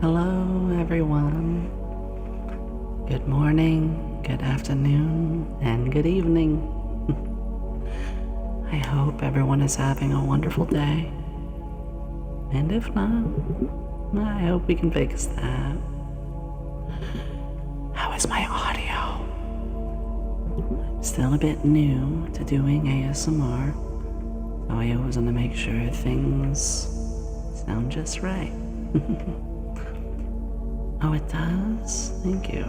Hello, everyone. Good morning, good afternoon, and good evening. I hope everyone is having a wonderful day. And if not, I hope we can fix that. How is my audio? I'm still a bit new to doing ASMR, so I always want to make sure things sound just right. Oh, it does? Thank you.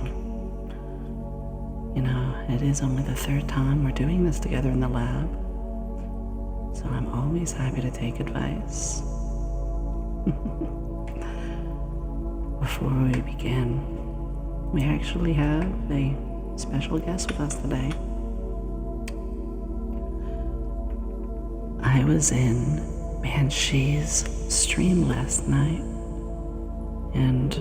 You know, it is only the third time we're doing this together in the lab, so I'm always happy to take advice. Before we begin, we actually have a special guest with us today. I was in Banshee's stream last night, and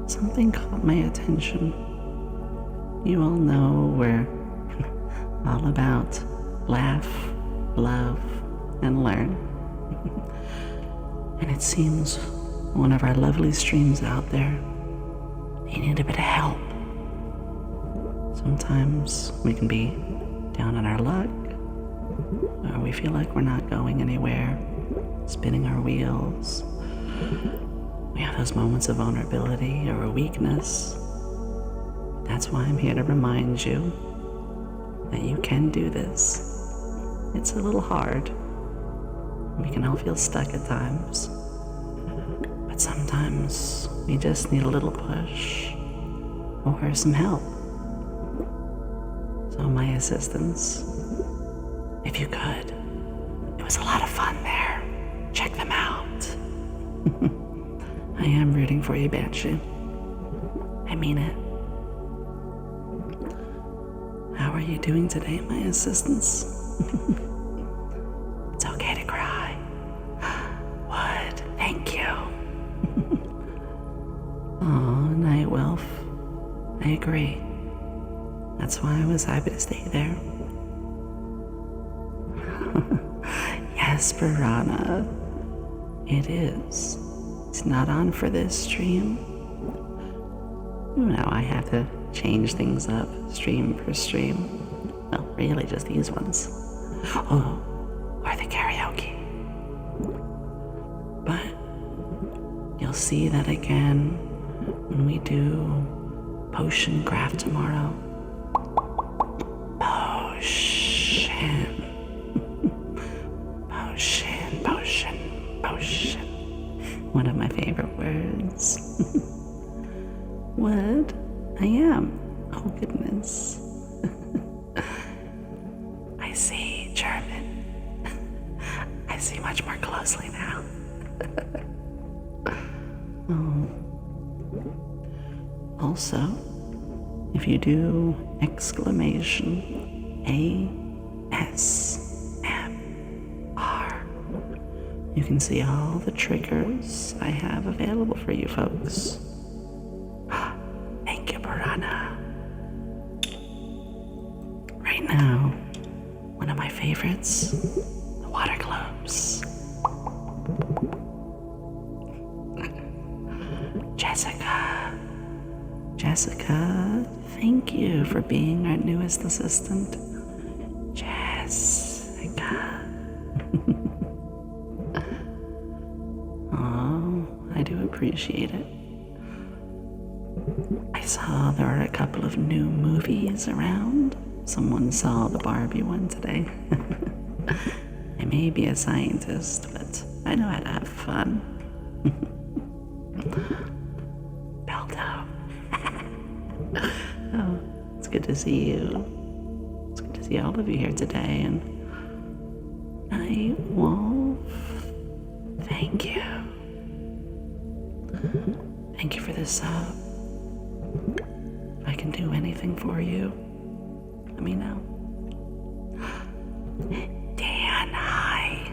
something caught my attention. You all know we're all about laugh, love, and learn. And it seems one of our lovely streams out there, they need a bit of help. Sometimes we can be down on our luck, or we feel like we're not going anywhere, spinning our wheels. We have those moments of vulnerability or a weakness. That's why I'm here to remind you that you can do this. It's a little hard. We can all feel stuck at times. But sometimes we just need a little push or some help. So my assistants, if you could, it was a lot of fun there. Check them out. I am rooting for you, Banshee. I mean it. How are you doing today, my assistants? It's okay to cry. Would, thank you. Aw, Night Wolf. I agree. That's why I was happy to stay there. Yes, Piranha. It is. It's not on for this stream. You know, I have to change things up stream per stream. Well, really just these ones. Oh, or the karaoke. But you'll see that again when we do potion craft tomorrow. Potion. Potion, potion, potion. One of my favorite words. What? I am. Oh, goodness. I see German. I see much more closely now. Oh. Also, if you do exclamation ASMR, you can see all the triggers I have available for you folks. Thank you, Piranha. Right now, one of my favorites, the water globes. Jessica, thank you for being our newest assistant. Jessica. Oh, I do appreciate it. I saw there are a couple of new movies around. Someone saw the Barbie one today. I may be a scientist, but I know how to have fun. Beldo. Oh, it's good to see you. It's good to see all of you here today. And Night Wolf, thank you. Thank you for this sub. If I can do anything for you, let me know. Dan, hi.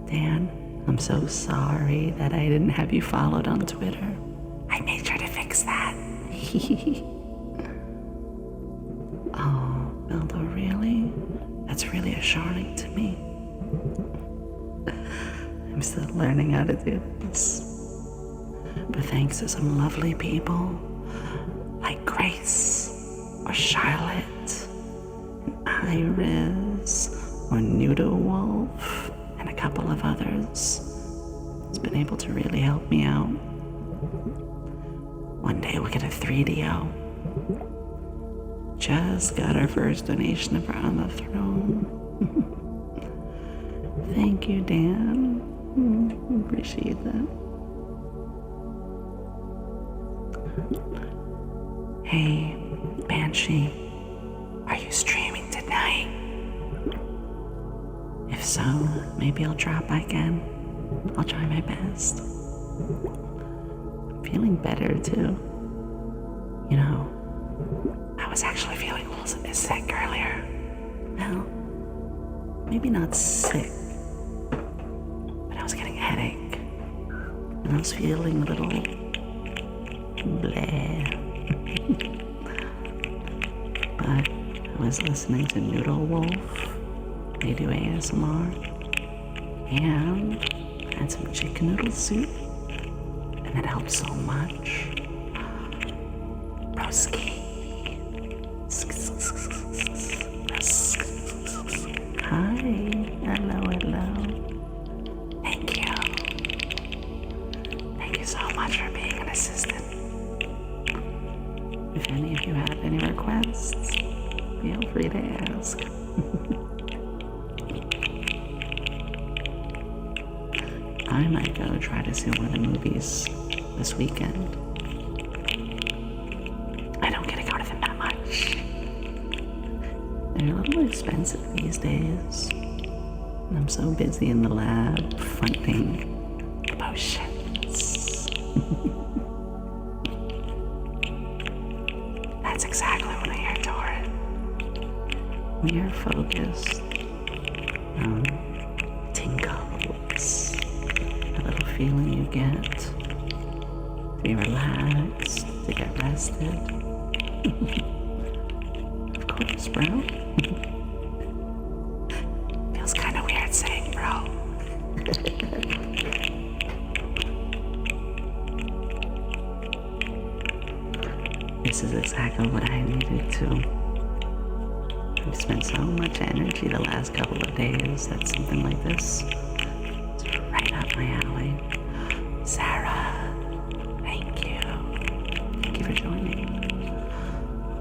Dan, I'm so sorry that I didn't have you followed on Twitter. I made sure to fix that. Oh, Beldo, really? That's really assuring to me. I'm still learning how to do this. But thanks to some lovely people like Grace or Charlotte and Iris or Noodle Wolf and a couple of others, it's been able to really help me out. One day we'll get a 3DO. Just got our first donation of On the Throne. Thank you, Dan. Appreciate that. Hey, Banshee, are you streaming tonight? If so, maybe I'll drop back in. I'll try my best. I'm feeling better too. You know, I was actually feeling a little bit sick earlier. Well, maybe not sick, but I was getting a headache. And I was feeling a little bleh. But I was listening to Noodle Wolf. They do ASMR. And I had some chicken noodle soup. And it helped so much. Broski. Hi. Hello. Thank you. Thank you so much for being an assistant. If any of you have any requests, feel free to ask. I might go try to see one of the movies this weekend. I don't get to go to them that much. They're a little expensive these days. And I'm so busy in the lab funding potions. That's exactly what I hear, Torin. We are focused on tingles. A little feeling you get to be relaxed, to get rested. Of course, bro. Feels kind of weird saying bro. This is exactly what I needed to. I've spent so much energy the last couple of days that something like this is right up my alley. Sarah, thank you. Thank you for joining.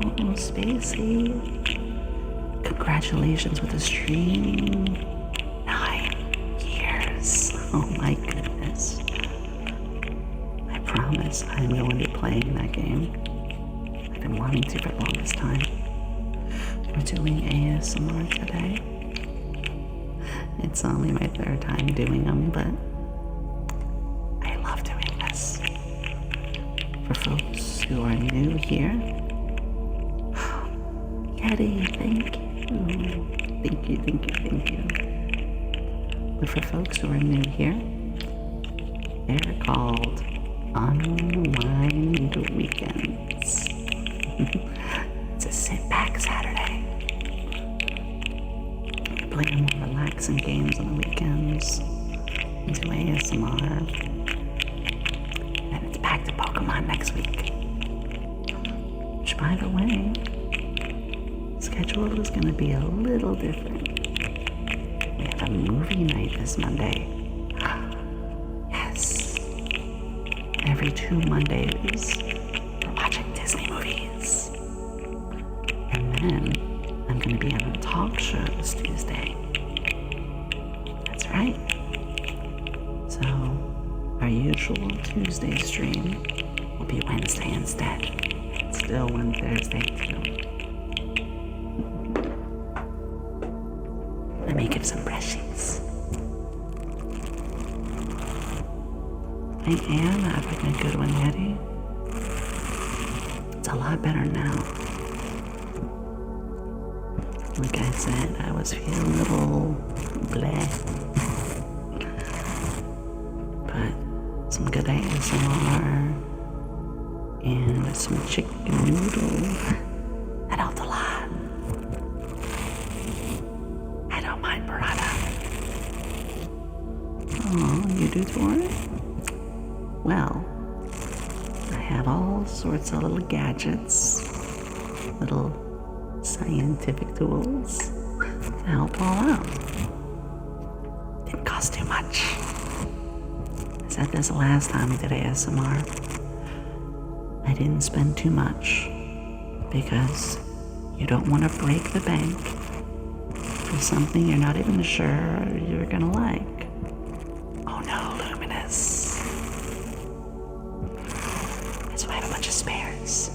Oh, Spacey. Congratulations with the stream. 9 years. Oh my goodness. I promise I'm going to be playing that game. I've been wanting to for the longest time. We're doing ASMR today. It's only my 3rd time doing them, but I love doing this. For folks who are new here, Yeti, thank you. Thank you. But for folks who are new here, they're called Unwind Weekends. It's a sit-back Saturday. We play more relaxing games on the weekends, do ASMR, and it's back to Pokemon next week. Which, by the way, schedule is going to be a little different. We have a movie night this Monday. Yes. Every 2 Mondays, we're watching Disney movies. And then I'm going to be on a talk show this Tuesday. That's right. So our usual Tuesday stream will be Wednesday instead. It's still one Thursday too. Let me give some brushies. I am having a good one, Yeti. It's a lot better now. Like I said, I was feeling a little bleh. But some good ASMR and some chicken noodle. That helped a lot. I don't mind burrata. Oh, you do tour? Well, I have all sorts of little gadgets, little scientific tools to help all out. Didn't cost too much. I said this the last time we did ASMR. I didn't spend too much because you don't want to break the bank for something you're not even sure you're gonna like. Oh no, Luminous. That's why I have a bunch of spares.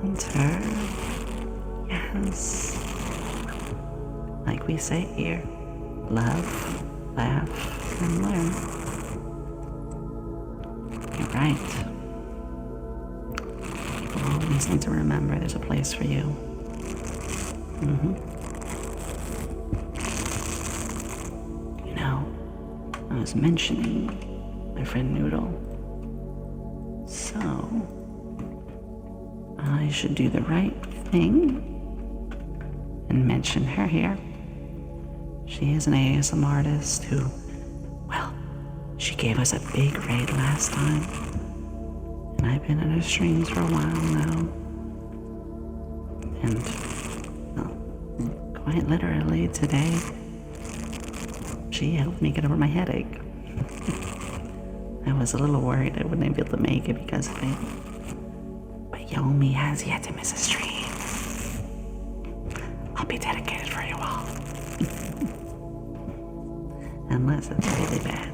Hunter. Yes. Like we say here, love, laugh, and learn. You're right. People always need to remember there's a place for you. You know, I was mentioning my friend Noodle. So, I should do the right thing and mention her here. She is an ASMR artist who, well, she gave us a big raid last time. And I've been in her streams for a while now. And, well, quite literally today, she helped me get over my headache. I was a little worried I wouldn't be able to make it because of it. But Yomi has yet to miss a stream. I'll be dedicated for you all. Unless it's really bad.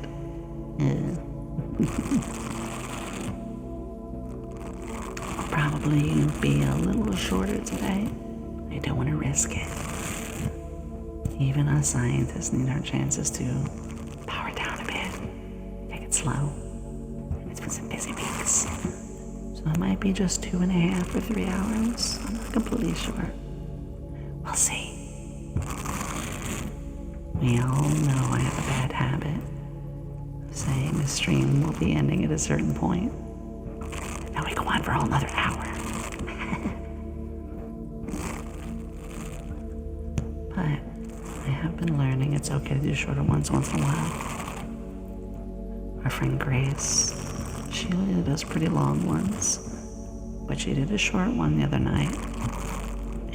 I'll probably be a little shorter today. I don't want to risk it. Even us scientists need our chances to power down a bit. Take it slow. It's been some busy weeks. So it might be just 2.5 or 3 hours. I'm not completely sure. We'll see. We all know I have a bad habit of saying the stream will be ending at a certain point. Now we go on for a whole another hour. But I have been learning it's okay to do shorter ones once in a while. Our friend Grace, she usually does pretty long ones, but she did a short one the other night,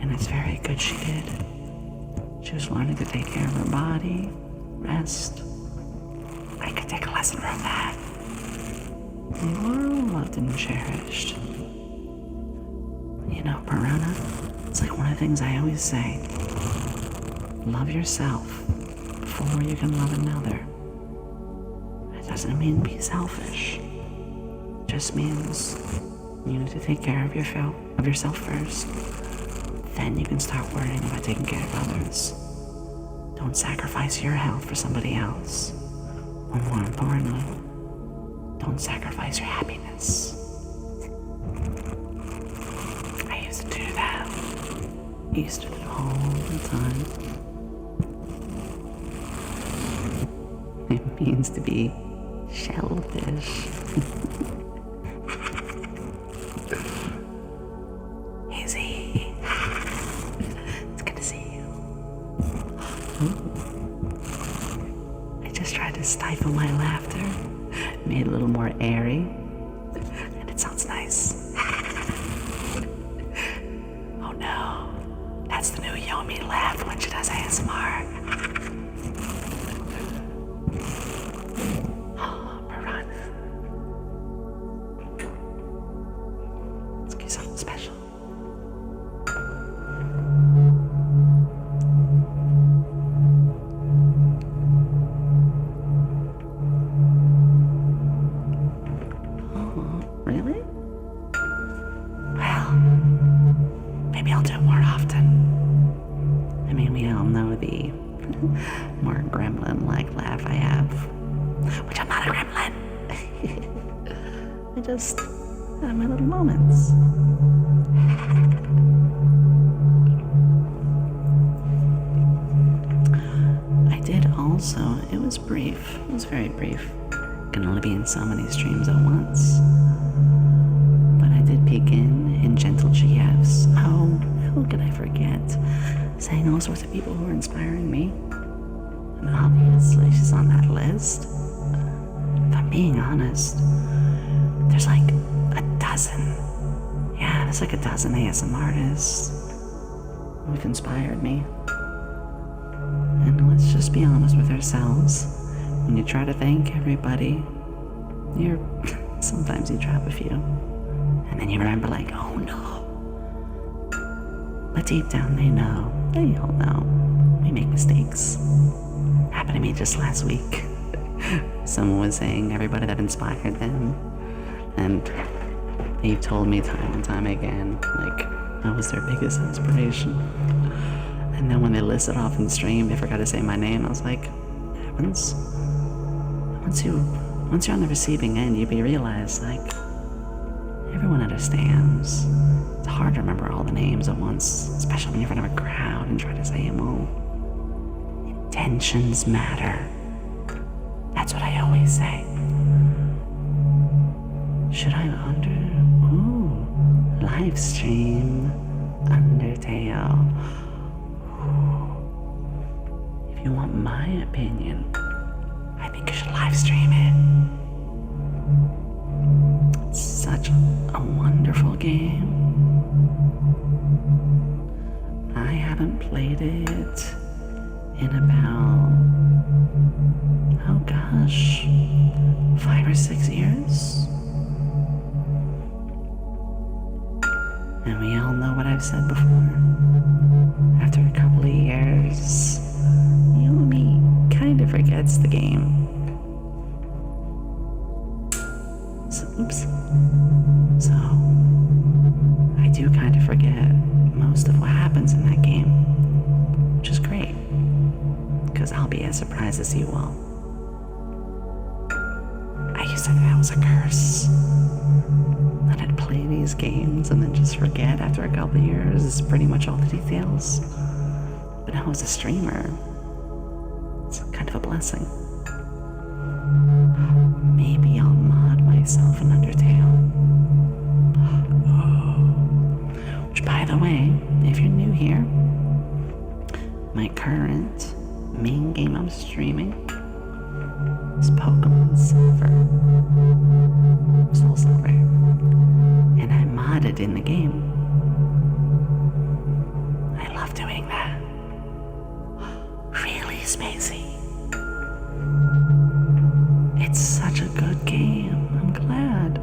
and it's very good she did. She was learning to take care of her body, rest. I could take a lesson from that. You are all loved and cherished. You know, Piranha, it's like one of the things I always say. Love yourself before you can love another. It doesn't mean be selfish. It just means you need to take care of yourself first. Then you can start worrying about taking care of others. Don't sacrifice your health for somebody else. Or more importantly, don't sacrifice your happiness. I used to do that. I used to do it all the time. It means to be shellfish. Easy. It's good to see you. I just tried to stifle my laughter. Made it a little more airy. And it sounds nice. Oh no. That's the new Yomi laugh when she does ASMR. Oh, Piranha. Let's get something special. Really? Well, maybe I'll do it more often. I mean, we all know the more gremlin-like laugh I have, which I'm not a gremlin. I just have my little moments. I did also, it was brief, it was very brief. Can only be in so many streams at once. But I did peek in gentle GFs. Oh, how could I forget? Saying all sorts of people who are inspiring me. And obviously she's on that list. If I'm being honest, there's like a dozen. Yeah, there's like a dozen ASM artists who've inspired me. And let's just be honest with ourselves. When you try to thank everybody, sometimes you drop a few. And then you remember like, oh no. But deep down they know. They all know. We make mistakes. Happened to me just last week. Someone was saying everybody that inspired them. And they told me time and time again, like, I was their biggest inspiration. And then when they listed off in stream, they forgot to say my name. I was like, heavens. Once you're on the receiving end, you realize, like, everyone understands. It's hard to remember all the names at once, especially when you're in front of a crowd and try to say them all. Intentions matter. That's what I always say. Should I live stream Undertale? If you want my opinion, I think you should live stream it. It's such a wonderful game. I haven't played it in about, oh gosh, 5 or 6 years. And we all know what I've said before. After a couple of years, Yomi kind of forgets the game. So, I do kind of forget most of what happens in that game, which is great, because I'll be as surprised as you will. I used to think that was a curse. That I'd play these games and then just forget after a couple of years pretty much all the details. But now as a streamer, it's kind of a blessing. Maybe I'll mod myself in Undertale. Which, by the way, if you're new here, my current main game I'm streaming is Pokemon Silver. Soul Silver. And I modded in the game. I love doing that. Really spacey. It's such a good game. I'm glad.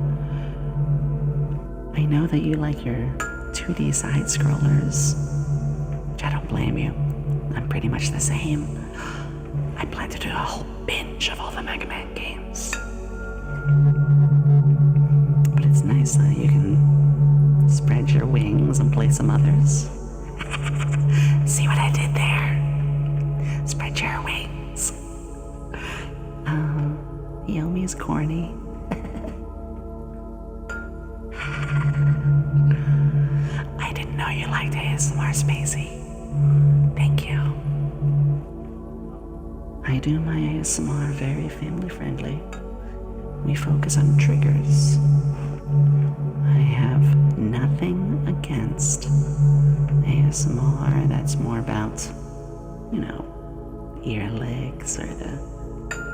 I know that you like your 2D side scrollers, which I don't blame you. I'm pretty much the same. I plan to do a whole binge of all the Mega Man games. But it's nice that you can spread your wings and play some others. See what I did there? Spread your wings. Yomi's corny. I didn't know you liked ASMR, Spacey. Thank you. I do my ASMR very family friendly. We focus on triggers. I have nothing against ASMR that's more about, ear licks or the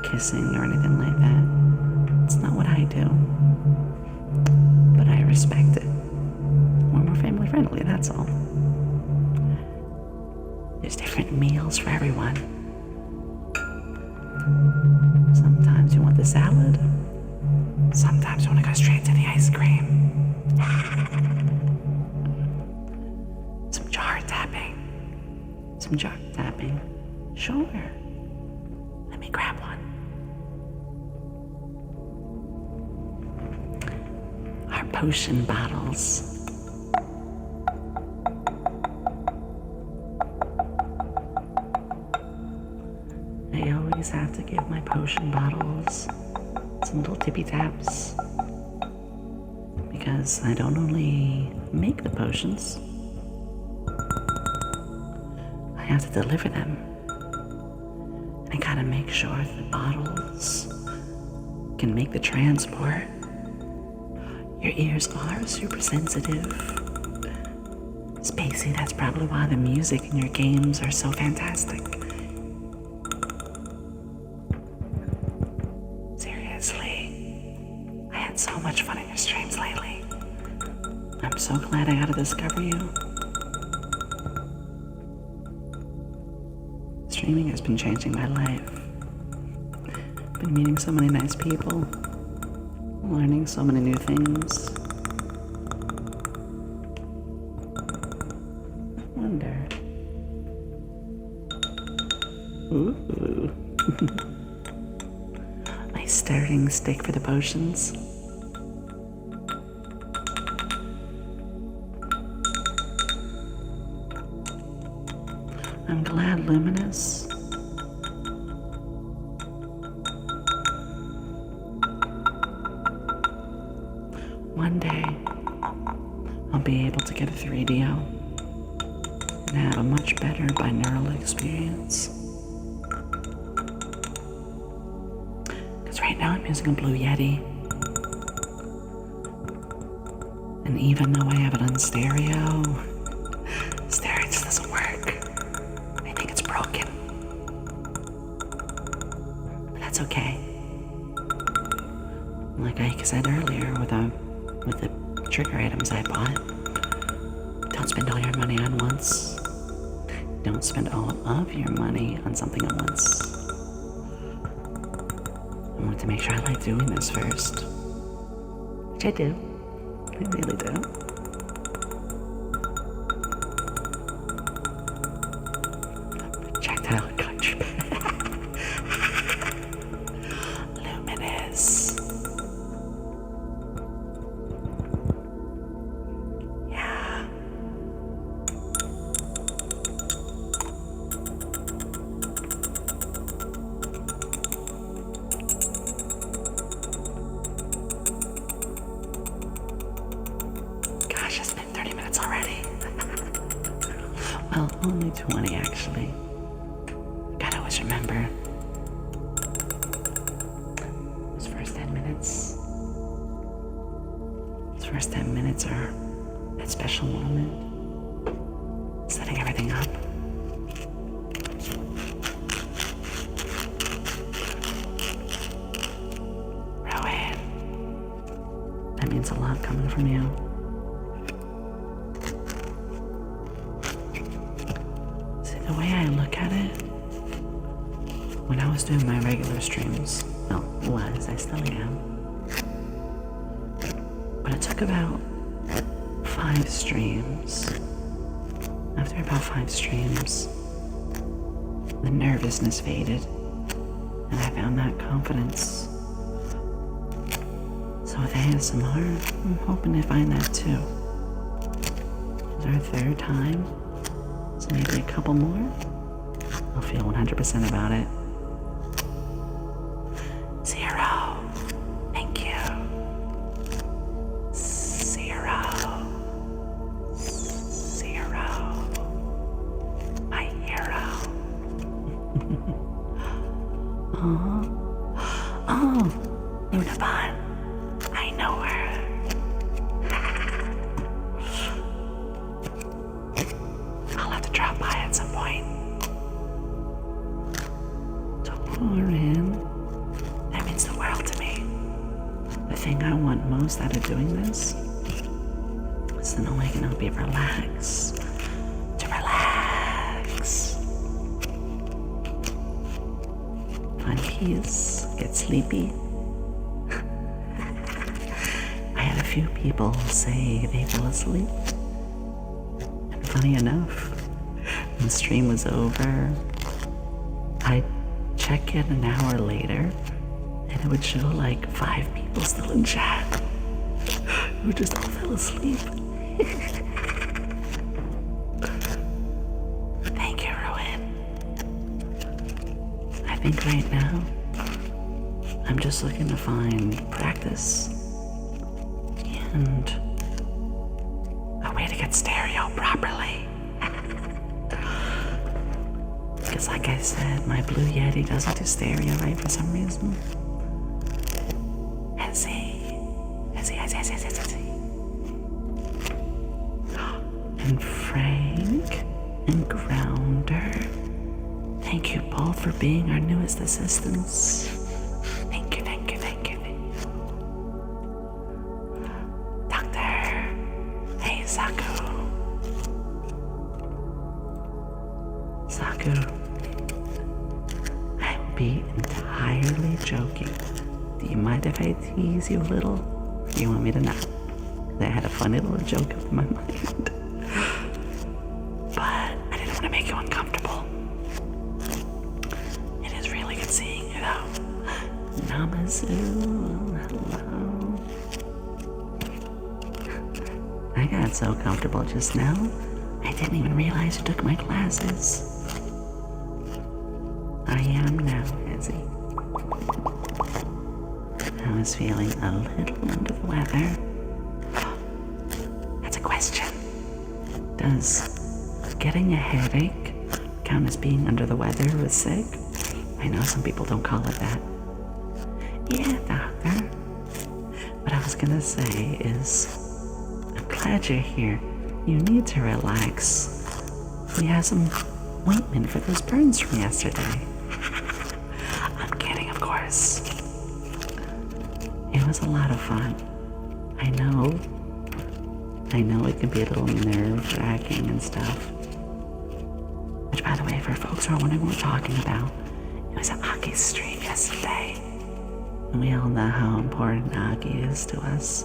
kissing or anything like that. It's not what I do. But I respect it. We're more family friendly, that's all. There's different meals for everyone. Sometimes you want the salad. Sometimes you want to go straight to the ice cream. Some jar tapping. Sure. Let me grab one. Our potion bottles. I always have to give my potion bottles some little tippy taps, because I don't only make the potions, I have to deliver them. And I gotta make sure that the bottles can make the transport. Your ears are super sensitive. Spacey, that's probably why the music in your games are so fantastic. discover you. Streaming has been changing my life. Been meeting so many nice people, learning so many new things. I wonder. Ooh. Nice stirring stick for the potions. I'm glad, Luminous. One day, I'll be able to get a 3DO and have a much better binaural experience. Because right now I'm using a Blue Yeti. And even though I have it on stereo just doesn't work. I think it's broken. But that's okay. Like I said earlier, with the trigger items I bought, don't spend all your money on once. Don't spend all of your money on something at once. I want to make sure I like doing this first. Which I do. I really do. Projectile country. Luminous. Yeah. Gosh, it's been 30 minutes already. Well, only 20 actually. Gotta always remember. Those first 10 minutes. Those first 10 minutes are that special moment. Setting everything up. Rowan. That means a lot coming from you. The way I look at it, when I was doing my regular streams, I still am, but it took about 5 streams. After about 5 streams, the nervousness faded, and I found that confidence. So with ASMR, I'm hoping to find that too. It's our 3rd time. So maybe a couple more. I'll feel 100% about it. 0. Thank you. 0. 0. My hero. Oh, Lunabon. I know her. Drop by at some point. Torin. That means the world to me. The thing I want most out of doing this is to know I can help you relax. To relax. Find peace. Get sleepy. I had a few people say they fell asleep. And funny enough, when the stream was over, I'd check in an hour later, and it would show like 5 people still in chat who just all fell asleep. Thank you, Rowan. I think right now, I'm just looking to find practice and a way to get stereo properly. Because like I said, my Blue Yeti doesn't do stereo right for some reason. And see. And Frank and Grounder, thank you both for being our newest assistants. Thank you. Doctor, hey Saku. Saku, I will be entirely joking. Do you mind if I tease you a little? Or you want me to not? I had a funny little joke in my mind. But I didn't want to make you uncomfortable. It is really good seeing you though. Namazu, hello. I got so comfortable just now, I didn't even realize you took my classes. I am now, Ezzy. I was feeling a little under the weather. That's a question. Does getting a headache count as being under the weather with sick? I know some people don't call it that. Yeah, doctor. What I was gonna say is, I'm glad you're here. You need to relax. We have some ointment for those burns from yesterday. I'm kidding, of course. It was a lot of fun. I know it can be a little nerve-wracking and stuff. Which, by the way, for folks who are wondering what we're talking about, it was Aki's stream yesterday. And we all know how important Aki is to us.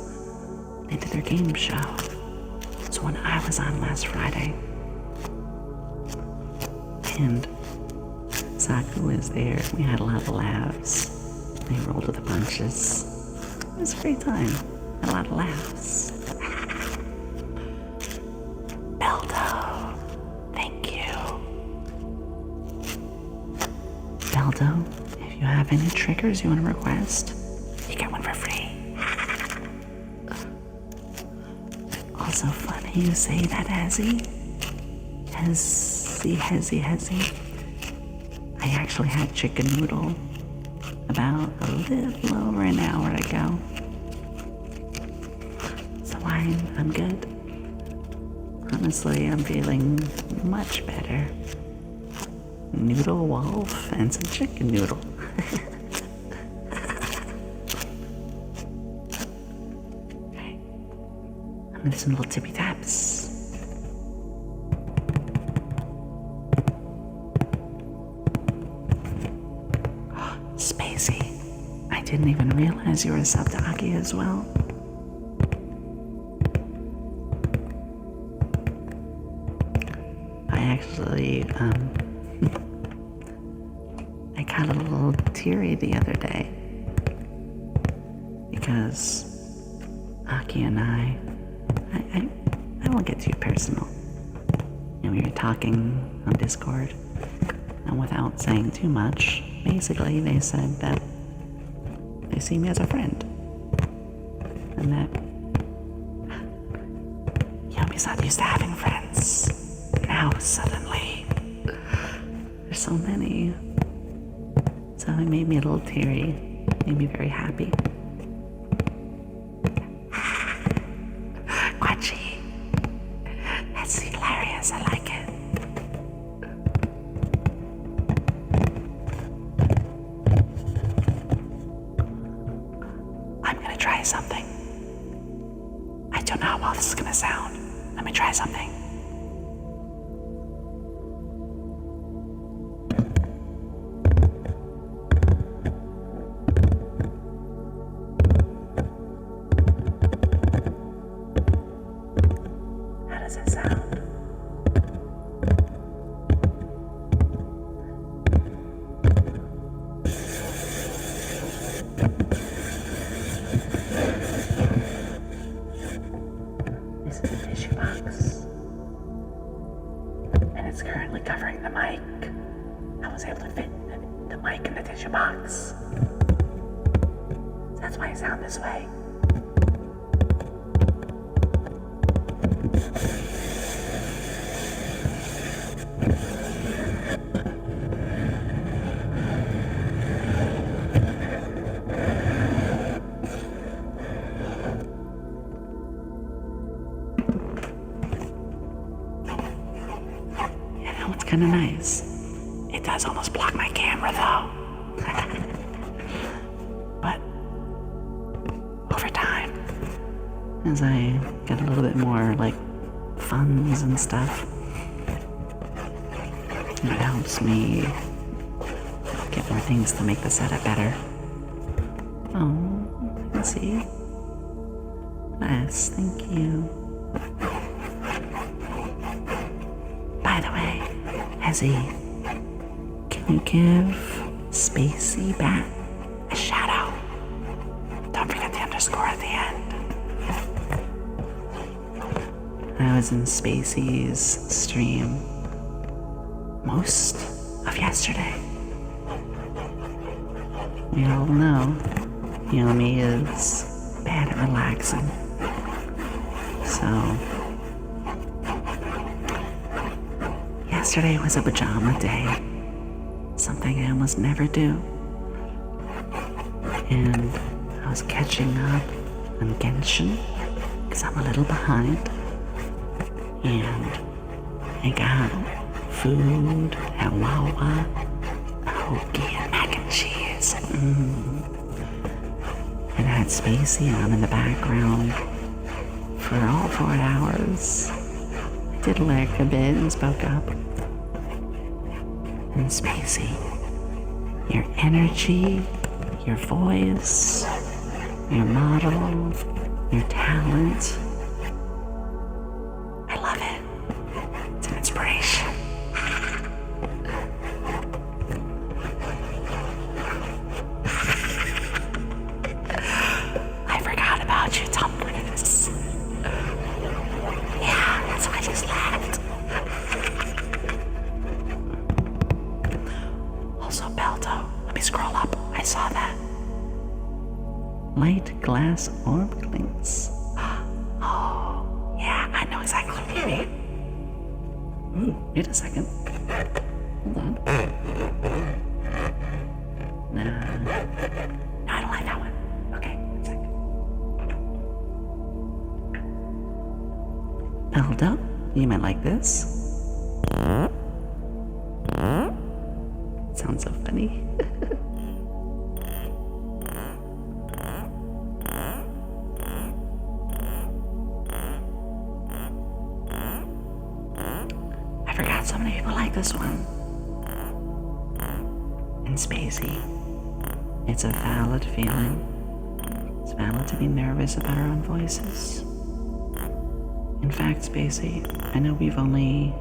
They did their game show. So when I was on last Friday, and Saku was there, we had a lot of laughs. We rolled with the punches. It was a great time. A lot of laughs. Beldo, thank you. Beldo, if you have any triggers you want to request, you get one for free. Also funny you say that, Hezzy. Hezzy. I actually had chicken noodle about a little over an hour ago. So I'm good. Honestly, I'm feeling much better. Noodle wolf and some chicken noodle. Okay. I'm gonna do some little tippy taps. Spacey, I didn't even realize you were a sub to Aki as well. I actually, I got a little teary the other day because Aki and I won't get too personal. And we were talking on Discord, and without saying too much, basically they said that they see me as a friend. And that Yomi's not used to having friends. Now suddenly, there's so many. So it made me a little teary, made me very happy. Quachi, that's hilarious, I like it. I'm gonna try something. I don't know how well this is gonna sound. Let me try something. How does it sound? This is a tissue box, and it's currently covering the mic. I was able to fit the mic in the tissue box. That's why I sound this way. You know, it's kind of nice. It does almost block my camera though. But over time, as I get a little bit more like funds and stuff, It helps me get more things to make the setup better. Oh, I can see. Nice, thank you. By the way, Ezzy, can you give Spacey Bat a shout out? Don't forget the underscore at the end. I was in Spacey's stream most of yesterday. We all know Yomi is bad at relaxing. So, yesterday was a pajama day. Something I almost never do. And I was catching up on Genshin, because I'm a little behind. And I got food at Wawa, a hoagie and mac and cheese. And I had Spacey on in the background for all 4 hours. I did lurk a bit and spoke up. And Spacey, your energy, your voice, your model, your talent, I love it. It's an inspiration. I forgot about you, tumblers. Yeah, that's why I just laughed. Also, Belto, let me scroll up. I saw that. Light glass orb clinks. Oh, yeah, I know exactly what you mean. Ooh, wait a second. Hold on. No, I don't like that one. Okay, 1 second. Belto, you might like this. Sounds so funny. I forgot so many people like this one. And Spacey, it's a valid feeling. It's valid to be nervous about our own voices. In fact, Spacey, I know we've only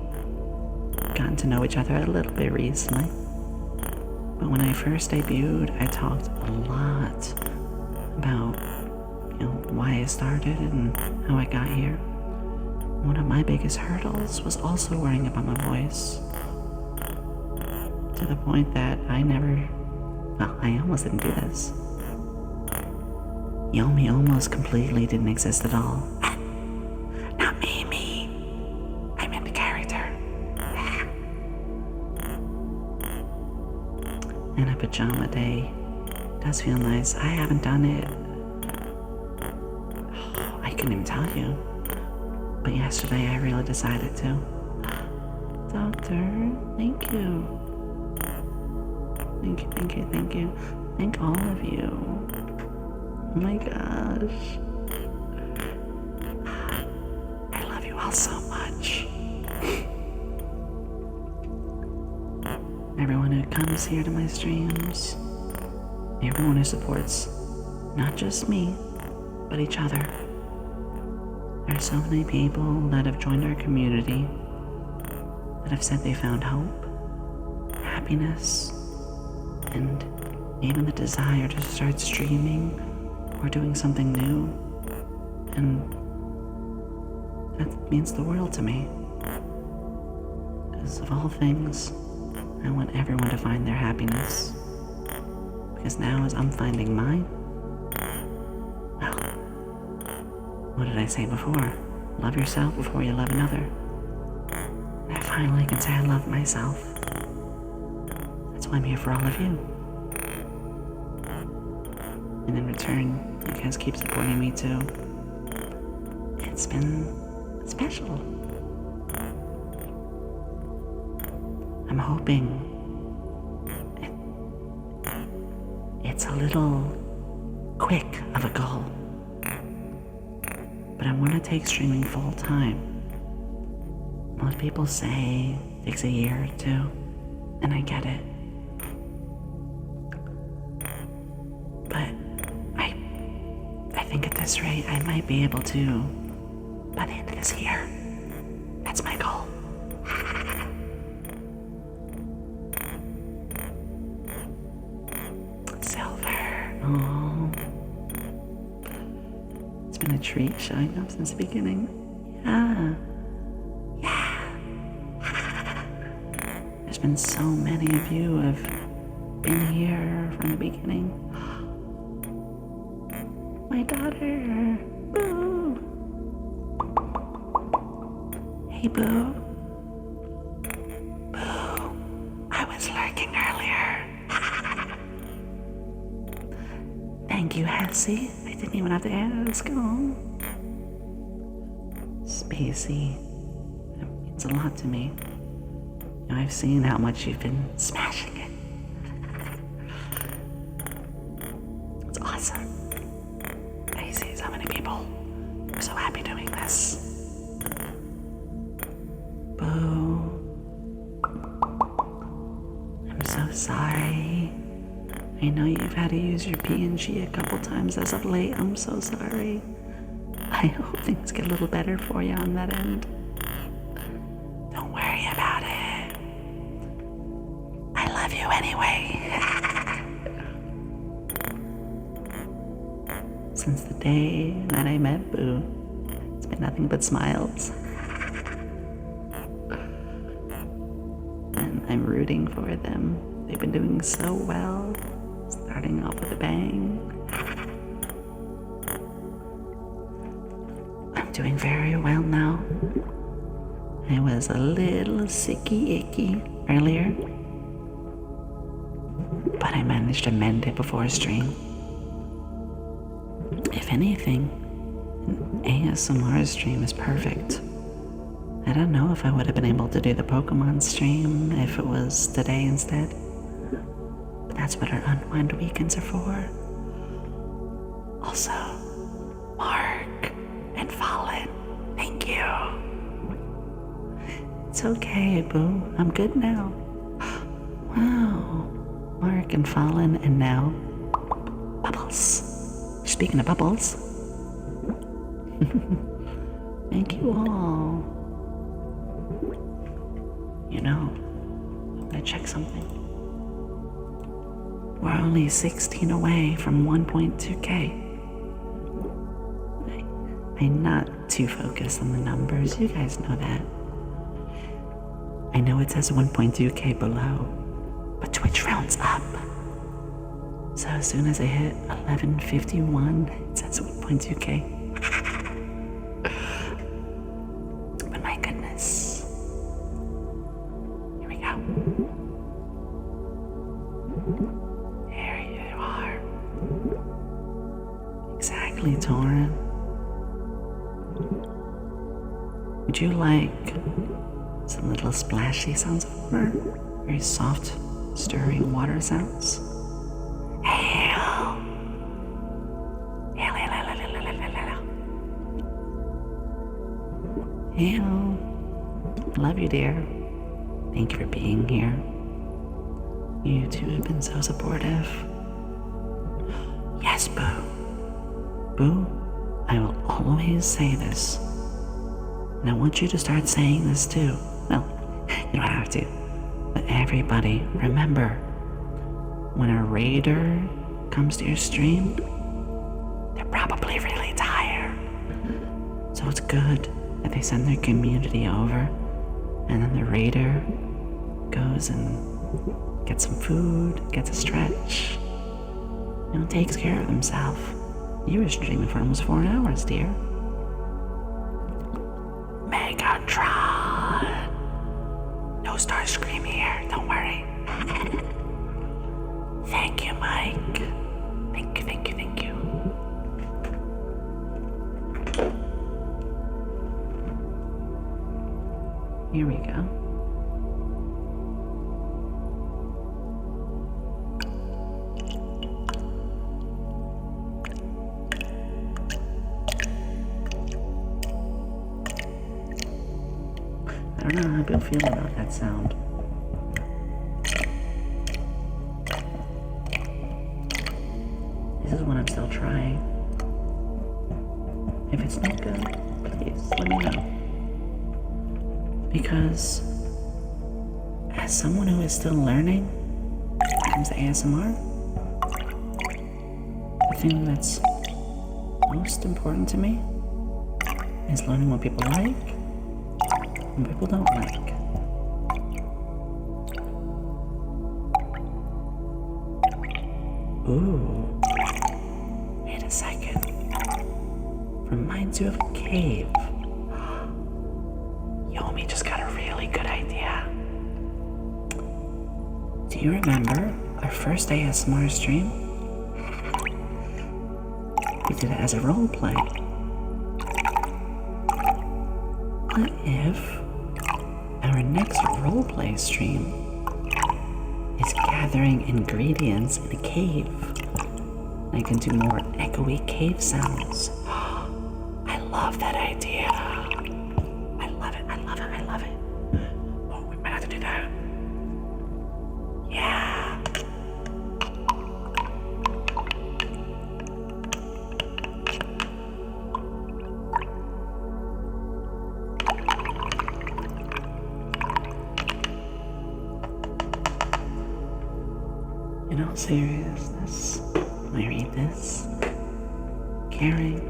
gotten to know each other a little bit recently. But when I first debuted, I talked a lot about, why I started and how I got here. One of my biggest hurdles was also worrying about my voice. To the point that I almost didn't do this. Yomi almost completely didn't exist at all. Not me. I'm in the character. And a pajama day does feel nice. I haven't done it. I couldn't even tell you. But yesterday I really decided to. Doctor, thank you. Thank you. Thank all of you. Oh my gosh. I love you all so much. Everyone who comes here to my streams, everyone who supports not just me, but each other. There are so many people that have joined our community that have said they found hope, happiness, and even the desire to start streaming or doing something new. And that means the world to me. Because of all things, I want everyone to find their happiness. Because now as I'm finding mine, well, what did I say before? Love yourself before you love another. And I finally can say I love myself. That's why I'm here for all of you. And in return, you guys keep supporting me too. It's been special. I'm hoping it's a little quick of a goal. But I want to take streaming full time. Most people say it takes a year or 2. And I get it. But I think at this rate, I might be able to, by the end of this year. That's my goal. Silver. Oh. It's been a treat showing up since the beginning. Yeah. There's been so many of you who have been here from the beginning. My daughter. Boo. Hey, Boo. Boo. I was lurking earlier. Thank you, Hassie. I didn't even have to ask. Oh. Spacey. That means a lot to me. I've seen how much you've been smashing it. It's awesome. I see so many people are so happy doing this. Boo. I'm so sorry. I know you've had to use your PNG a couple times as of late. I'm so sorry. I hope things get a little better for you on that end. Don't worry about it. I love you anyway. Since the day that I met Boo, it's been nothing but smiles. And I'm rooting for them. They've been doing so well, starting off with a bang. I'm doing very well now. I was a little icky earlier, but I managed to mend it before a stream. If anything, an ASMR stream is perfect. I don't know if I would have been able to do the Pokemon stream if it was today instead. But that's what our unwind weekends are for. Also, Mark and Fallen, thank you. It's okay, Boo. I'm good now. Wow. Mark and Fallen, and now Bubbles. Speaking of Bubbles, thank you all. You know, I'm gonna check something. We're only 16 away from 1.2K. I'm not too focused on the numbers, you guys know that. I know it says 1.2K below, but Twitch rounds up. So as soon as I hit 11:51, it says 1.2K. But my goodness. Here we go. There you are. Exactly, Torin. Would you like some little splashy sounds of water? Very soft, stirring water sounds? Hail. Love you, dear. Thank you for being here. You two have been so supportive. Yes, Boo. Boo, I will always say this. And I want you to start saying this too. Well, you don't have to. But everybody, remember, when a raider comes to your stream, they're probably really tired. So it's good that they send their community over, and then the raider goes and gets some food, gets a stretch, and takes care of himself. You were streaming for almost 4 hours, dear. Megatron! No Starscream here, don't worry. Thank you, Mike. Thank you, thank you, thank you. Here we go. I don't know how people feel about that sound. If it's not good, please let me know. Because as someone who is still learning when it comes to ASMR, the thing that's most important to me is learning what people like and what people don't like. Ooh, wait a second. Reminds you of a cave. Yomi just got a really good idea. Do you remember our first ASMR stream? We did it as a role play. What if our next role play stream is gathering ingredients in a cave? I can do more echoey cave sounds. I love that idea. I love it. Oh, we might have to do that. Yeah. In all seriousness, when I read this, caring,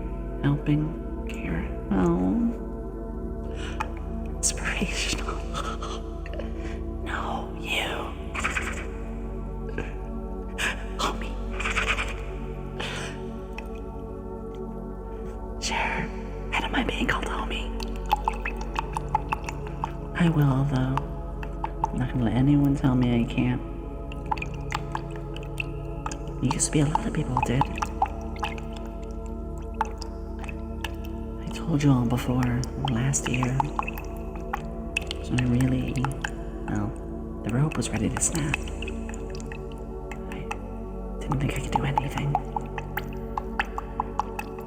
helping, care, oh, inspirational. No, you. Homie. Sure, I don't mind being called homie. I will, though. I'm not gonna let anyone tell me I can't. There used to be a lot of people who did. I told you all before, last year, so I really, well, the rope was ready to snap. I didn't think I could do anything.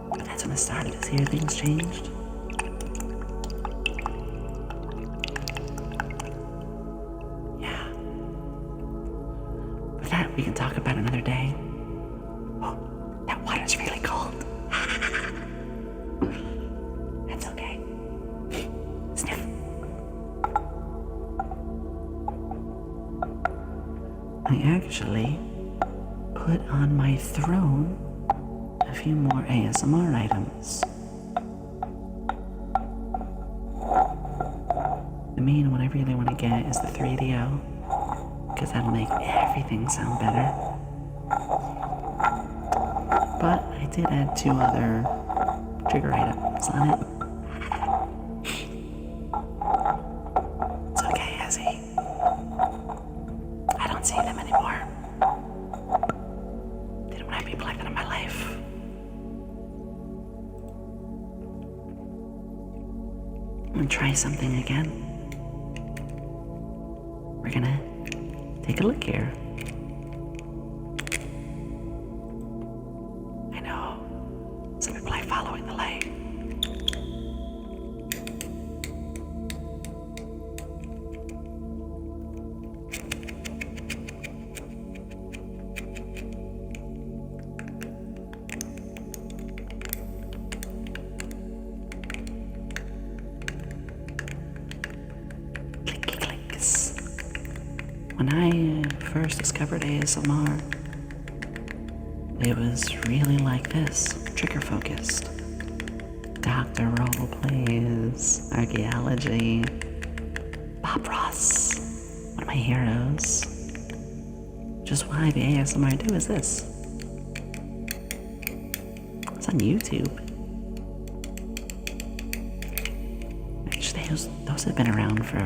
But that's when I started to see how things changed. Yeah. But that we can talk about another day. Oh, that water's really cold. That's okay. Sniff. I actually put on my throne a few more ASMR items. I mean, what I really want to get is the 3DO, because that'll make everything sound better. But I did add 2 other trigger items on it. It's okay, Ezzy. I don't see them anymore. They don't have people like that in my life. I'm gonna try something again. We're gonna take a look here. I know, some people like following the light. Clicky clicks. When I first discovered ASMR, it was really like this, trigger focused. Doctor role plays, archaeology, Bob Ross, one of my heroes. Just why the ASMR I do is this. It's on YouTube. Actually, those have been around for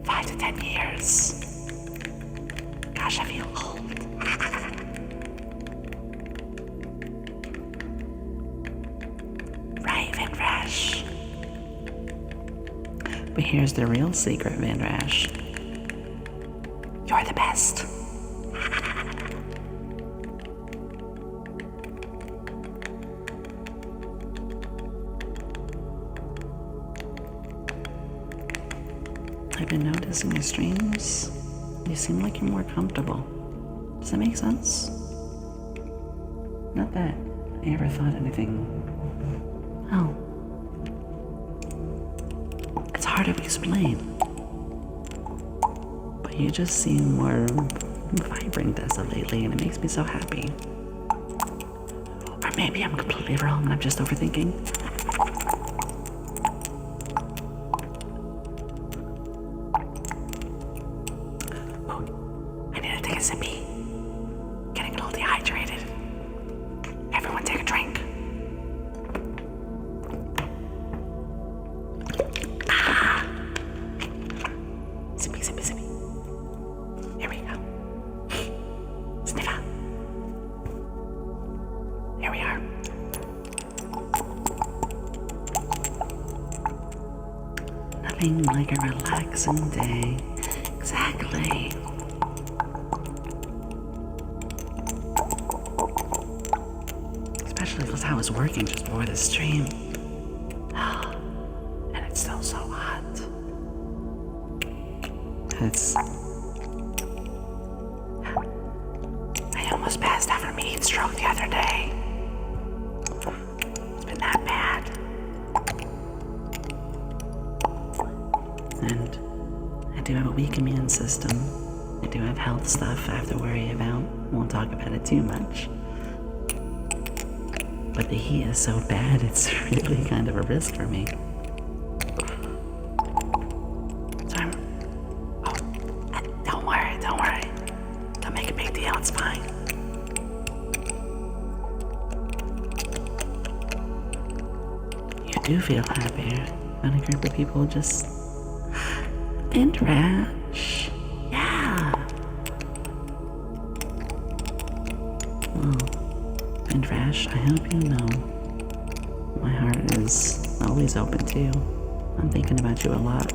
5 to 10 years. Gosh, I feel old. Right, Van Rash. But here's the real secret, Van Rash. You're the best. I've been noticing your streams. You seem like you're more comfortable. Does that make sense? Not that I ever thought anything... Oh. It's hard to explain. But you just seem more vibrant as of lately, and it makes me so happy. Or maybe I'm completely wrong and I'm just overthinking. Oh, I need to take a sippy. Getting a little dehydrated. Everyone take a drink. Sippy, sippy, sippy. Here we go. Sniff out. Here we are. Nothing like a relaxing day. Exactly. Especially because I was working just before this stream. And it's still so hot. I almost passed out from heat stroke the other day. It's been that bad. And I do have a weak immune system. I do have health stuff I have to worry about. Won't talk about it too much. But the heat is so bad, it's really kind of a risk for me. So don't worry. Don't make a big deal, it's fine. You do feel happier when a group of people just interact. Yeah. Well, and Rash, I hope you know my heart is always open to you. I'm thinking about you a lot.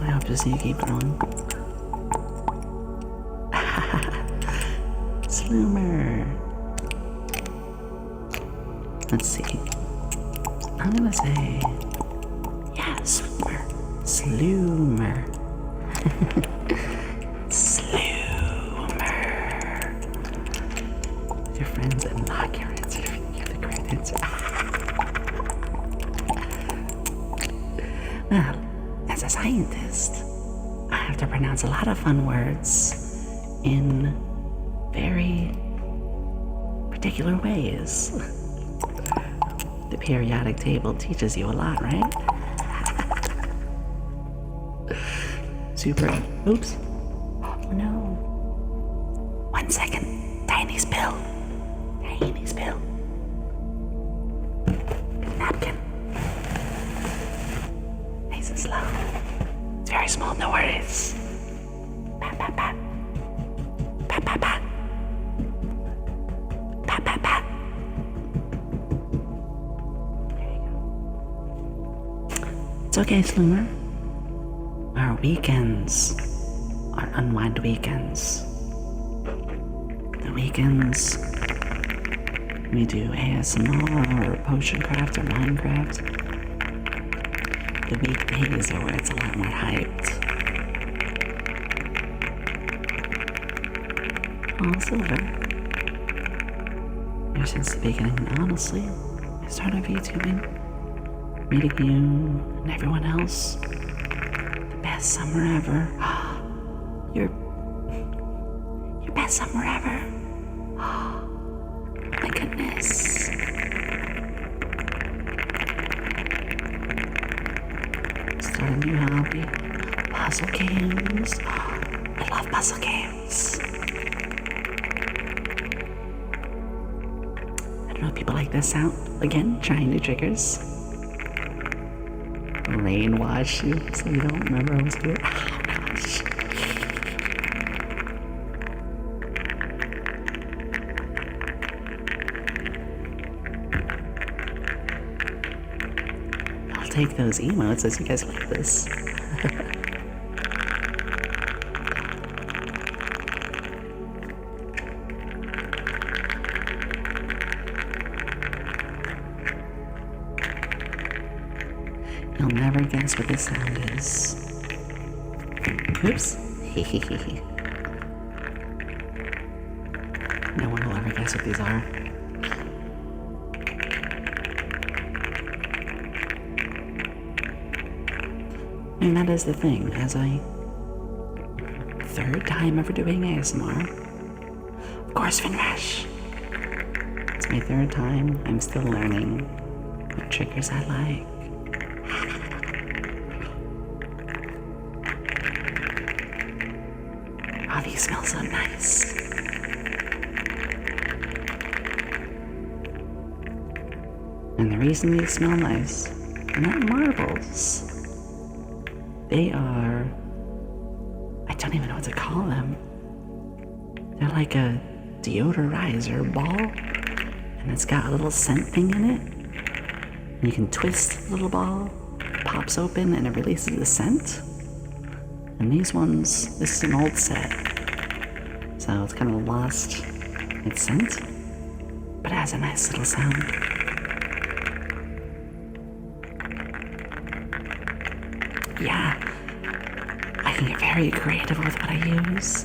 I hope to see you keep growing. Sloomer. Let's see. I'm gonna say, yeah, Sloomer. Sloomer. Your friends and lock your answer. You're the correct answer. Well, as a scientist, I have to pronounce a lot of fun words in very particular ways. The periodic table teaches you a lot, right? Super. Oops. Oh no. 1 second. Tiny spill. Tiny spill. Napkin. Nice and slow. It's very small, no worries. Pat, pat, pat. Pat, pat, pat. Pat, pat, pat. There you go. It's okay, Sloomer. Our weekends are unwind weekends. The weekends we do ASMR or potion craft or Minecraft. The weekdays are where it's a lot more hyped. Oh, Silver. Ever since the beginning, honestly, I started VTubing, meeting you and everyone else. The best summer ever. Your best summer ever. My goodness. Start a new hobby. Puzzle games. I love puzzle games. I don't know if people like this sound. Again, trying new triggers. Rain wash you so you don't remember I was here. Oh gosh. I'll take those emotes as you guys like this. You'll never guess what this sound is. Oops. No one will ever guess what these are. And that is the thing, as I third time ever doing ASMR. Of course, Finrash. It's my third time. I'm still learning what triggers I like. Oh, these smell so nice. And the reason these smell nice, they're not marbles. They are, I don't even know what to call them. They're like a deodorizer ball, and it's got a little scent thing in it. And you can twist the little ball, it pops open, and it releases the scent. And these ones, this is an old set, so it's kind of lost its scent, but it has a nice little sound. Yeah, I can get very creative with what I use.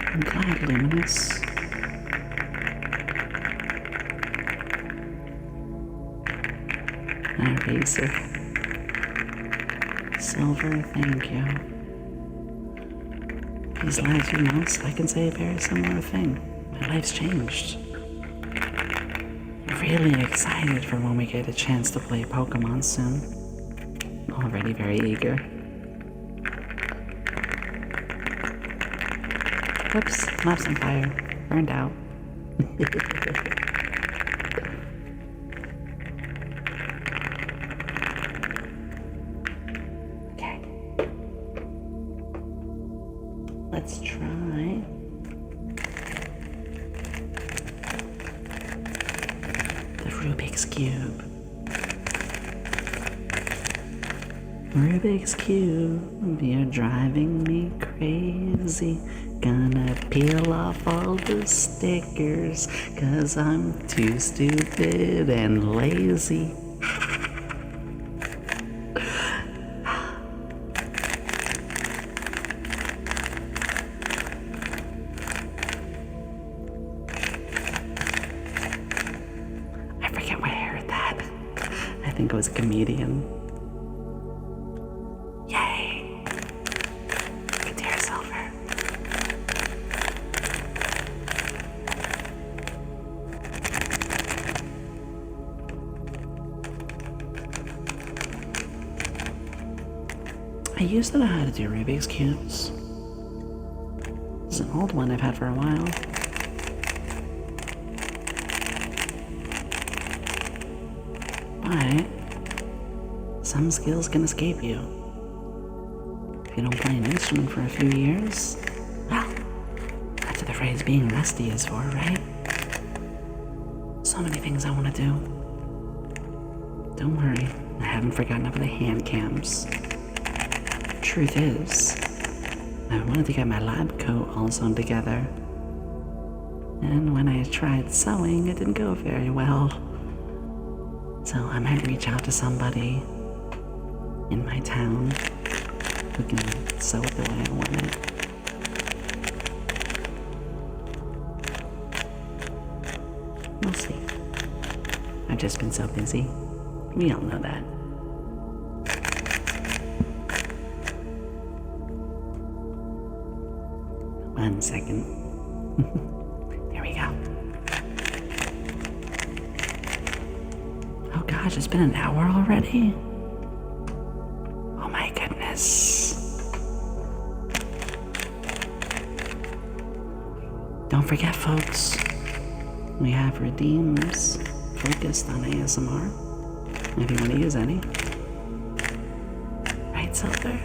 I'm glad, Luminous. Eraser. Silver, thank you. These last few months, I can say a very similar thing. My life's changed. Really excited for when we get a chance to play Pokemon soon. Already very eager. Whoops, lap's on fire. Burned out. Okay. Let's try. Rubik's Cube. Rubik's Cube, you're driving me crazy. Gonna peel off all the stickers, 'cause I'm too stupid and lazy. I think it was a comedian. Yay! Good dear Silver. I used to know how to do Rubik's Cubes. This is an old one I've had for a while. But some skills can escape you. If you don't play an instrument for a few years, well, that's what the phrase being rusty is for, right? So many things I want to do. Don't worry, I haven't forgotten about the hand cams. Truth is, I wanted to get my lab coat all sewn together. And when I tried sewing, it didn't go very well. So I might reach out to somebody in my town who can sew it the way I want it. We'll see. I've just been so busy. We all know that. One second. There we go. Oh gosh, it's been an hour already? Oh my goodness. Don't forget, folks, we have redeems focused on ASMR, if you want to use any. Right, Silver?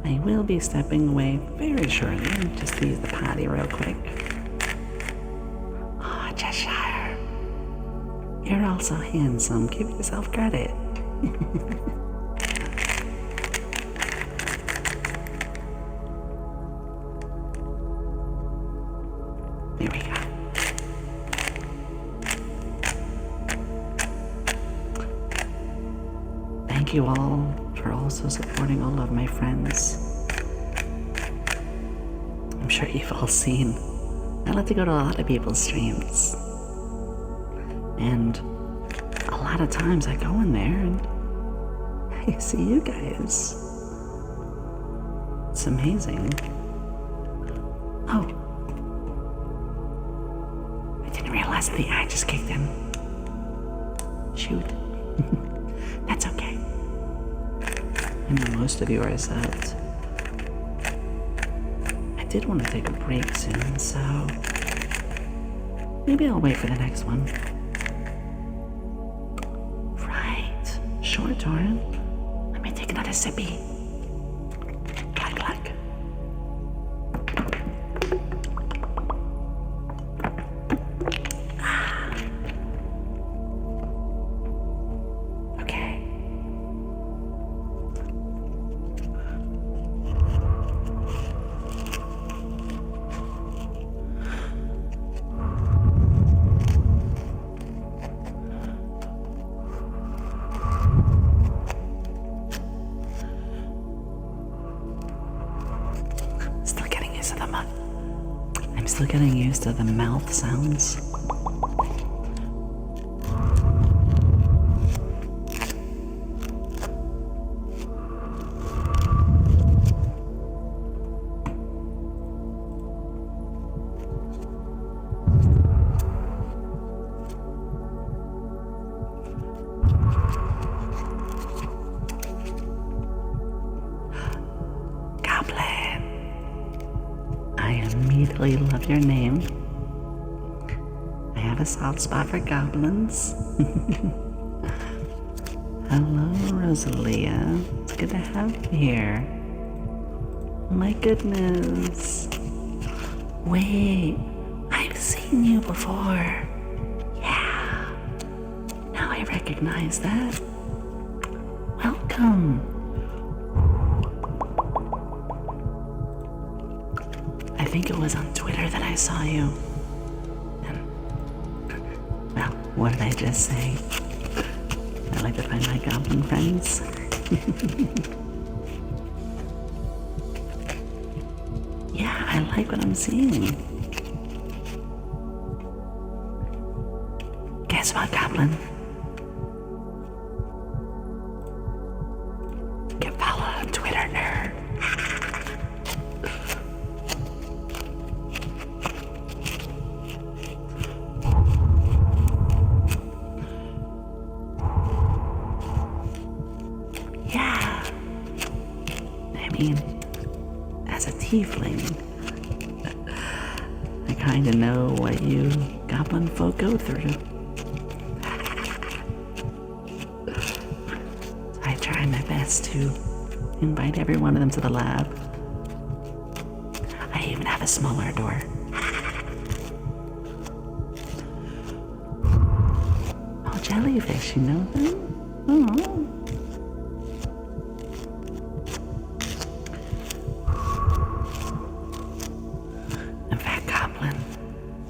I will be stepping away very shortly, just to use the potty real quick. Oh, Cheshire. You're also handsome. Give yourself credit. There we go. Thank thank you all for also supporting all of my friends. I'm sure you've all seen I like to go to a lot of people's streams. And a lot of times I go in there and I see you guys. It's amazing. Oh. I didn't realize that the eye just kicked in. Shoot. That's okay. I know most of you are set. I did want to take a break soon, so maybe I'll wait for the next one. Right. Sure, Torin. Let me take another sippy. Glug, glug. Okay. I'm still getting used to the mouth sounds. Immediately love your name. I have a soft spot for goblins. Hello, Rosalia. It's good to have you here. Oh my goodness. Wait, I've seen you before. Yeah. Now I recognize that. Welcome. I think it was on Twitter that I saw you. And, well, what did I just say? I like to find my goblin friends. Yeah, I like what I'm seeing. Guess what, goblin? Get followed on Twitter, nerd. As a tiefling, I kinda know what you goblin folk go through. So I try my best to invite every one of them to the lab. I even have a smaller door. Oh, jellyfish, you know them? Oh.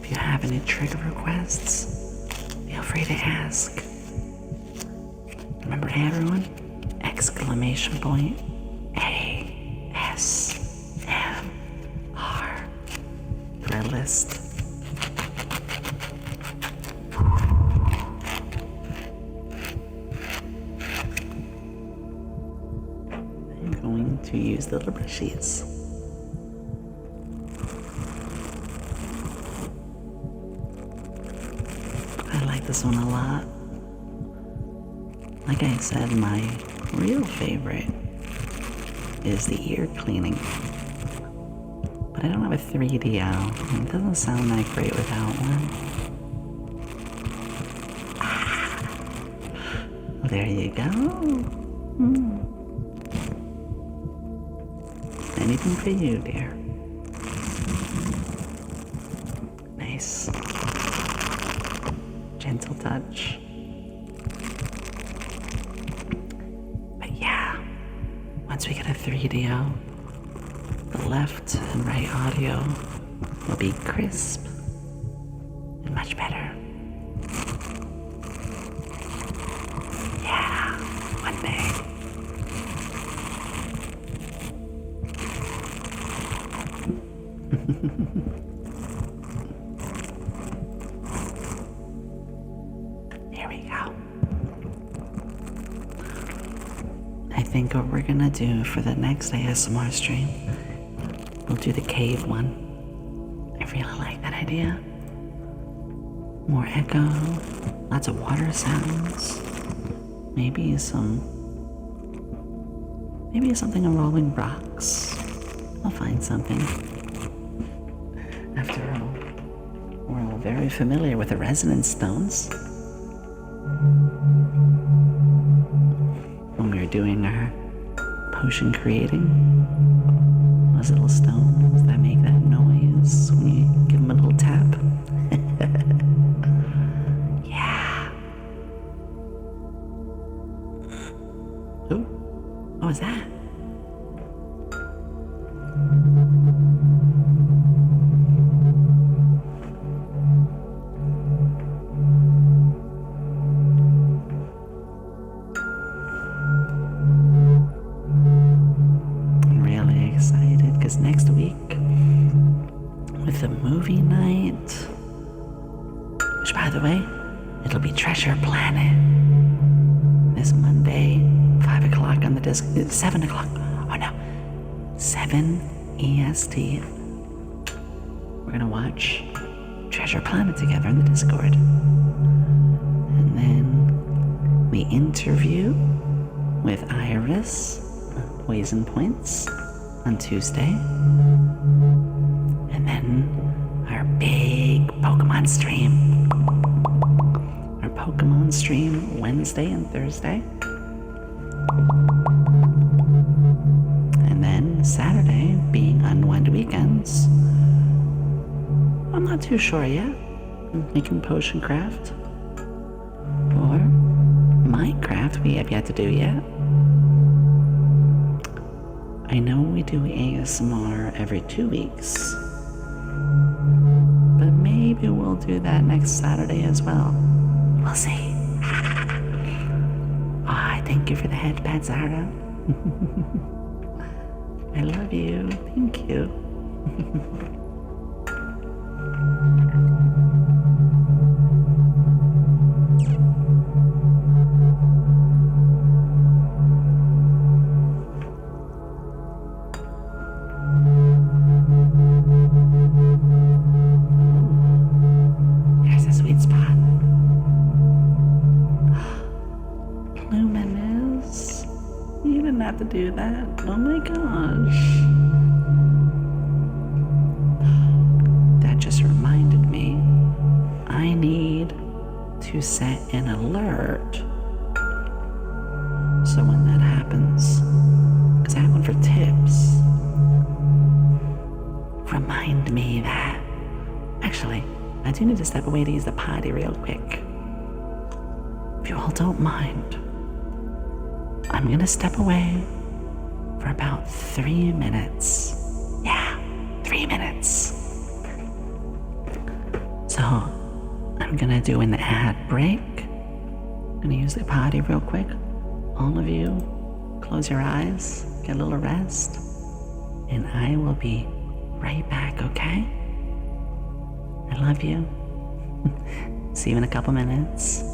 If you have any trigger requests, feel free to ask. Remember, everyone, exclamation point ASMR for a list. I'm going to use the little brushies. I like this one a lot. Like I said, my real favorite is the ear cleaning. But I don't have a 3DO. It doesn't sound that great without one. Well, there you go. Anything for you, dear. Nice. Gentle touch. But yeah, once we get a 3DO, the left and right audio will be crisp and much better. Yeah, one day. go. I think what we're gonna do for the next ASMR stream, we'll do the cave one. I really like that idea. More echo, lots of water sounds, maybe something involving rocks. I'll find something. After all, we're all very familiar with the resonance stones. When we were doing our potion creating, those little stones that make that noise when you give them a little tap. Yeah. Ooh, what was that? I'm really excited because next week, with the movie night, which by the way, it'll be Treasure Planet. This Monday, 5 o'clock on the disc, 7 o'clock, oh no, 7 EST. We're gonna watch Treasure Planet together in the Discord. And then the interview with Iris, Poison Points, on Tuesday. And then our big Pokemon stream. Our Pokemon stream Wednesday and Thursday. And then Saturday being Unwind Weekends. I'm not too sure yet. I'm making potion craft. Or Minecraft we have yet to do yet. I know we do ASMR every 2 weeks. But maybe we'll do that next Saturday as well. We'll see. Oh, I thank you for the head pat, Zara. I love you. Thank you. There's a sweet spot. Luminous. You didn't have to do that. Oh my gosh. That just reminded me. I need to set an alert. So when that happens, because I have one for tips, remind me that. Actually, I do need to step away to use the potty real quick. If you all don't mind, I'm gonna step away for about 3 minutes. Yeah, 3 minutes. So, I'm gonna do an ad break. I'm gonna use the potty real quick. All of you, close your eyes, get a little rest, and I will be right back, okay? I love you. See you in a couple minutes.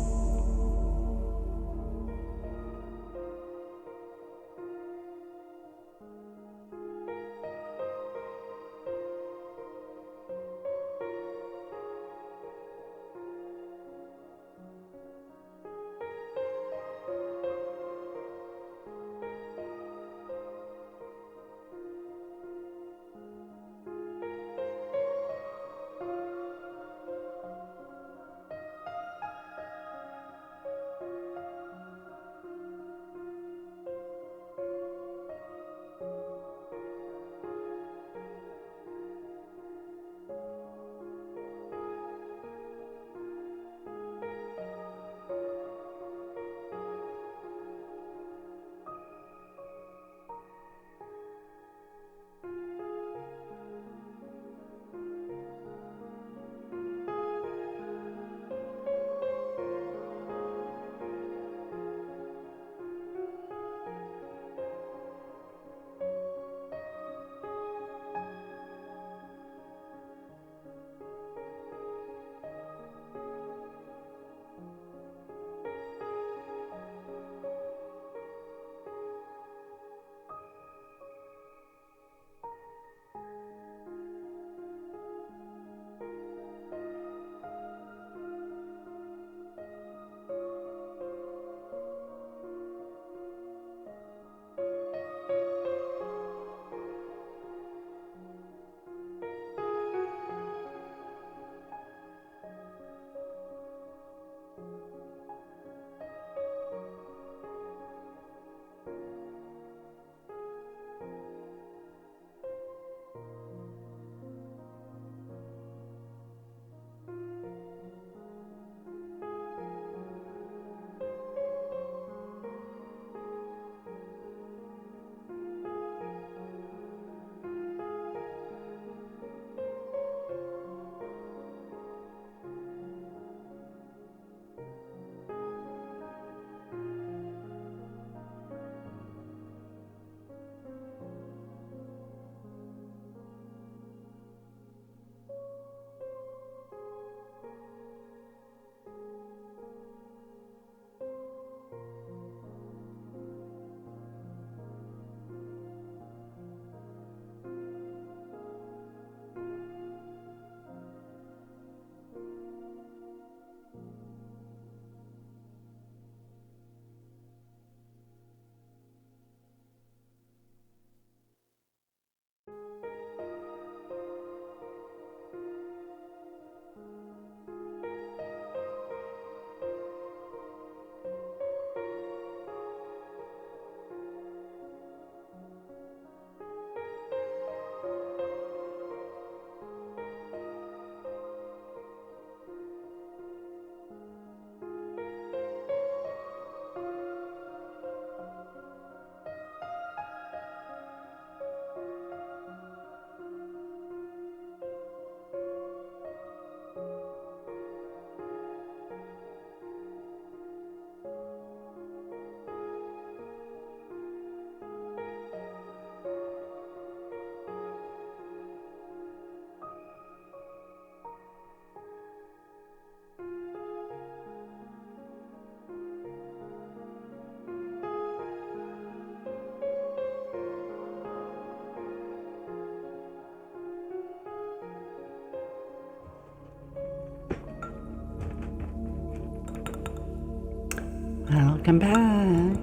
Welcome back.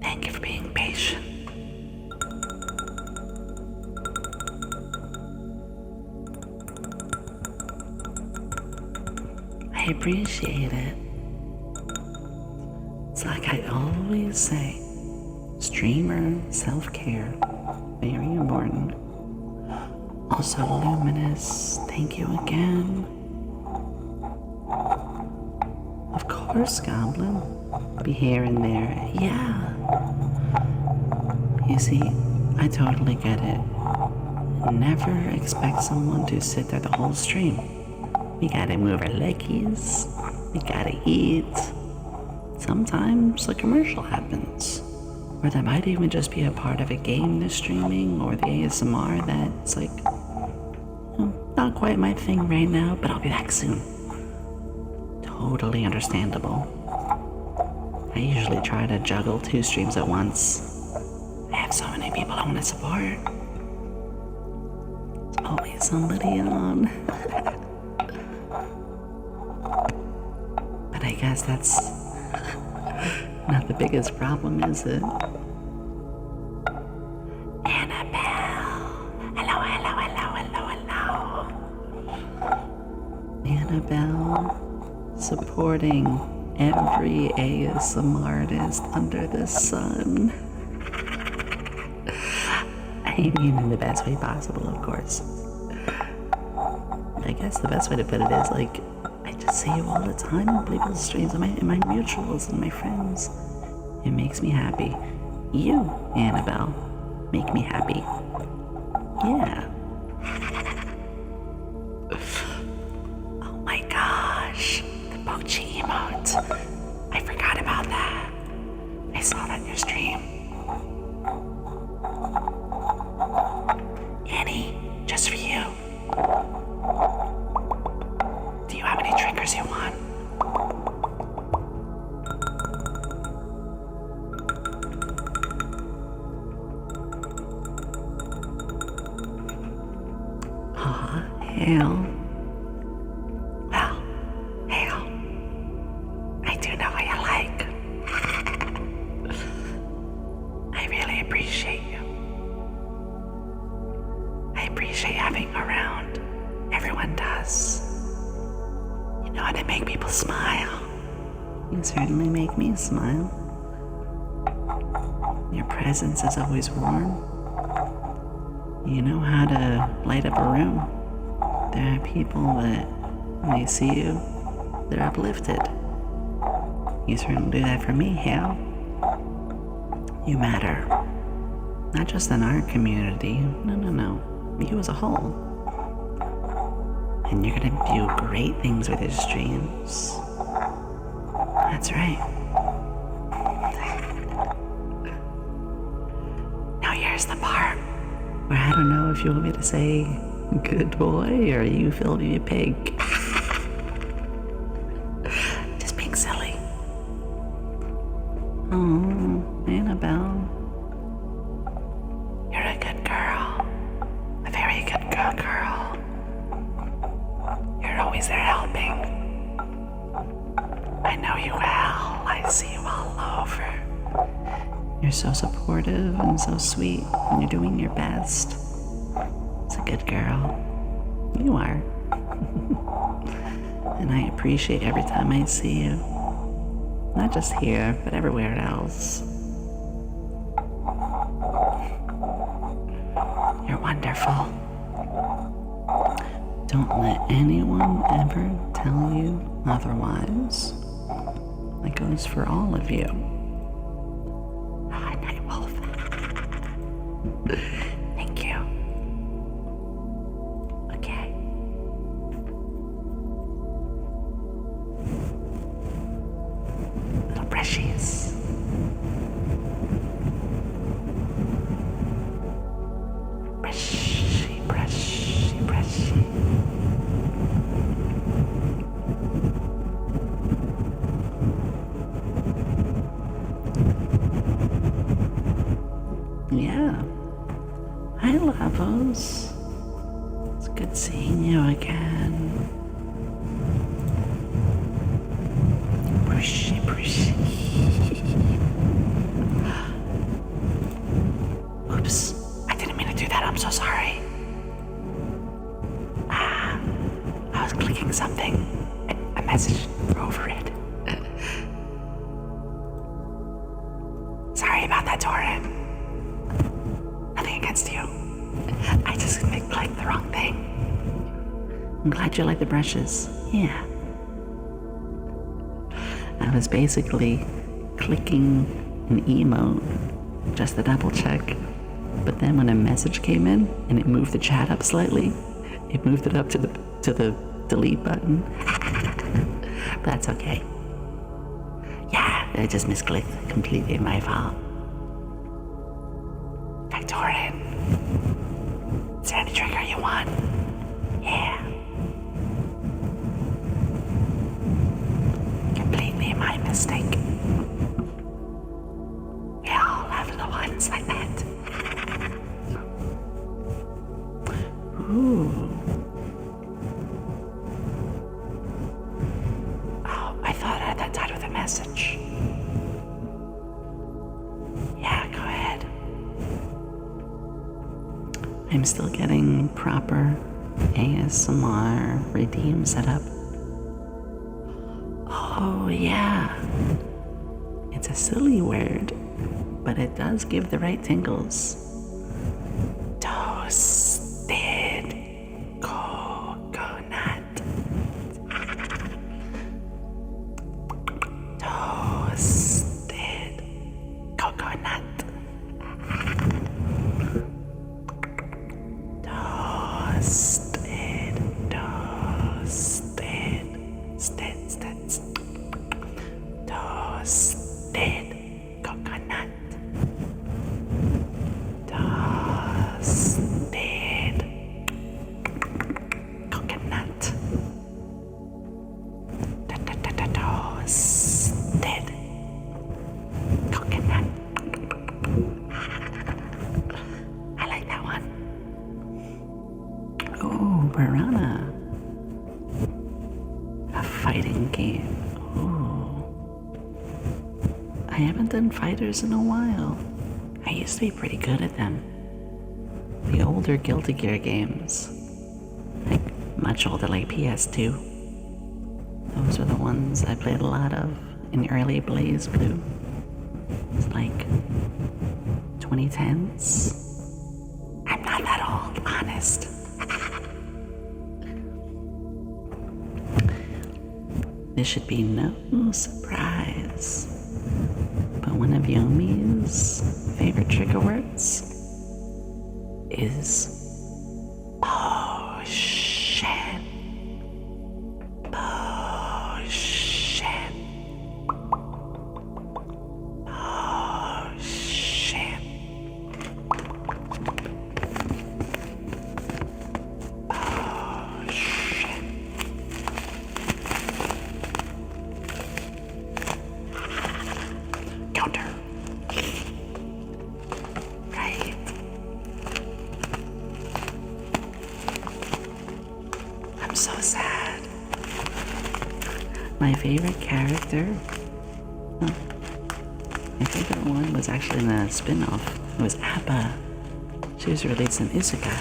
Thank you for being patient. I appreciate it. It's like I always say, streamer self-care, very important. Also, Luminous, thank you again. Of course, Goblin. Be here and there, yeah. You see, I totally get it. Never expect someone to sit there the whole stream. We gotta move our leggies, we gotta eat. Sometimes a commercial happens. Or that might even just be a part of a game they're streaming, or the ASMR that's like, not quite my thing right now, but I'll be back soon. Totally understandable. I usually try to juggle 2 streams at once. I have so many people I want to support. There's always somebody on. But I guess that's not the biggest problem, is it? Annabelle, supporting every ASMR artist under the sun. I mean, in the best way possible, of course. I guess the best way to put it is, like, I just see you all the time on people's streams, in my mutuals and my friends. It makes me happy. You, Annabelle, make me happy. Yeah. Pochi emote. I forgot about that. I saw that in your stream. Annie, just for you. Do you have any triggers you want? Aw, hell. Certainly make me smile. Your presence is always warm. You know how to light up a room. There are people that, when they see you, they're uplifted. You certainly do that for me, Hale. You matter. Not just in our community. No. You as a whole. And you're gonna do great things with your streams. That's right. Now here's the part where I don't know if you want me to say good boy or you filthy pig. Just being silly. Oh, Annabelle. You're a good girl. A very good girl. You're always there helping. I know you well. I see you all over. You're so supportive and so sweet, and you're doing your best. It's a good girl. You are. And I appreciate every time I see you. Not just here, but everywhere else. You're wonderful. Don't let anyone ever tell you otherwise. That goes for all of you. Night Wolf. Thank you. Okay. Little brushies. Brushy. Yeah. Hi, Lavos. It's good seeing you again. Brushy, brushy. Oops, I didn't mean to do that. I'm so sorry. I was clicking something. A message over it. Sorry about that, Torin. Nothing against you. I just clicked the wrong thing. I'm glad you like the brushes. Yeah. I was basically clicking an emote just to double check. But then when a message came in and it moved the chat up slightly, it moved it up to the delete button. But that's okay. Yeah, I just misclicked. Completely my fault. Victorian, is there any trigger you want? Yeah. Completely my mistake. We all have the ones like that. Ooh. Oh, I thought that died with a message. Yeah, go ahead. I'm still getting proper ASMR redeem set up. Oh, yeah. It's a silly word, but it does give the right tingles. Toasted coconut. Toasted coconut. Toasted, toasted, toasted coconut. Toasted coconut. Toasted coconut. I like that one. Oh, Piranha. A fighting game. Ooh. I haven't done fighters in a while. I used to be pretty good at them. The older Guilty Gear games. Like, much older, like PS2. Those are the ones I played a lot of in early Blaze Blue. It's like 2010s. I'm not that old, honest. This should be no surprise. But one of Yomi's favorite trigger words is potion. Potion. Potion. Potion. Counter. Right. I'm so sad. My favorite character? Oh, my favorite one was actually in a spin-off. It was Appa. She was released in Izuka.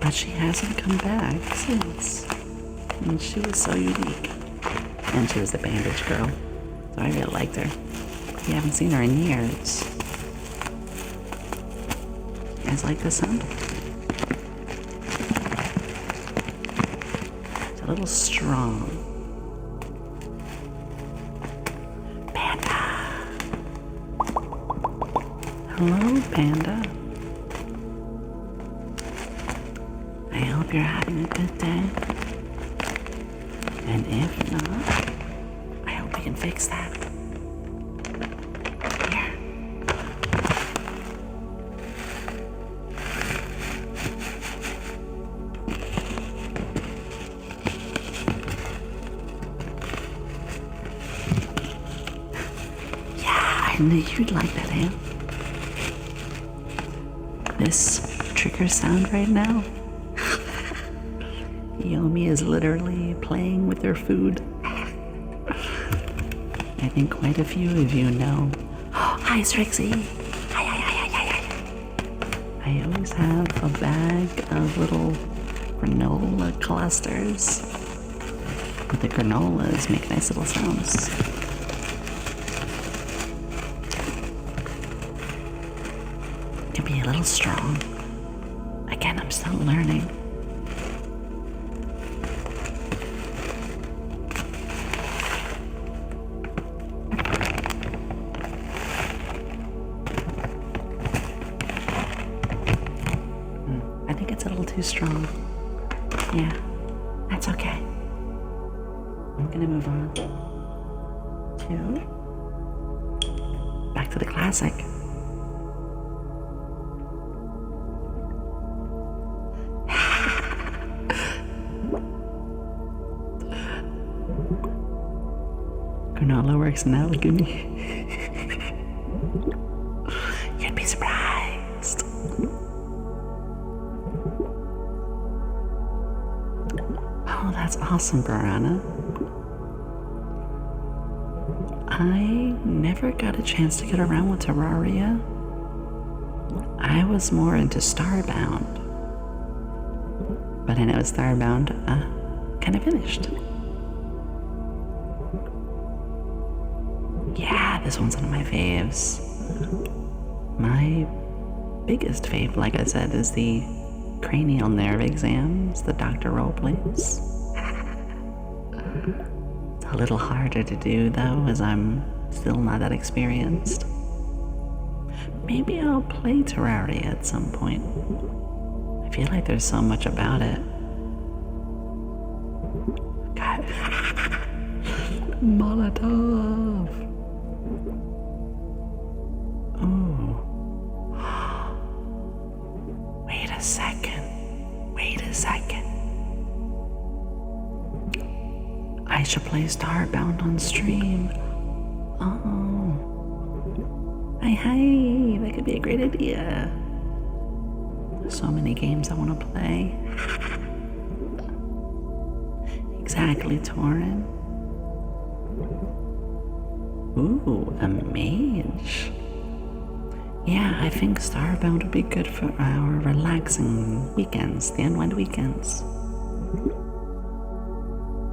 But she hasn't come back since. And she was so unique. And she was the bandage girl. So I really liked her. We haven't seen her in years. You guys like this sound? It's a little strong. Panda. Hello, Panda. I hope you're having a good day. And if not, I hope we can fix that. Here. Yeah, I knew you'd like that, Anne. This trigger sound right now. Yomi is literally playing with her food. I think quite a few of you know. Hi, Strixie! Hi. I always have a bag of little granola clusters. But the granolas make nice little sounds. Can be a little strong. Again, I'm still learning. I think it's a little too strong. Yeah, that's okay. I'm gonna move on to back to the classic. Granola works now, look at me. You'd be surprised. Oh, that's awesome, Piranha. I never got a chance to get around with Terraria. I was more into Starbound. But I know Starbound kind of finished. Yeah, this one's one of my faves. My biggest fave, like I said, is the cranial nerve exams the doctor roleplays. It's a little harder to do though, as I'm still not that experienced. Maybe I'll play Terraria at some point. I feel like there's so much about it. God. Molotov! Oh. Wait a second. I should play Starbound on stream. Oh. Hi. That could be a great idea. So many games I want to play. Exactly, Torin. Ooh, a mage. Yeah, I think Starbound would be good for our relaxing weekends, the unwind weekends.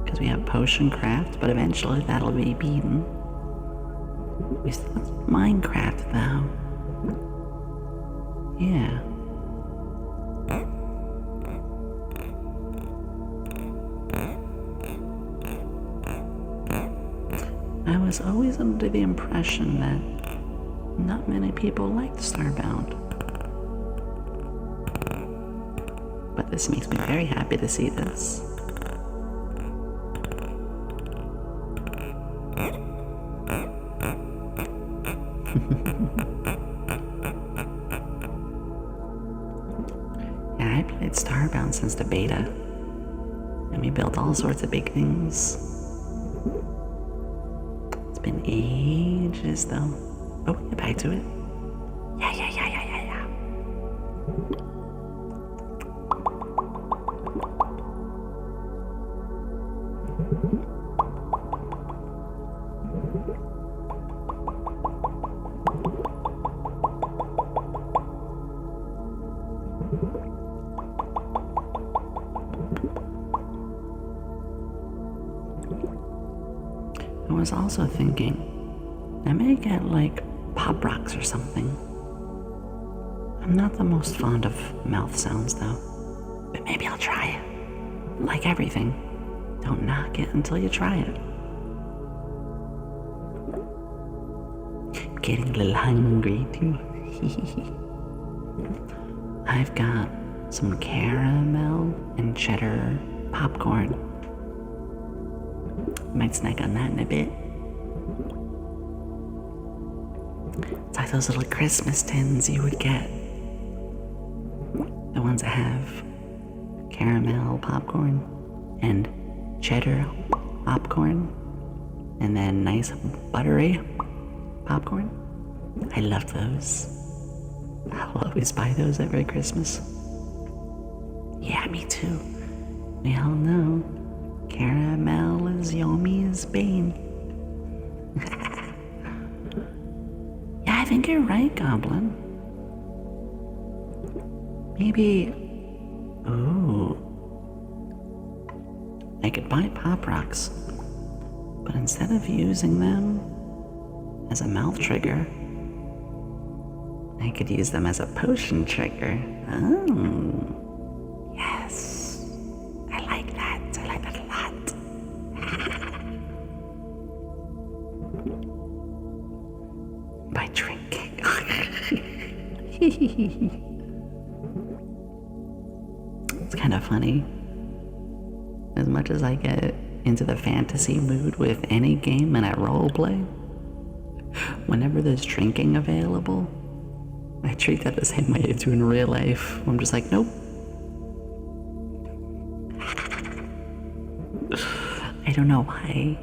Because we have potion craft, but eventually that'll be beaten. We still have Minecraft, though. Yeah. I was always under the impression that not many people liked Starbound. But this makes me very happy to see this. Yeah, I played Starbound since the beta. And we built all sorts of big things. It's been ages though. Oh, get back to it. Yeah. I was also thinking, I may get like pop rocks or something. I'm not the most fond of mouth sounds though, but maybe I'll try it. Like everything, don't knock it until you try it. Getting a little hungry too. I've got some caramel and cheddar popcorn. Might snack on that in a bit. It's like those little Christmas tins you would get. The ones that have caramel popcorn and cheddar popcorn and then nice buttery popcorn. I love those. I'll always buy those every Christmas. Yeah, me too. We all know caramel is Yomi's bane. think you're right, Goblin. Maybe... Ooh. I could buy Pop Rocks, but instead of using them as a mouth trigger, I could use them as a potion trigger. Oh. Yes. I like that. I like that a lot. By drinking. It's kind of funny. As much as I get into the fantasy mood with any game and I roleplay, whenever there's drinking available, I treat that the same way I do in real life. I'm just like, nope. I don't know why.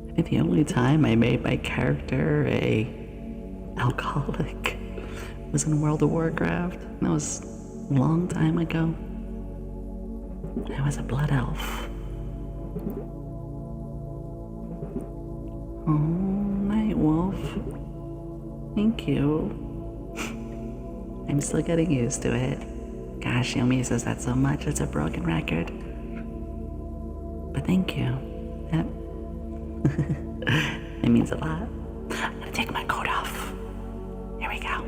I think the only time I made my character a alcoholic was in World of Warcraft. That was a long time ago. I was a blood elf. Oh, Night Wolf. Thank you. I'm still getting used to it. Gosh, Yomi says that so much, it's a broken record. But thank you. That it means a lot. I'm gonna take my coat off. Here we go.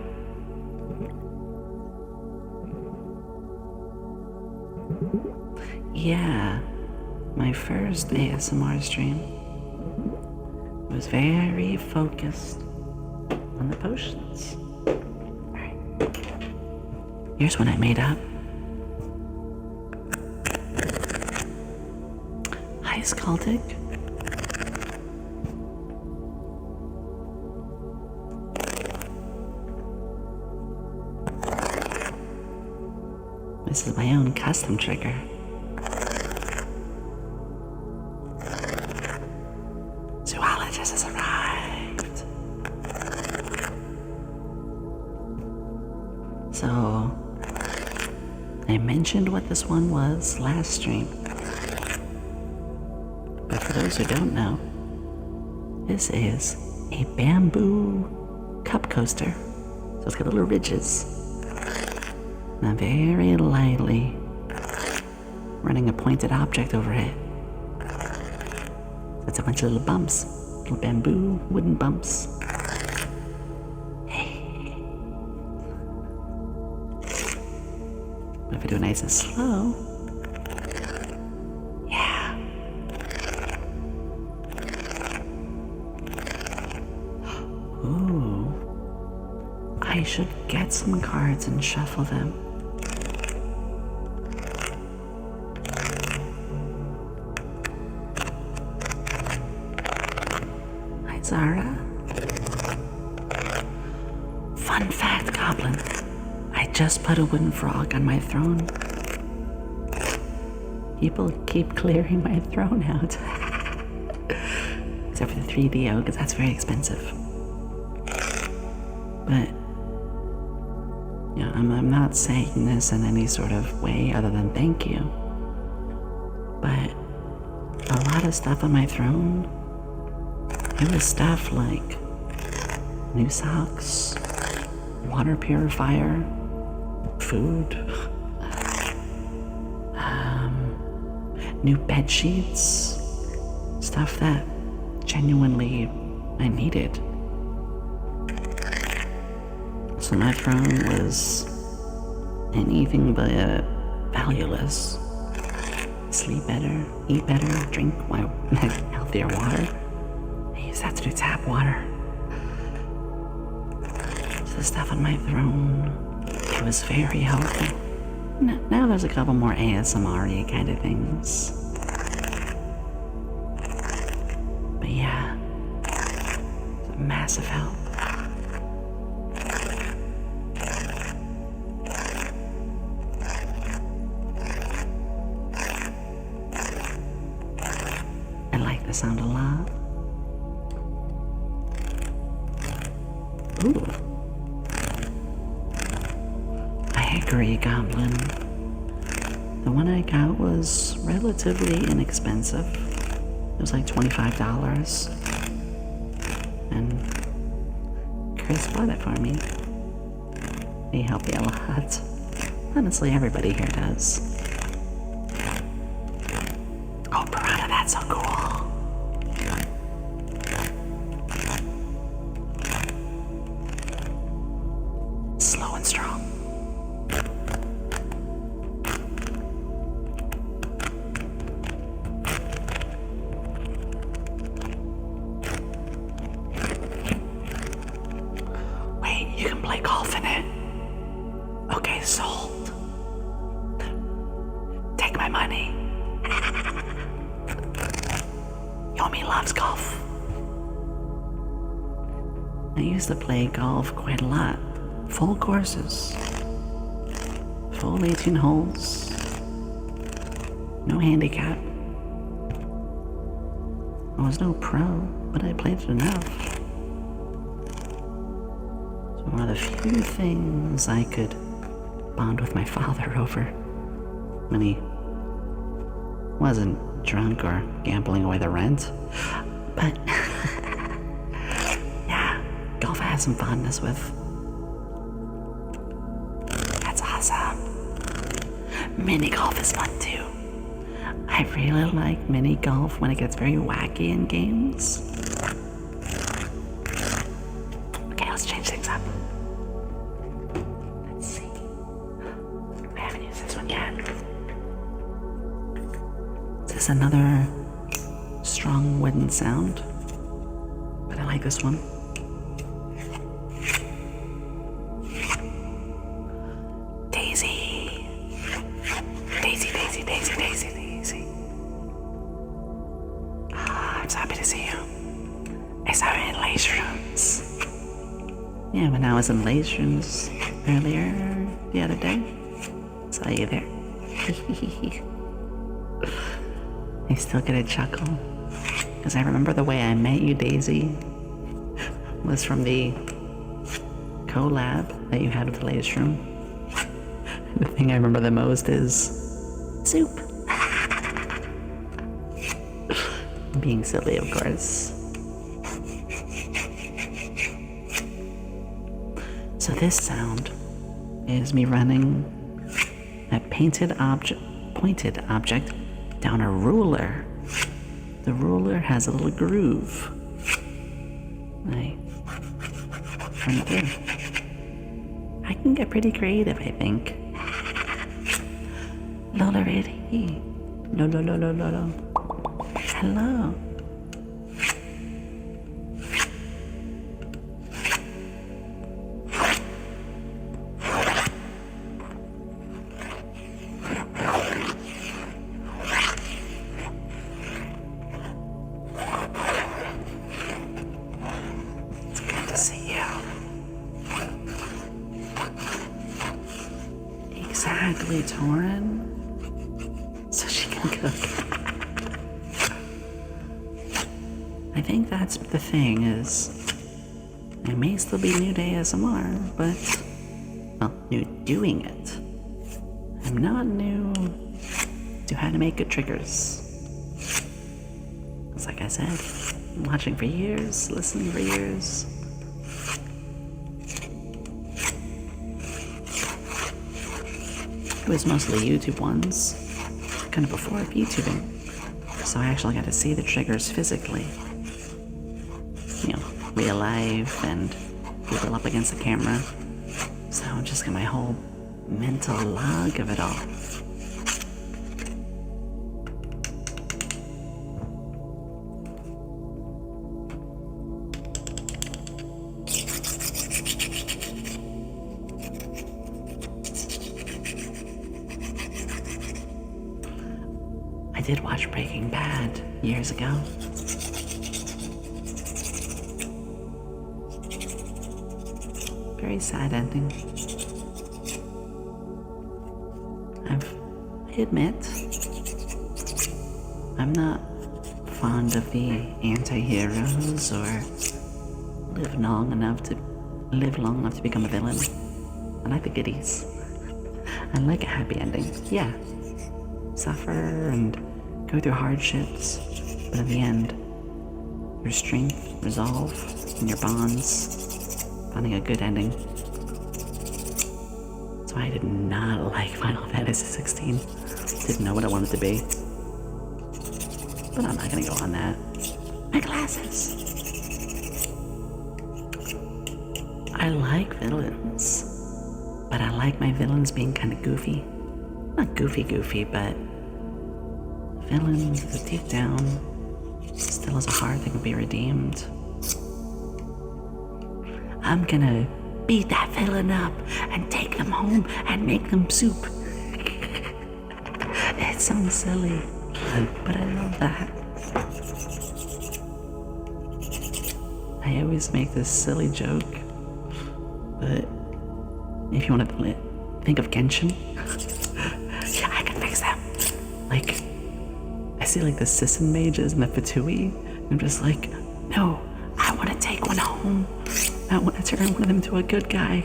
Yeah, my first ASMR stream was very focused on the potions. Alright. Here's one I made up. Hi, Skaldic. This is my own custom trigger. Zoologist has arrived. So, I mentioned what this one was last stream. But for those who don't know, this is a bamboo cup coaster. So it's got little ridges. And I'm very lightly running a pointed object over it. That's a bunch of little bumps. Little bamboo wooden bumps. Hey. But if I do it nice and slow, yeah. Ooh. I should get some cards and shuffle them. Zara. Fun fact, Goblin. I just put a wooden frog on my throne. People keep clearing my throne out. Except for the 3DO, because that's very expensive. But, you know, I'm not saying this in any sort of way other than thank you. But a lot of stuff on my throne, it was stuff like new socks, water purifier, food, new bed sheets, stuff that genuinely I needed. So my throne was anything but valueless. Sleep better, eat better, drink healthier water. I have to do tap water. So the stuff on my throne, it was very helpful. Now there's a couple more ASMR-y kind of things. But yeah, it's a massive help. I like the sound a lot. Ooh. I agree, Goblin. The one I got was relatively inexpensive. It was like $25. And Chris bought it for me. He helped me a lot. Honestly, everybody here does. Oh, piranha, that's so cool. Slow and strong. Wait, you can play golf in it? Okay, sold. Take my money. Yomi loves golf. I used to play golf quite a lot. Full courses. Full 18 holes. No handicap. I was no pro, but I played it enough. So one of the few things I could bond with my father over when he wasn't drunk or gambling away the rent. But yeah, golf I have some fondness with. That's awesome. Mini golf is fun too. I really like mini golf when it gets very wacky in games. Okay, let's change things up. Let's see. I haven't used this one yet. Is this another strong wooden sound? But I like this one. Daisy. Daisy, Daisy, Daisy, Daisy, Daisy. I'm so happy to see you. I saw you in laser rooms. Yeah, when I was in laser rooms earlier the other day, saw you there. I still get a chuckle, because I remember the way I met you, Daisy, was from the collab that you had with the latest room. The thing I remember the most is soup. Being silly, of course. So this sound is me running a pointed object down a ruler. The ruler has a little groove. I run it through. I can get pretty creative, I think. Lola ready. Lo. Hello. Exactly, Torin. So she can cook. I think that's the thing is, I may still be new to ASMR, but, well, new doing it. I'm not new to how to make good triggers. It's like I said, I'm watching for years, listening for years. It was mostly YouTube ones, kind of before YouTubing, so I actually got to see the triggers physically. You know, real life and people up against the camera. So I just got my whole mental log of it all. I did watch Breaking Bad years ago. Very sad ending. I admit, I'm not fond of the anti-heroes or live long enough to become a villain. I like the goodies. I like a happy ending. Yeah. Suffer and go through hardships, but in the end, your strength, resolve, and your bonds finding a good ending. So I did not like Final Fantasy 16. Didn't know what I wanted to be. But I'm not gonna go on that. My glasses. I like villains. But I like my villains being kind of goofy. Not goofy, but villains that deep down still has a heart that can be redeemed. I'm gonna beat that villain up and take them home and make them soup. It sounds silly, but I love that. I always make this silly joke, but if you want to think of Genshin, yeah, I can fix them. Like, I see like the Sisson mages and the Fatui, and I'm just like, no, I want to take one home. I want to turn one of them to a good guy.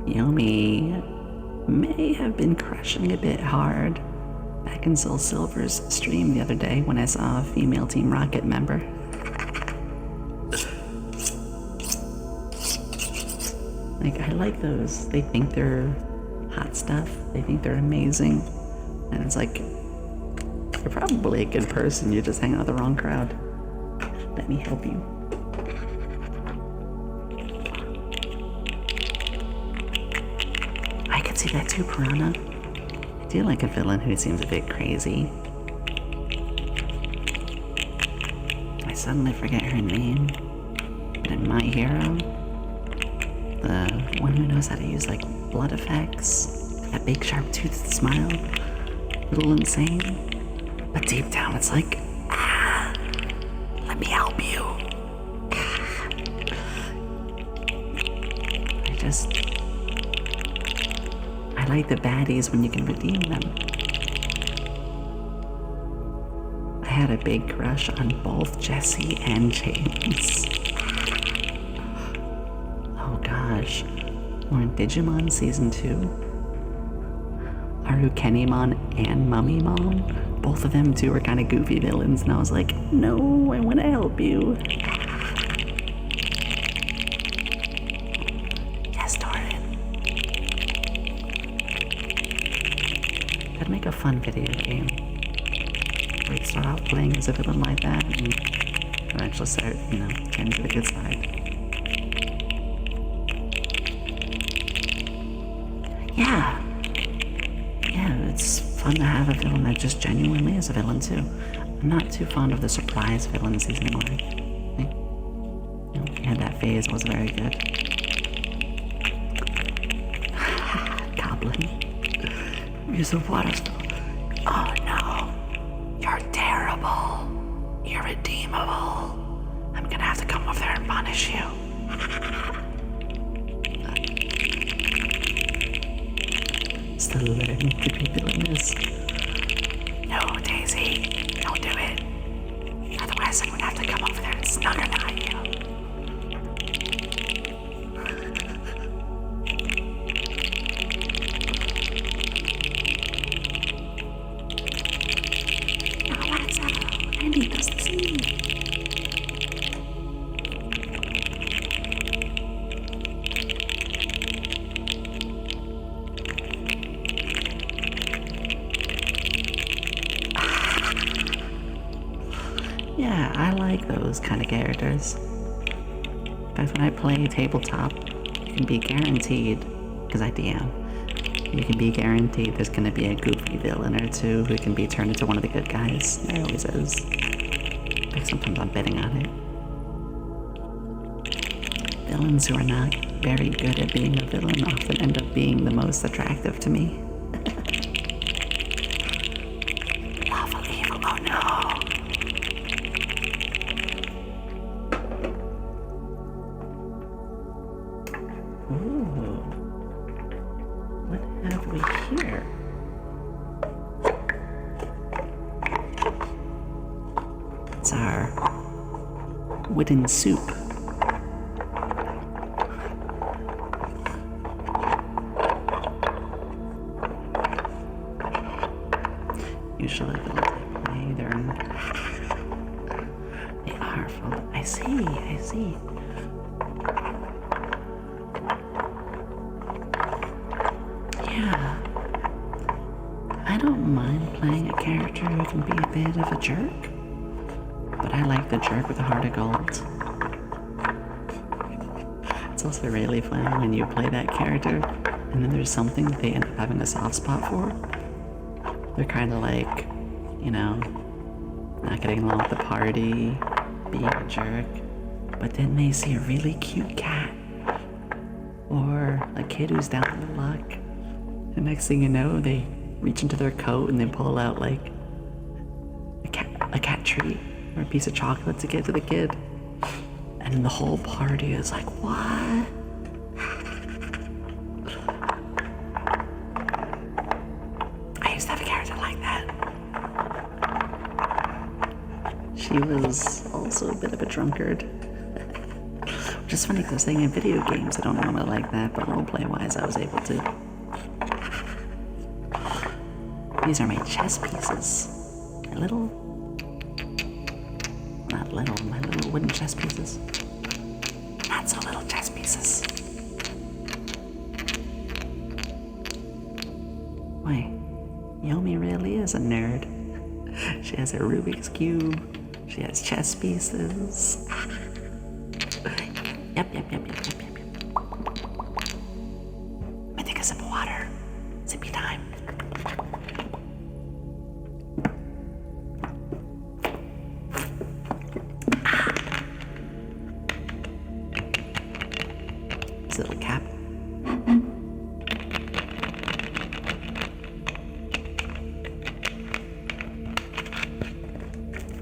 Yomi may have been crushing a bit hard back in Soul Silver's stream the other day when I saw a female Team Rocket member. Like, I like those. They think they're hot stuff. They think they're amazing. And it's like, you're probably a good person. You just hang out with the wrong crowd. Let me help you. I could see that too, Piranha. I do like a villain who seems a bit crazy. I suddenly forget her name. But in My Hero, the one who knows how to use like blood effects, that big sharp toothed smile, a little insane. But deep down it's like, let me help you. I like the baddies when you can redeem them. I had a big crush on both Jesse and James. Oh gosh, we're in Digimon Season 2. Arukenimon and Mummymon, both of them too were kind of goofy villains, and I was like, no, I want to help you. Yes, Doran. That'd make a fun video game. Where you start off playing as a villain like that, and eventually start, turning to the good side. Yeah, it's fun to have a villain that just genuinely is a villain too. I'm not too fond of the surprise villains anymore. We had that phase, it was very good. Goblin. Use of water spell. Oh no. You're terrible. Irredeemable. I'm gonna have to come over there and punish you. Still learning to be villainous. No, Daisy, don't do it. Otherwise, I'm gonna have to come over there and snuggle on you. Now, what's up? I need to see. Yeah, I like those kind of characters. In fact, when I play tabletop, you can be guaranteed, because I DM, you can be guaranteed there's going to be a goofy villain or two who can be turned into one of the good guys. There always is. Like, sometimes I'm betting on it. Villains who are not very good at being a villain often end up being the most attractive to me. Lawful evil, oh no. Ooh. What have we here? It's our wooden soup. Usually they're in. They are full. I see mind playing a character who can be a bit of a jerk, but I like the jerk with a heart of gold. It's also really fun when you play that character and then there's something that they end up having a soft spot for. They're kind of like, you know, not getting along with the party, being a jerk, but then they see a really cute cat or a kid who's down on their luck. The next thing you know, they reach into their coat and they pull out like a cat treat or a piece of chocolate to give to the kid. And then the whole party is like, what? I used to have a character like that. She was also a bit of a drunkard. Which is funny because I was saying in video games I don't normally like that, but roleplay wise I was able to. These are my chess pieces. My little wooden chess pieces. Not so little chess pieces. Wait, Yomi really is a nerd. She has a Rubik's Cube. She has chess pieces. Yep. Let me take a sip of water. Sippy time. Little cap.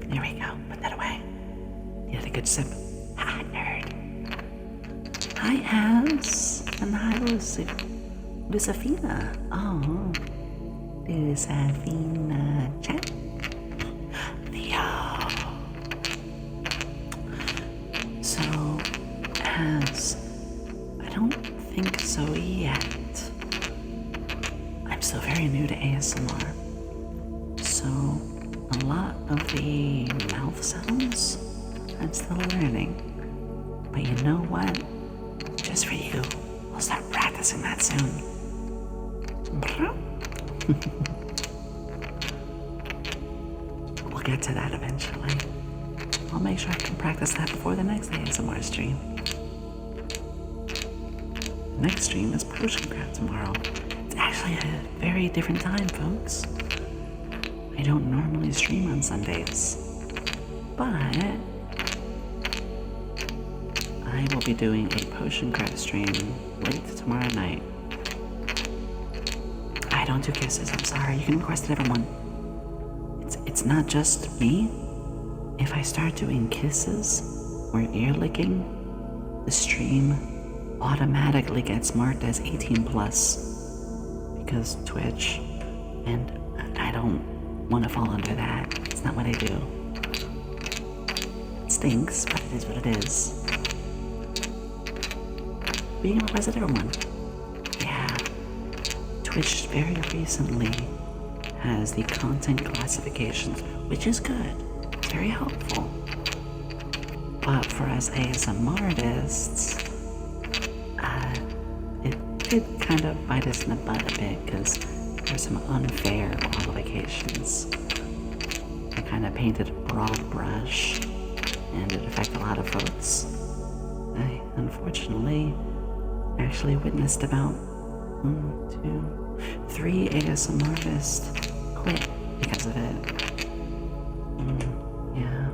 There we go. Put that away. You had a good sip. Ha, nerd. Hi, Az. And hi, Lucifina. Oh. Lucifina chat. Leo. So, Az. I don't think so yet. I'm still very new to ASMR, so a lot of the mouth sounds I'm still learning. But you know what? Just for you, we'll start practicing that soon. We'll get to that eventually. I'll make sure I can practice that before the next ASMR stream. Next stream is Potion Craft tomorrow. It's actually a very different time, folks. I don't normally stream on Sundays, but I will be doing a Potion Craft stream late tomorrow night. I don't do kisses, I'm sorry. You can request it, everyone. It's not just me. If I start doing kisses or ear licking, the stream automatically gets marked as 18 plus because Twitch, and I don't want to fall under that. It's not what I do. It stinks, but it is what it is. Being requested, everyone. Yeah, Twitch very recently has the content classifications, which is good. It's very helpful. But for us ASMR artists, it did kind of bite us in the butt a bit because there's some unfair qualifications. They kind of painted a broad brush and it affected a lot of folks. I unfortunately actually witnessed about 3 ASMR artists quit because of it. Yeah.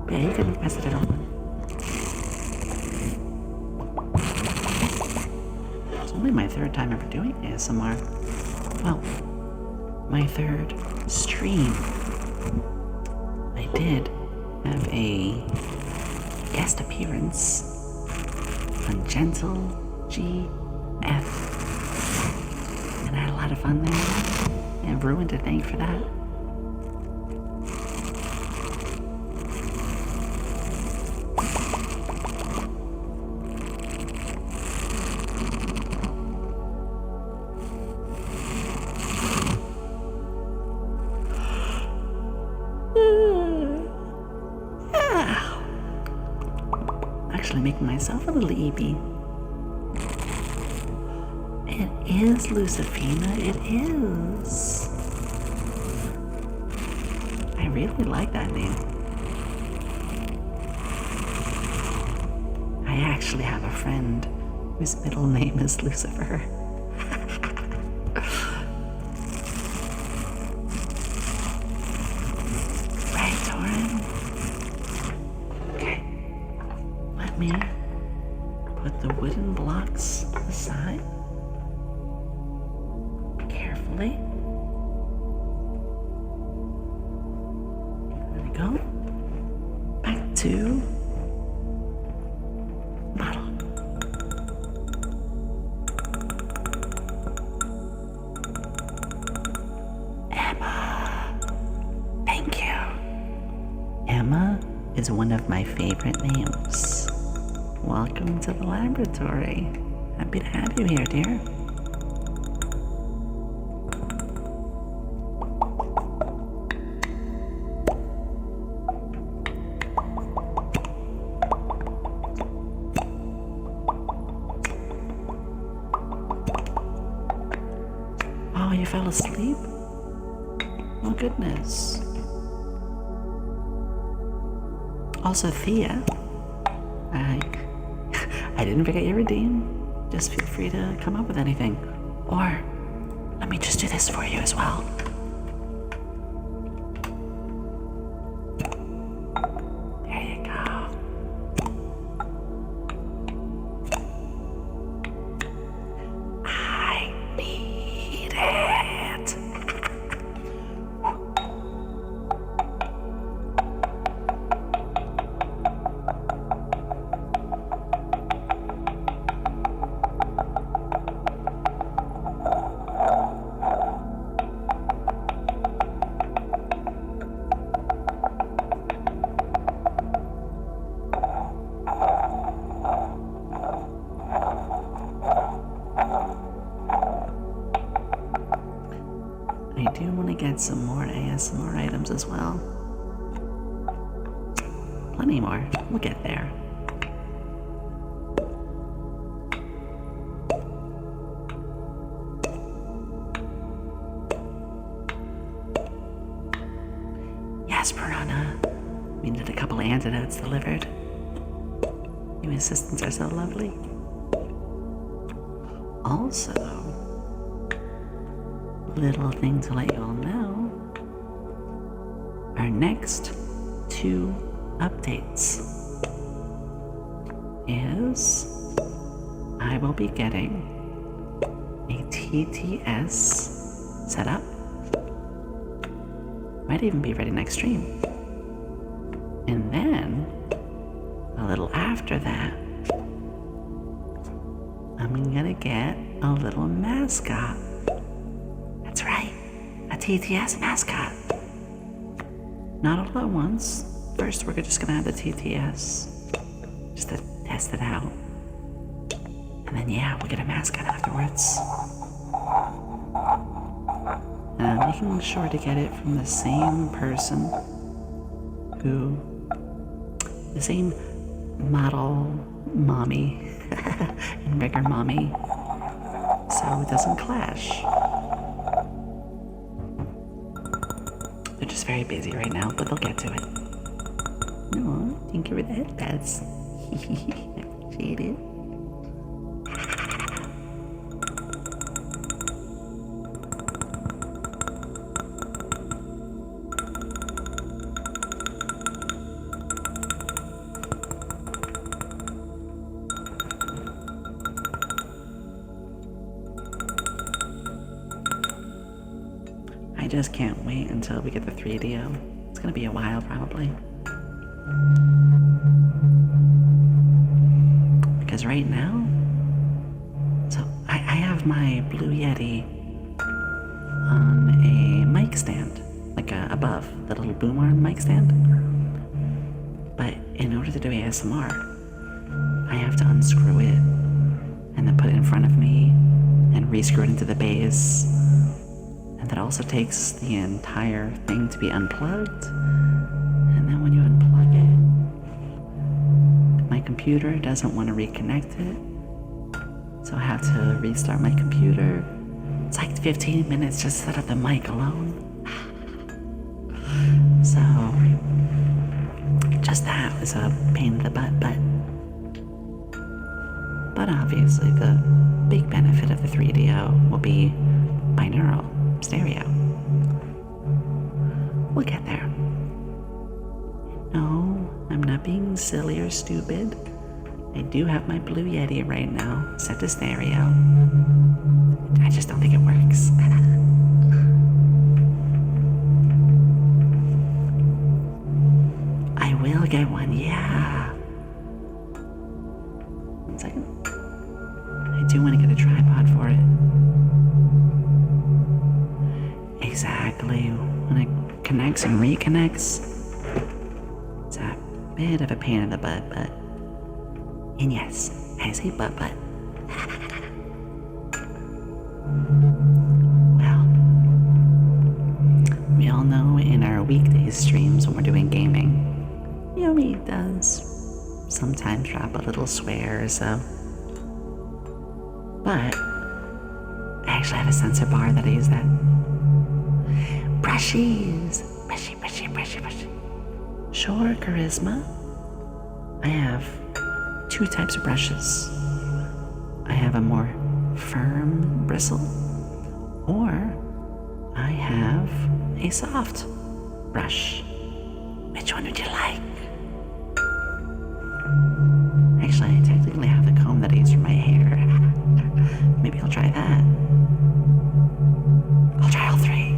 Yeah, you can request it at all. It's only my 3rd time ever doing ASMR. Well, my 3rd stream. I did have a guest appearance on Gentle GF, and I had a lot of fun there. I have Ruin to thank for that. make myself a little eepy. It is Lucifina, it is. I really like that name. I actually have a friend whose middle name is Lucifer. Right, Torin? Okay. Let me put the wooden blocks aside. Carefully. There we go. Back to model. Emma. Thank you. Emma is one of my favorite names. Welcome to the laboratory. Happy to have you here, dear. Oh, you fell asleep? Oh, goodness. Also, Thea, I didn't forget your redeem. Just feel free to come up with anything. Or, let me just do this for you as well. There you go. I need it. I do want to get some more ASMR items as well. Plenty more. We'll get there. Yes, Piranha. We need a couple of antidotes delivered. You assistants are so lovely. Also, little thing to let you all know, our next 2 updates is I will be getting a TTS set up. Might even be ready next stream. And then, a little after that, I'm gonna get a little mascot. That's right, a TTS mascot. Not all at once. First, we're just gonna have the TTS, just to test it out. And then, yeah, we'll get a mascot afterwards. And I'm making sure to get it from the same person the same model mommy and bigger mommy, so it doesn't clash. They're just very busy right now, but they'll get to it. No, thank you for the headpads. Appreciate it. I just can't wait until we get the 3DO. It's gonna be a while, probably. Because right now, so I have my Blue Yeti on a mic stand, like above, the little boom arm mic stand. But in order to do ASMR, I have to unscrew it and then put it in front of me and re-screw it into the base. And that also takes the entire thing to be unplugged. And then when you unplug it, my computer doesn't want to reconnect it. So I have to restart my computer. It's like 15 minutes just to set up the mic alone. So, just that was a pain in the butt, but obviously the big benefit of the 3DO will be binaural stereo. We'll get there. No, I'm not being silly or stupid. I do have my Blue Yeti right now set to stereo. I just don't think it works. I will get one, yeah. 1 second. I do want to get a tripod for it. Exactly. When it connects and reconnects, it's a bit of a pain in the butt, but... And yes, I say butt. Well, we all know in our weekday streams when we're doing gaming, Yomi does sometimes drop a little swear, so... But I actually have a censor bar that I use that. Brushies! Brushy. Sure, Charisma. I have 2 types of brushes. I have a more firm bristle, or I have a soft brush. Which one would you like? Actually, I technically have the comb that I use for my hair. Maybe I'll try that. I'll try all 3.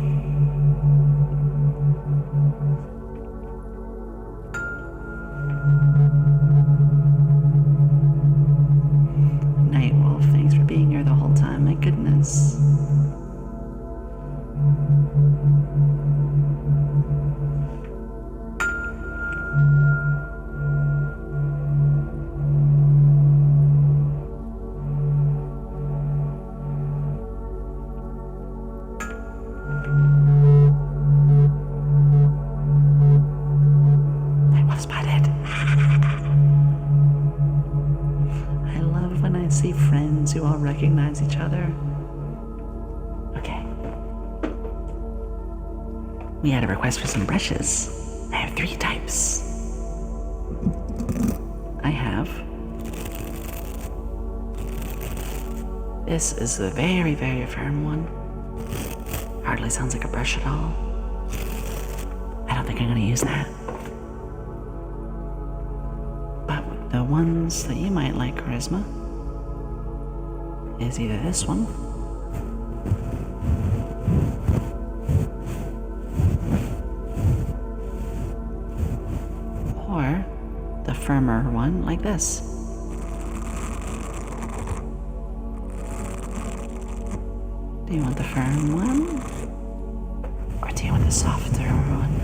Nightwolf, thanks for being here the whole time, my goodness. Nightwolf spotted. I love when I see friends who all recognize each other. Okay. We had a request for some brushes. I have 3 types. I have... This is the very, very firm one. Hardly sounds like a brush at all. I don't think I'm gonna use that. But the ones that you might like, Charisma, is either this one, or the firmer one like this. Do you want the firm one? Or do you want the softer one?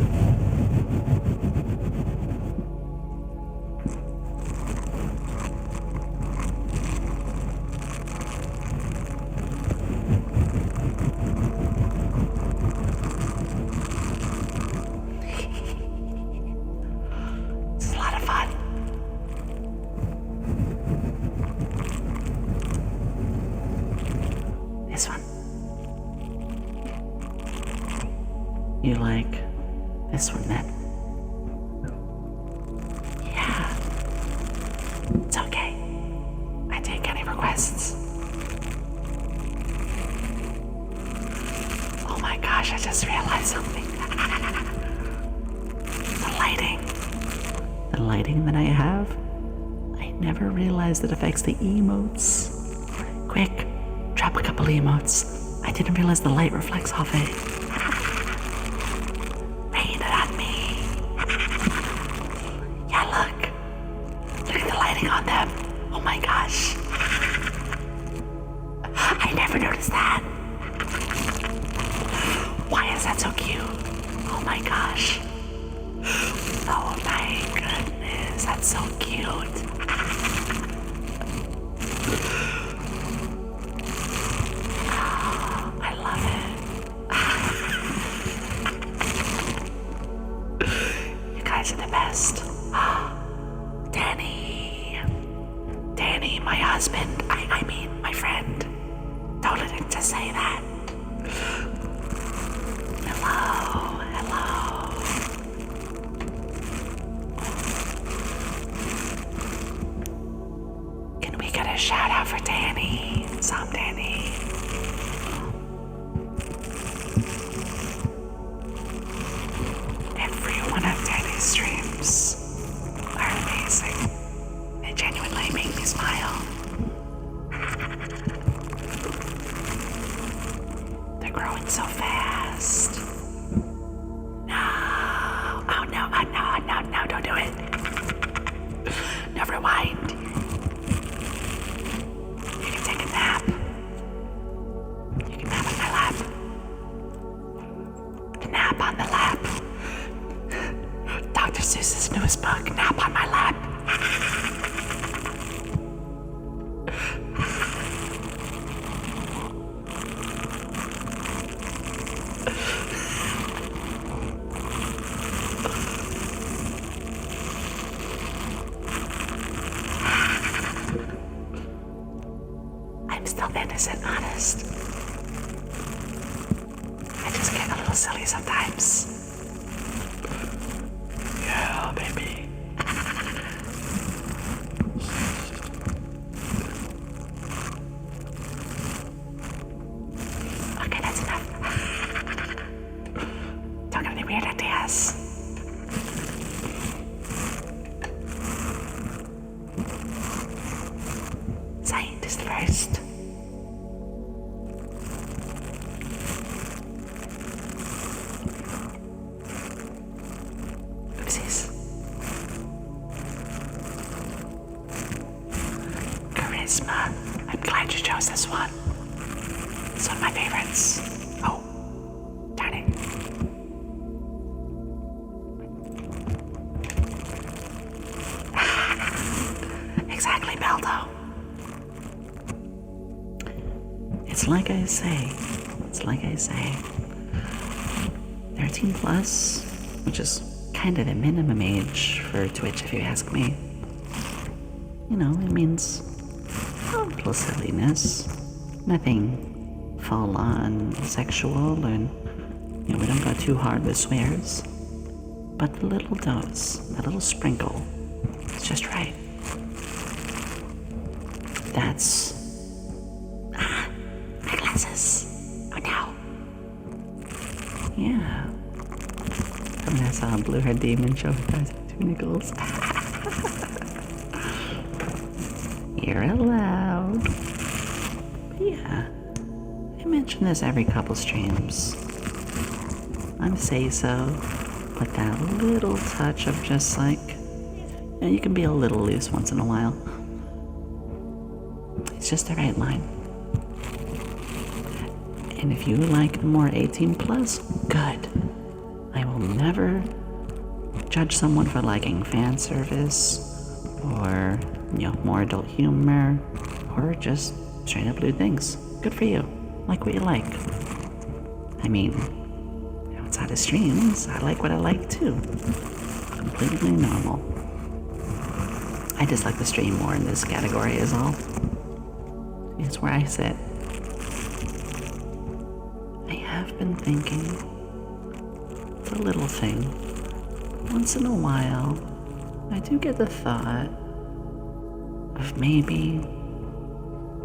It's a lot of fun. This one. You like this one then? Yeah. It's okay. I take any requests. Oh my gosh, I just realized something. The lighting that I have, I never realized it affects the emotes. Quick, drop a couple emotes. I didn't realize the light reflects off it. Rain it on me. Yeah, look. Look at the lighting on them. Oh my gosh. I never noticed that. Why is that so cute? Oh my gosh. Oh my goodness, that's so cute. I love it. You guys are the best. Danny. mean my husband. I mean my friend. Totally didn't just say that. Hello. Can we get a shout out for Danny? Some Danny. Every one of Danny's streams are amazing. They genuinely make me smile. They're growing so fast. No. Oh no, no, don't do it. No, rewind. You can take a nap. You can nap on my lap. Nap on the lap. Dr. Seuss's newest book, Nap on My Lap. I'm still innocent, honest. I just get a little silly sometimes. Yeah, baby. Okay, that's enough. Don't get any weird ideas. Scientist first. Oopsies. Charisma. I'm glad you chose this one. It's one of my favorites. Oh, darn it. Exactly, Beldo. It's like I say. 13 plus, which is kind of the minimum age for Twitch if you ask me. You know, it means a little silliness. Nothing full on sexual, and you know, we don't go too hard with swears. But the little dose, the little sprinkle, it's just right. That's my glasses. Oh no. Yeah. I mean, I saw a blue-haired demon show with guys with 2 nickels. You're allowed. But yeah, I mention this every couple streams. I'm say-so, but that little touch of just like, you know, you can be a little loose once in a while. It's just the right line. And if you like more 18 plus, good. I will never judge someone for liking fan service or, you know, more adult humor or just straight up lewd things. Good for you. Like what you like. I mean, outside of streams, I like what I like too. Completely normal. I just like the stream more in this category is all. It's where I sit. I have been thinking, the little thing, once in a while, I do get the thought of maybe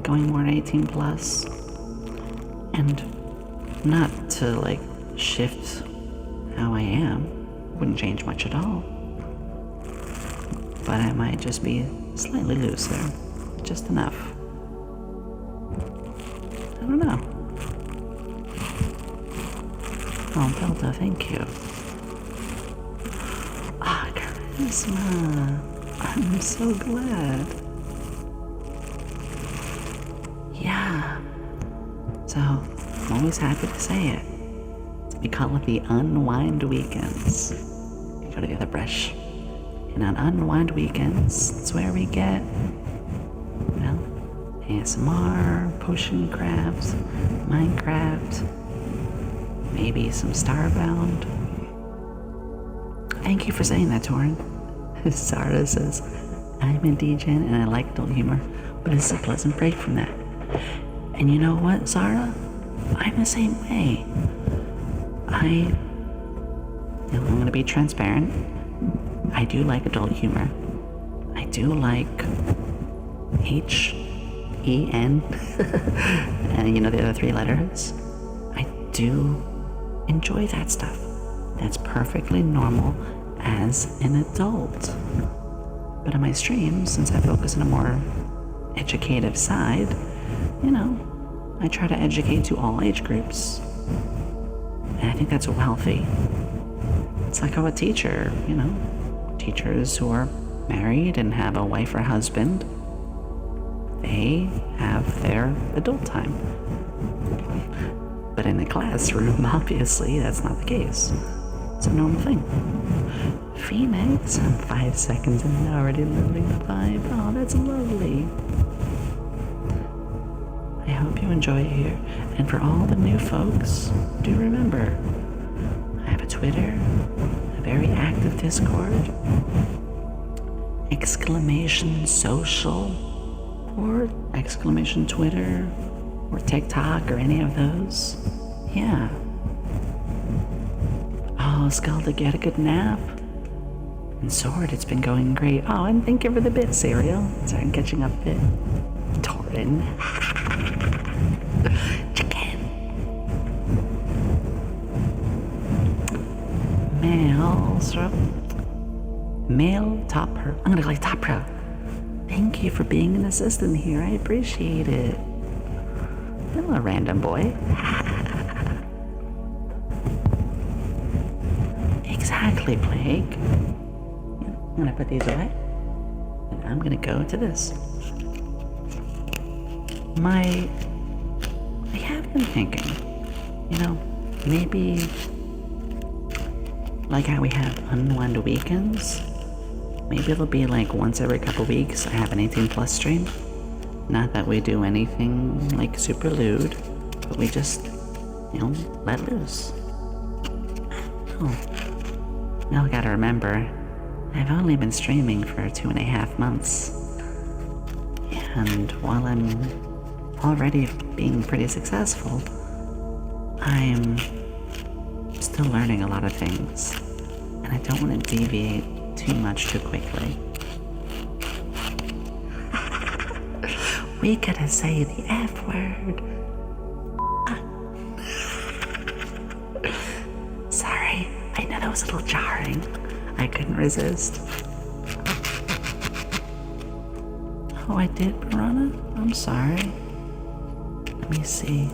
going more 18 plus, and not to like shift how I am, wouldn't change much at all, but I might just be slightly looser, just enough. I don't know. Oh, Belta, thank you. Ah, charisma. I'm so glad. Yeah. So, I'm always happy to say it. We call it the Unwind Weekends. You go to the other brush. And on Unwind Weekends, it's where we get, well, ASMR, potion crafts, Minecraft, maybe some Starbound. Thank you for saying that, Torin. Zara says, I'm a DJ and I like adult humor, but But this is a pleasant break from that. And you know what, Zara? I'm the same way. I'm going to be transparent. I do like adult humor. I do like H-E-N, and you know the other 3 letters. I do enjoy that stuff. That's perfectly normal as an adult. But on my streams, since I focus on a more educative side, I try to educate to all age groups. And I think that's healthy. It's like how a teacher, teachers who are married and have a wife or husband, they have their adult time. But in the classroom, obviously, that's not the case. It's a normal thing. Phoenix, 5 seconds and already living the vibe. Oh, that's lovely. I hope you enjoy it here. And for all the new folks, do remember, I have a Twitter, a very active Discord, !social, or !Twitter, or TikTok, or any of those. Yeah. Oh, Skelda, get a good nap. And Sword, it's been going great. Oh, and thank you for the bit, Cereal. Sorry, I'm catching up a bit. Torin. Chicken. Male Top Pro. I'm gonna click Top Pro. Thank you for being an assistant here. I appreciate it. Hello, random boy. Exactly, Plague. I'm gonna put these away. And I'm gonna go to this. I have been thinking, maybe like how we have unwind weekends, maybe it'll be like once every couple weeks I have an 18+ stream. Not that we do anything like super lewd, but we just, let loose. Oh, now I gotta remember, I've only been streaming for 2.5 months. And while I'm already being pretty successful, I'm still learning a lot of things, and I don't want to deviate too much too quickly. We gotta say the F word. Sorry, I know that was a little jarring. I couldn't resist. Oh, I did, Piranha? I'm sorry. Let me see.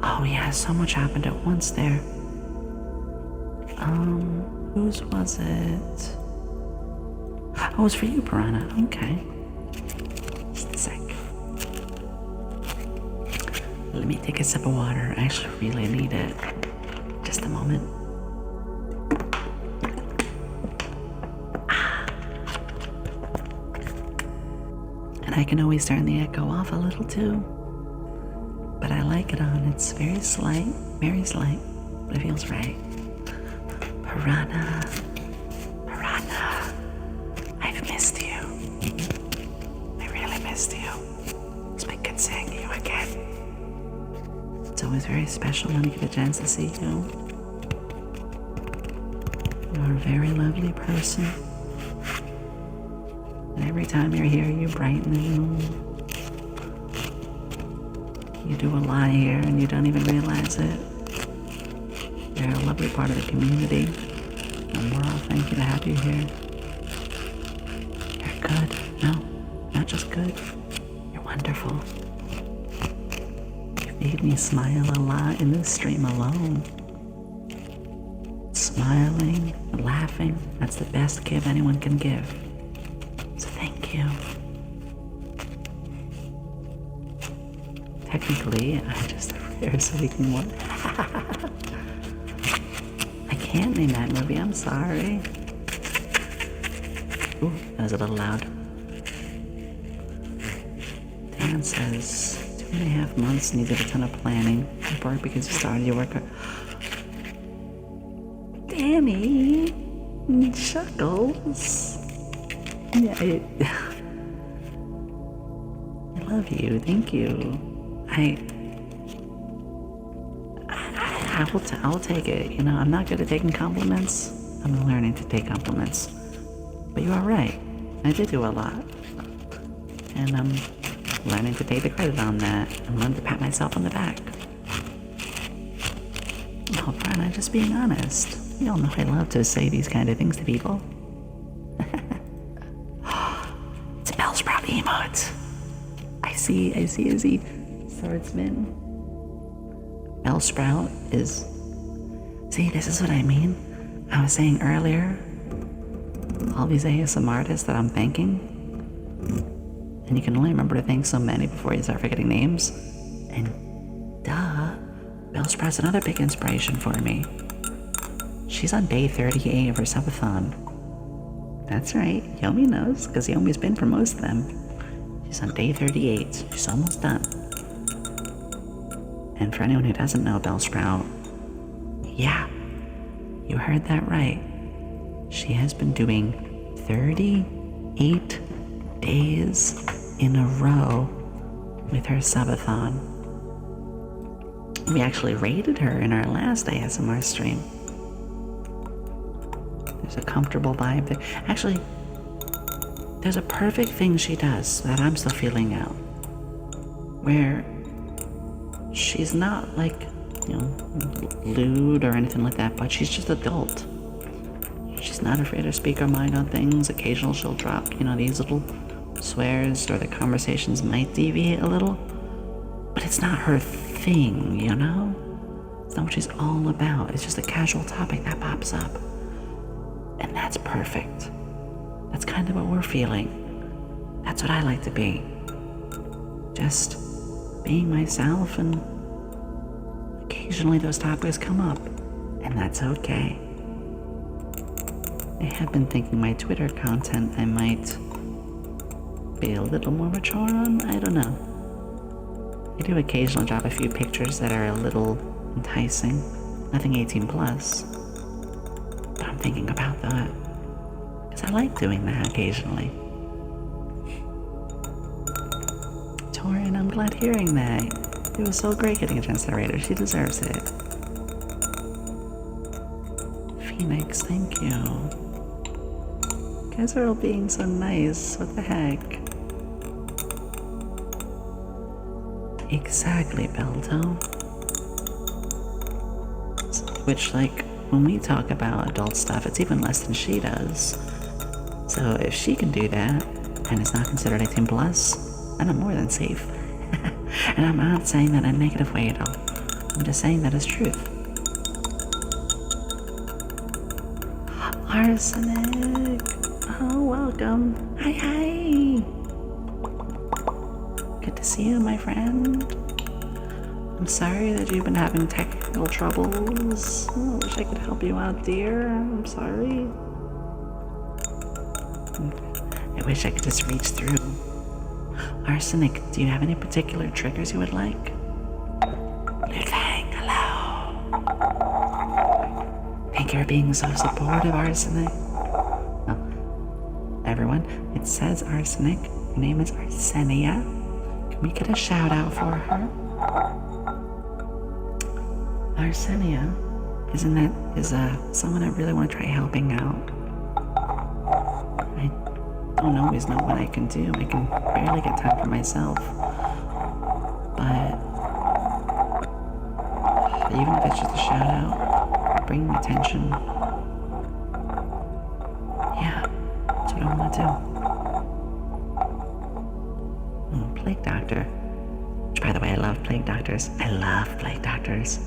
Oh yeah, so much happened at once there. Whose was it? Oh, it was for you, Piranha. Okay. Just a sec. Let me take a sip of water. I actually really need it. Just a moment. And I can always turn the echo off a little too. But I like it on. It's very slight, but it feels right. Piranha, I've missed you. I really missed you. It's been good seeing you again. It's always very special when I get a chance to see you. You're a very lovely person. And every time you're here, you brighten the room. You do a lot here and you don't even realize it. You're a lovely part of the community, and we're all thankful to have you here. You're good. No, not just good. You're wonderful. You've made me smile a lot in this stream alone. Smiling, laughing, that's the best gift anyone can give. So thank you. Technically, I just prefer so we can work. I can't name that movie, I'm sorry. Ooh, that was a little loud. Dan says 2.5 months, needed a ton of planning. Work because you started your work. Danny, Chuckles. Yeah, love you. Thank you. I'll take it. You know, I'm not good at taking compliments. I'm learning to take compliments. But you are right. I did do a lot. And I'm learning to take the credit on that. I'm learning to pat myself on the back. Oh, Brian, I'm just being honest. You all know I love to say these kind of things to people. It's a Bellsprout emote. I see. Swordsman. Bellsprout is... See, this is what I mean. I was saying earlier, all these ASM artists that I'm thanking, and you can only remember to thank so many before you start forgetting names. And duh, Bellsprout's another big inspiration for me. She's on day 38 of her subathon. That's right, Yomi knows, because Yomi's been for most of them. She's on day 38, she's almost done. And for anyone who doesn't know Bellsprout, yeah, you heard that right. She has been doing 38 days in a row with her subathon. We actually rated her in our last ASMR stream. There's a comfortable vibe there. Actually, there's a perfect thing she does that I'm still feeling out. Where she's not like, you know, lewd or anything like that, but she's just adult. She's not afraid to speak her mind on things. Occasionally she'll drop, you know, these little swears, or the conversations might deviate a little. But it's not her thing, you know? It's not what she's all about. It's just a casual topic that pops up. And that's perfect. That's kind of what we're feeling. That's what I like to be. Just being myself, and occasionally those topics come up. And that's okay. I have been thinking my Twitter content I might be a little more mature on. I don't know. I do occasionally drop a few pictures that are a little enticing. Nothing 18 plus. But I'm thinking about that. Because I like doing that occasionally. Torian, I'm glad hearing that. It was so great getting a chance to rate her. She deserves it. Phoenix, thank you. You guys are all being so nice. What the heck? Exactly, Belto. Which, like, when we talk about adult stuff, it's even less than she does. So if she can do that, and it's not considered 18 plus, then I'm more than safe. And I'm not saying that in a negative way at all. I'm just saying that as truth. Arsenic! Oh, welcome. Hi. Good to see you, my friend. I'm sorry that you've been having technical troubles. Oh, I wish I could help you out, dear. I'm sorry. I wish I could just reach through. Arsenic, do you have any particular triggers you would like? Lutang, hello. Thank you for being so supportive, Arsenic. Oh, everyone, it says Arsenic. Your name is Arsenia. Can we get a shout out for her? Arsenia is someone I really want to try helping out. I don't always know what I can do. I can barely get time for myself. But even if it's just a shout out, bringing attention, yeah, that's what I want to do. Plague Doctor. Which, by the way, I love Plague Doctors. I love Plague Doctors.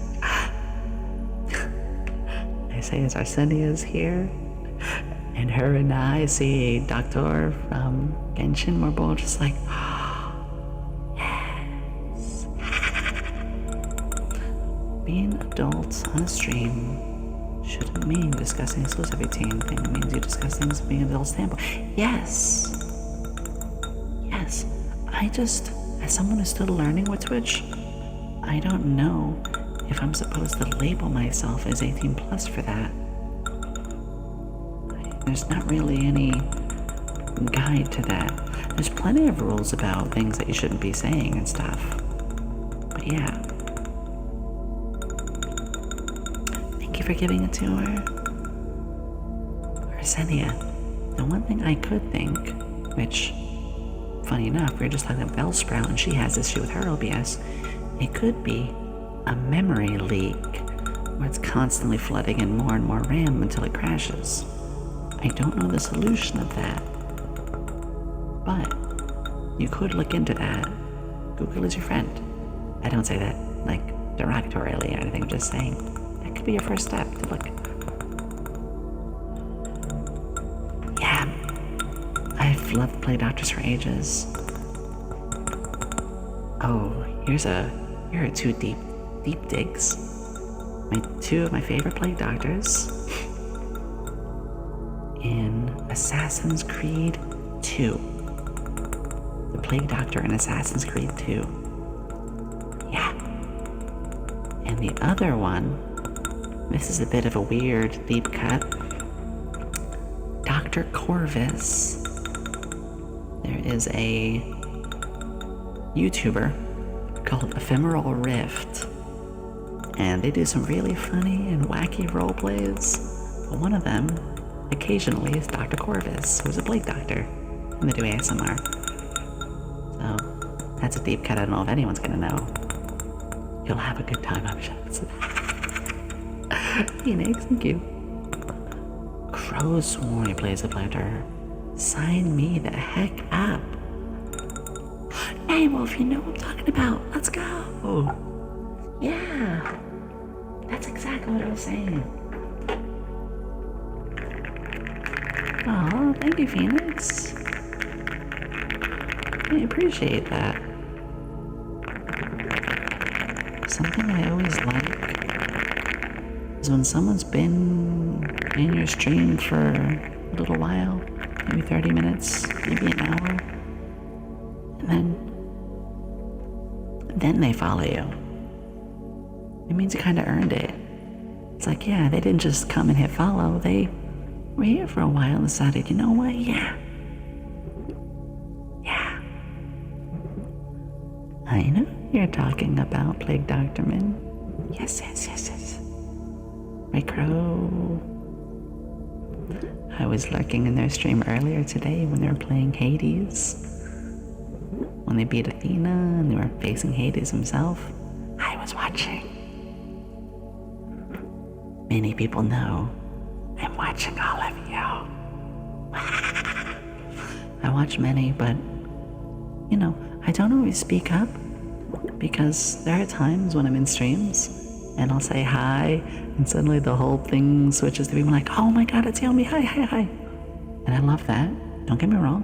I say as Arsenia's here, and her and I see a doctor from Genshin, we're both just like, yes. Being adults on a stream shouldn't mean discussing exclusivity and thing. It means you discuss things from being an adult standpoint. Yes. Yes. I just, as someone who's still learning with Twitch, I don't know if I'm supposed to label myself as 18 plus for that. There's not really any guide to that. There's plenty of rules about things that you shouldn't be saying and stuff. But yeah. Thank you for giving a tour. Arsenia, the one thing I could think, which, funny enough, we're just like a Bellsprout and she has this shit with her OBS, it could be a memory leak where it's constantly flooding in more and more RAM until it crashes. I don't know the solution of that, but you could look into that. Google is your friend. I don't say that like derogatorily or anything, I'm just saying that could be your first step to look. Yeah, I've loved Plague Doctors for ages. Oh, here are two deep digs. Two of my favorite Plague Doctors in Assassin's Creed 2. The Plague Doctor in Assassin's Creed 2. Yeah. And the other one, this is a bit of a weird deep cut. Dr. Corvus. There is a YouTuber called Ephemeral Rift. And they do some really funny and wacky role plays. But one of them, occasionally, is Dr. Corvus, who's a Plague Doctor. And they do ASMR. So, that's a deep cut I don't know if anyone's gonna know. You'll have a good time, I'm sure. Phoenix, thank you. Crow swore he plays a planter. Sign me the heck up. Hey, Wolf, you know what I'm talking about. Let's go. Yeah. That's exactly what I was saying. Oh, thank you, Phoenix. I appreciate that. Something I always like is when someone's been in your stream for a little while, maybe 30 minutes, maybe an hour, and then they follow you. It means you kind of earned it. It's like, yeah, they didn't just come and hit follow. They were here for a while and decided, you know what? Yeah. I know you're talking about Plague Doctorman. Yes. Ray Crow. I was lurking in their stream earlier today when they were playing Hades. When they beat Athena and they were facing Hades himself. I was watching. Many people know I'm watching all of you. I watch many, but, you know, I don't always speak up because there are times when I'm in streams and I'll say hi and suddenly the whole thing switches to being like, oh my god, it's Yomi, hi. And I love that, don't get me wrong.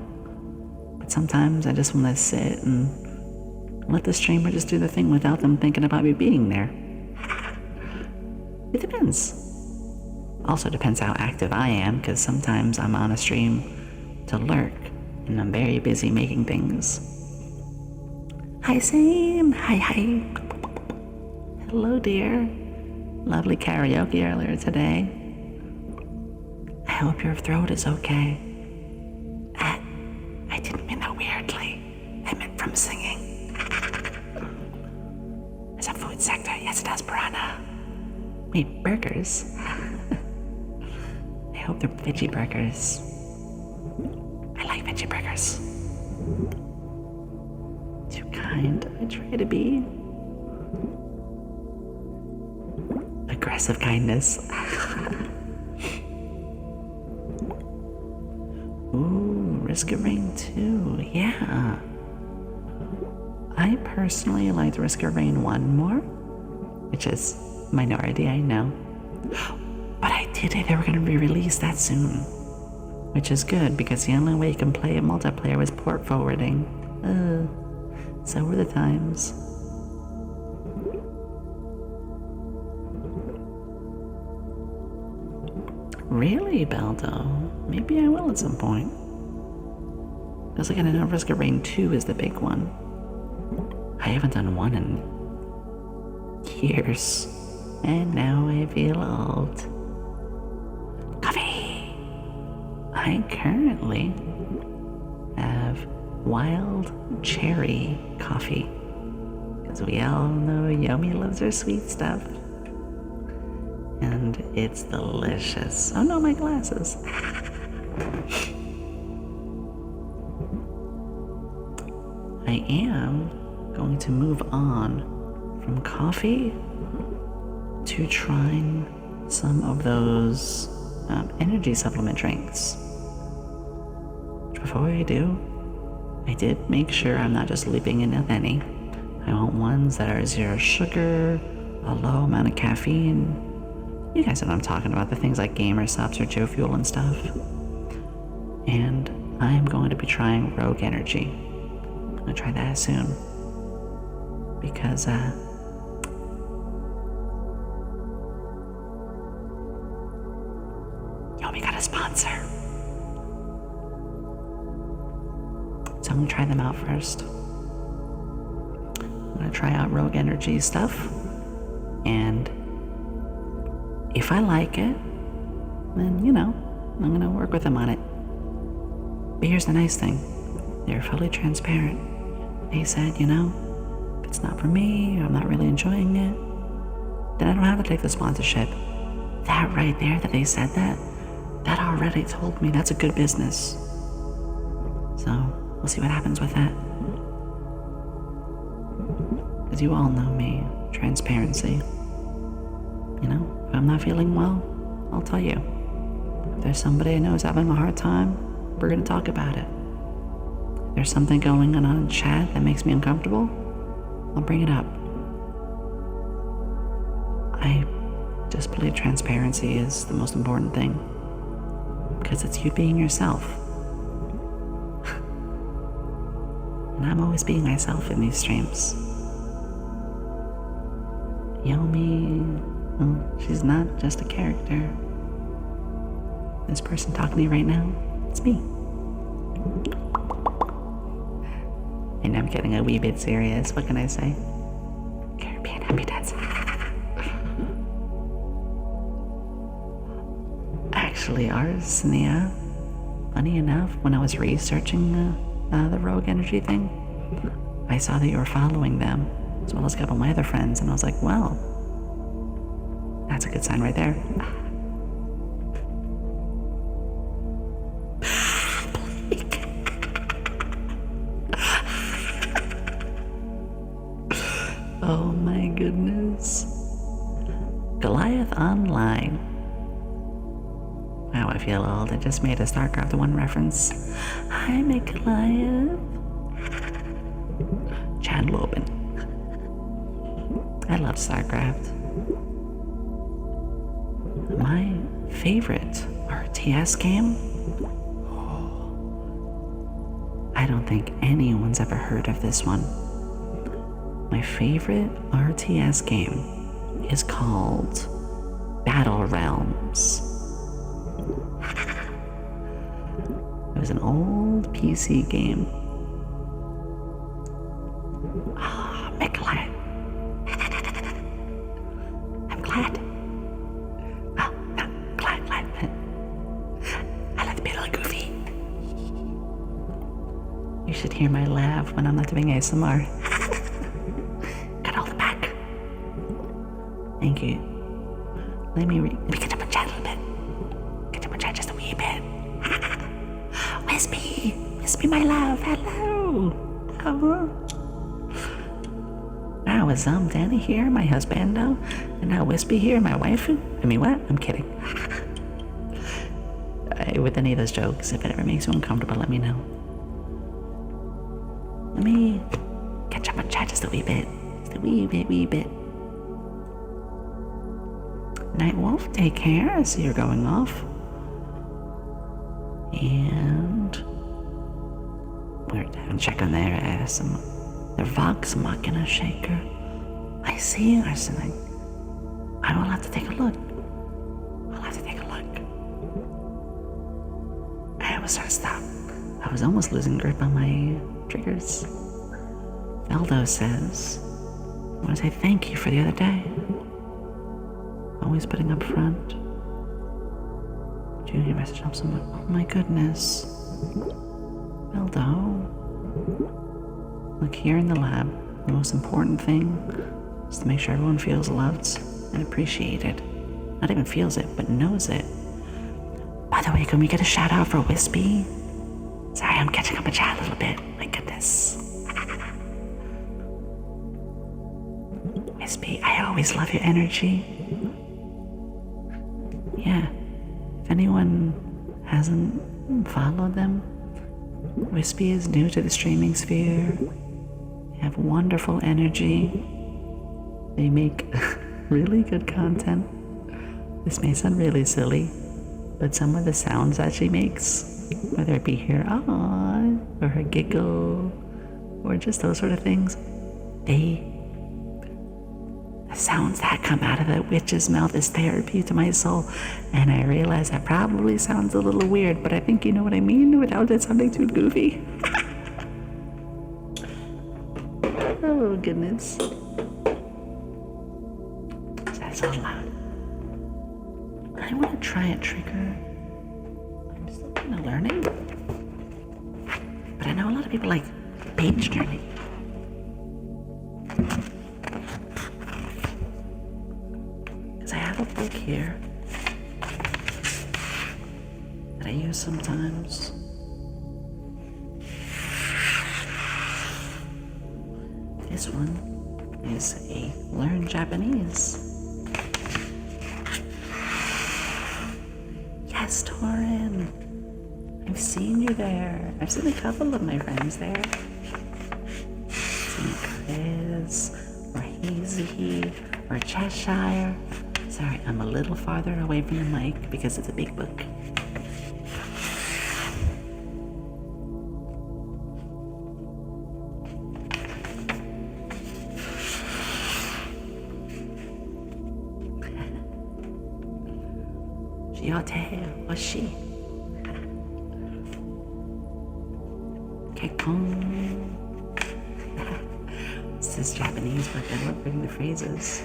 But sometimes I just want to sit and let the streamer just do the thing without them thinking about me being there. It depends. Also depends how active I am, because sometimes I'm on a stream to lurk, and I'm very busy making things. Hi, Sam. Hi. Hello, dear. Lovely karaoke earlier today. I hope your throat is okay. I didn't mean that weirdly. I meant from singing. There's a food sector. Yes, it does, Piranha. Wait, burgers? I hope they're veggie burgers. I like veggie burgers. Too kind, I try to be. Aggressive kindness. Ooh, Risk of Rain 2, yeah. I personally liked Risk of Rain 1 more, which is minority, I know. But I did hear they were going to re-release that soon, which is good because the only way you can play a multiplayer was port forwarding. So were the times. Really, Baldo? Maybe I will at some point. Because again, I know Risk of Rain 2 is the big one. I haven't done one in years. And now I feel old. Coffee! I currently have wild cherry coffee. Because we all know Yomi loves her sweet stuff. And it's delicious. Oh no, my glasses. I am going to move on from coffee to trying some of those energy supplement drinks. Before I do, I did make sure I'm not just leaping in with any. I want ones that are 0 sugar, a low amount of caffeine. You guys know what I'm talking about, the things like Gamer Subs or Joe Fuel and stuff. And I am going to be trying Rogue Energy. I'm going to try that soon. Because, Yomi got a sponsor. So I'm going to try them out first. I'm going to try out Rogue Energy stuff. And if I like it, then, I'm going to work with them on it. But here's the nice thing. They're fully transparent. They said, if it's not for me, or I'm not really enjoying it, then I don't have to take the sponsorship. That right there, that they said that already told me that's a good business. So, we'll see what happens with that. Because you all know me, transparency. If I'm not feeling well, I'll tell you. If there's somebody I know is having a hard time, we're going to talk about it. If there's something going on in chat that makes me uncomfortable, I'll bring it up. I just believe transparency is the most important thing. Because it's you being yourself. And I'm always being myself in these streams. Yomi, she's not just a character. This person talking to you right now, it's me. And I'm getting a wee bit serious. What can I say? Caribbean happy dance. Actually, Arsenia, funny enough, when I was researching the Rogue Energy thing, I saw that you were following them, as well as a couple of my other friends, and I was like, well, that's a good sign right there. Oh my goodness. Goliath Online. Wow, I feel old. I just made a StarCraft 1 reference. Hi, my Goliath. Chad Lobin. I love StarCraft. My favorite RTS game? I don't think anyone's ever heard of this one. My favorite RTS game is called Battle Realms. It was an old PC game. I'm glad. I'm glad. Glad. I like to be a little goofy. You should hear my laugh when I'm not doing ASMR. Got all the back. Thank you. Let me get up and chat a little bit. Get up and chat just a wee bit. Wispy, my love. Hello. Oh. Now is Danny here, my husbando, and now Wispy here, my waifu. I mean, what? I'm kidding. With any of those jokes, if it ever makes you uncomfortable, let me know. Let me catch up and chat just a wee bit. Just a wee bit. Night Wolf, take care. I see you're going off. And we're down checking their ass. Their Vox Machina Shaker. I see arsenic. I will have to take a look. I almost started to stop. I was almost losing grip on my triggers. Feldo says, I want to say thank you for the other day. Always putting up front. Junior message helps someone. Oh my goodness. Beldo, look, here in the lab, the most important thing is to make sure everyone feels loved and appreciated. Not even feels it, but knows it. By the way, can we get a shout out for Wispy? Sorry, I'm catching up a chat a little bit. My goodness. Wispy, I always love your energy. Yeah, if anyone hasn't followed them, Wispy is new to the streaming sphere. They have wonderful energy. They make really good content. This may sound really silly, but some of the sounds that she makes, whether it be her aww, or her giggle, or just those sort of things, the sounds that come out of that witch's mouth is therapy to my soul. And I realize that probably sounds a little weird, but I think you know what I mean without it sounding too goofy. Oh, goodness. That's all loud. I want to try a trigger. I'm still kind of learning. But I know a lot of people like page turning. Because I have a book here that I use sometimes. This one is a Learn Japanese. Yes, Torin. I've seen you there. I've seen a couple of my friends there. I've seen Chris, or Hazy, or Cheshire. Sorry, I'm a little farther away from the mic because it's a big book. Yote Washi Kekon. This is Japanese, but I love reading the phrases.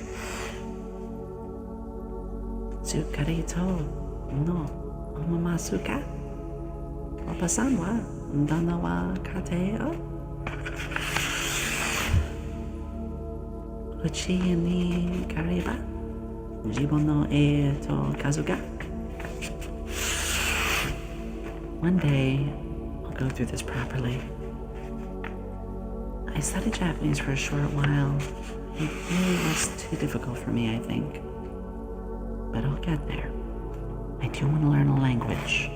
Tsukarito no omamasuka Opasan wa dana wa kate o Uchi ni kariba Jibon no e to kazuga. One day, I'll go through this properly. I studied Japanese for a short while. It really was too difficult for me, I think. But I'll get there. I do want to learn a language.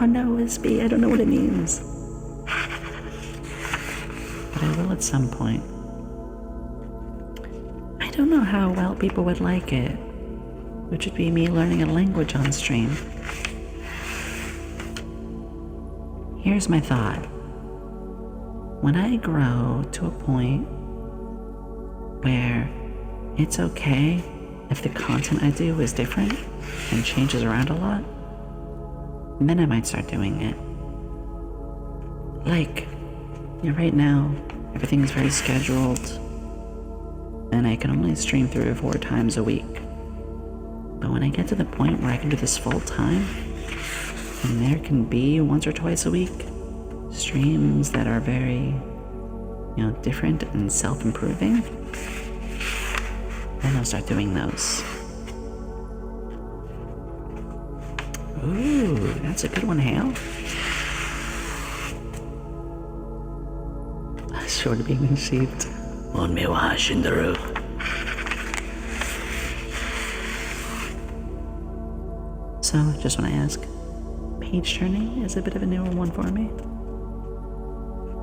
Oh no, Wispy, I don't know what it means. But I will at some point. I don't know how well people would like it, which would be me learning a language on stream. Here's my thought. When I grow to a point where it's okay if the content I do is different and changes around a lot, then I might start doing it. Like, right now, everything is very scheduled, and I can only stream 3 or 4 times a week. But when I get to the point where I can do this full time, and there can be once or twice a week streams that are very, different and self-improving, then I'll start doing those. Ooh, that's a good one, Hale. Sure to being received. On me wa shindaru. So, just want to ask, page turning is a bit of a newer one for me.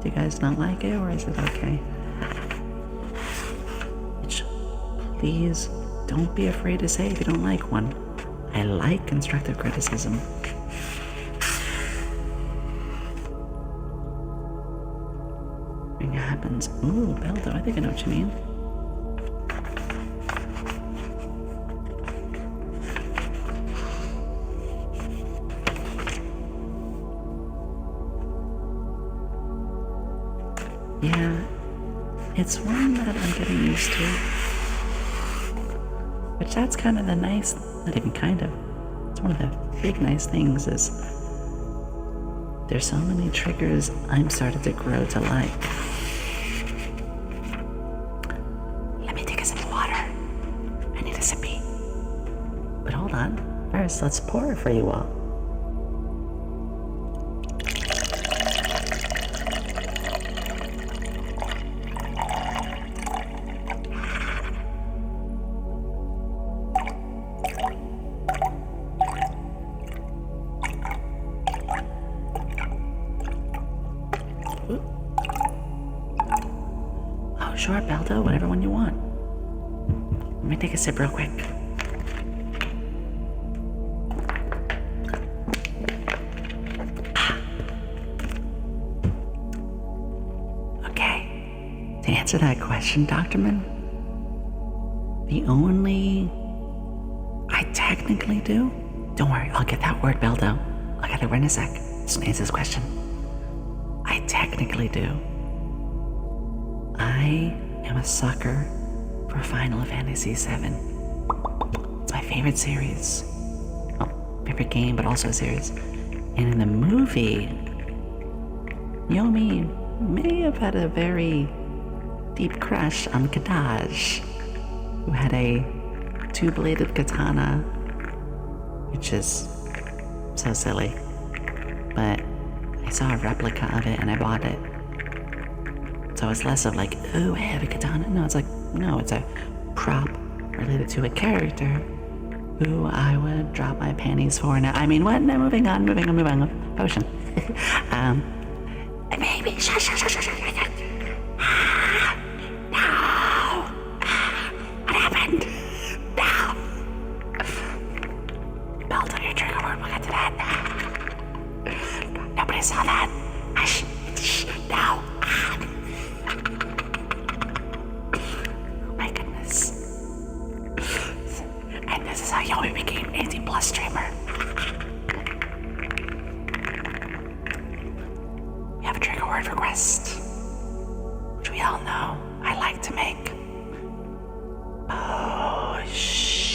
Do you guys not like it, or is it okay? Which, please don't be afraid to say if you don't like one. I like constructive criticism. When it happens, ooh, Beldo, I think I know what you mean. Yeah, it's one that I'm getting used to. Which that's kind of the nice, not even kind of, it's one of the big nice things is There's so many triggers I'm starting to grow to like. Let me take a sip of water. I need a sippy. But hold on. First, let's pour for you all. Oh, sure, Baldo, whatever one you want. Let me take a sip real quick. Okay, to answer that question, Dr. Min, the only I technically do? Don't worry, I'll get that word, Baldo. I'll get that word in a sec. Just answer this question. I technically do. I am a sucker for Final Fantasy VII. It's my favorite series. Well, favorite game, but also a series. And in the movie, Yomi may have had a very deep crush on Kadaj, who had a two-bladed katana, which is so silly. But I saw a replica of it and I bought it. So it's less of like, oh, I have a katana. No, it's like, no, it's a prop related to a character who I would drop my panties for now. I mean, what? No, moving on. Potion. Maybe, shush. No. What happened? No. Belt on your trigger word, we'll get to that. Nobody saw that. Shh. No. My goodness. And this is how Yomi became 18+ streamer. We have a trigger word request, which we all know I like to make. Potions.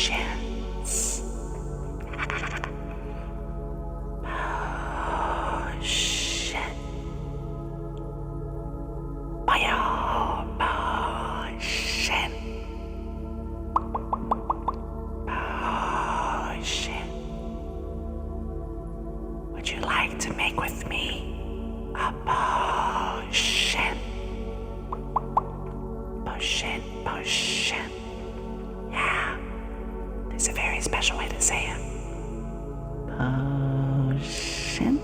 Potion. Potion. Potion. Would you like to make with me a potion? Potion. Yeah. There's a very special way to say it. Potion.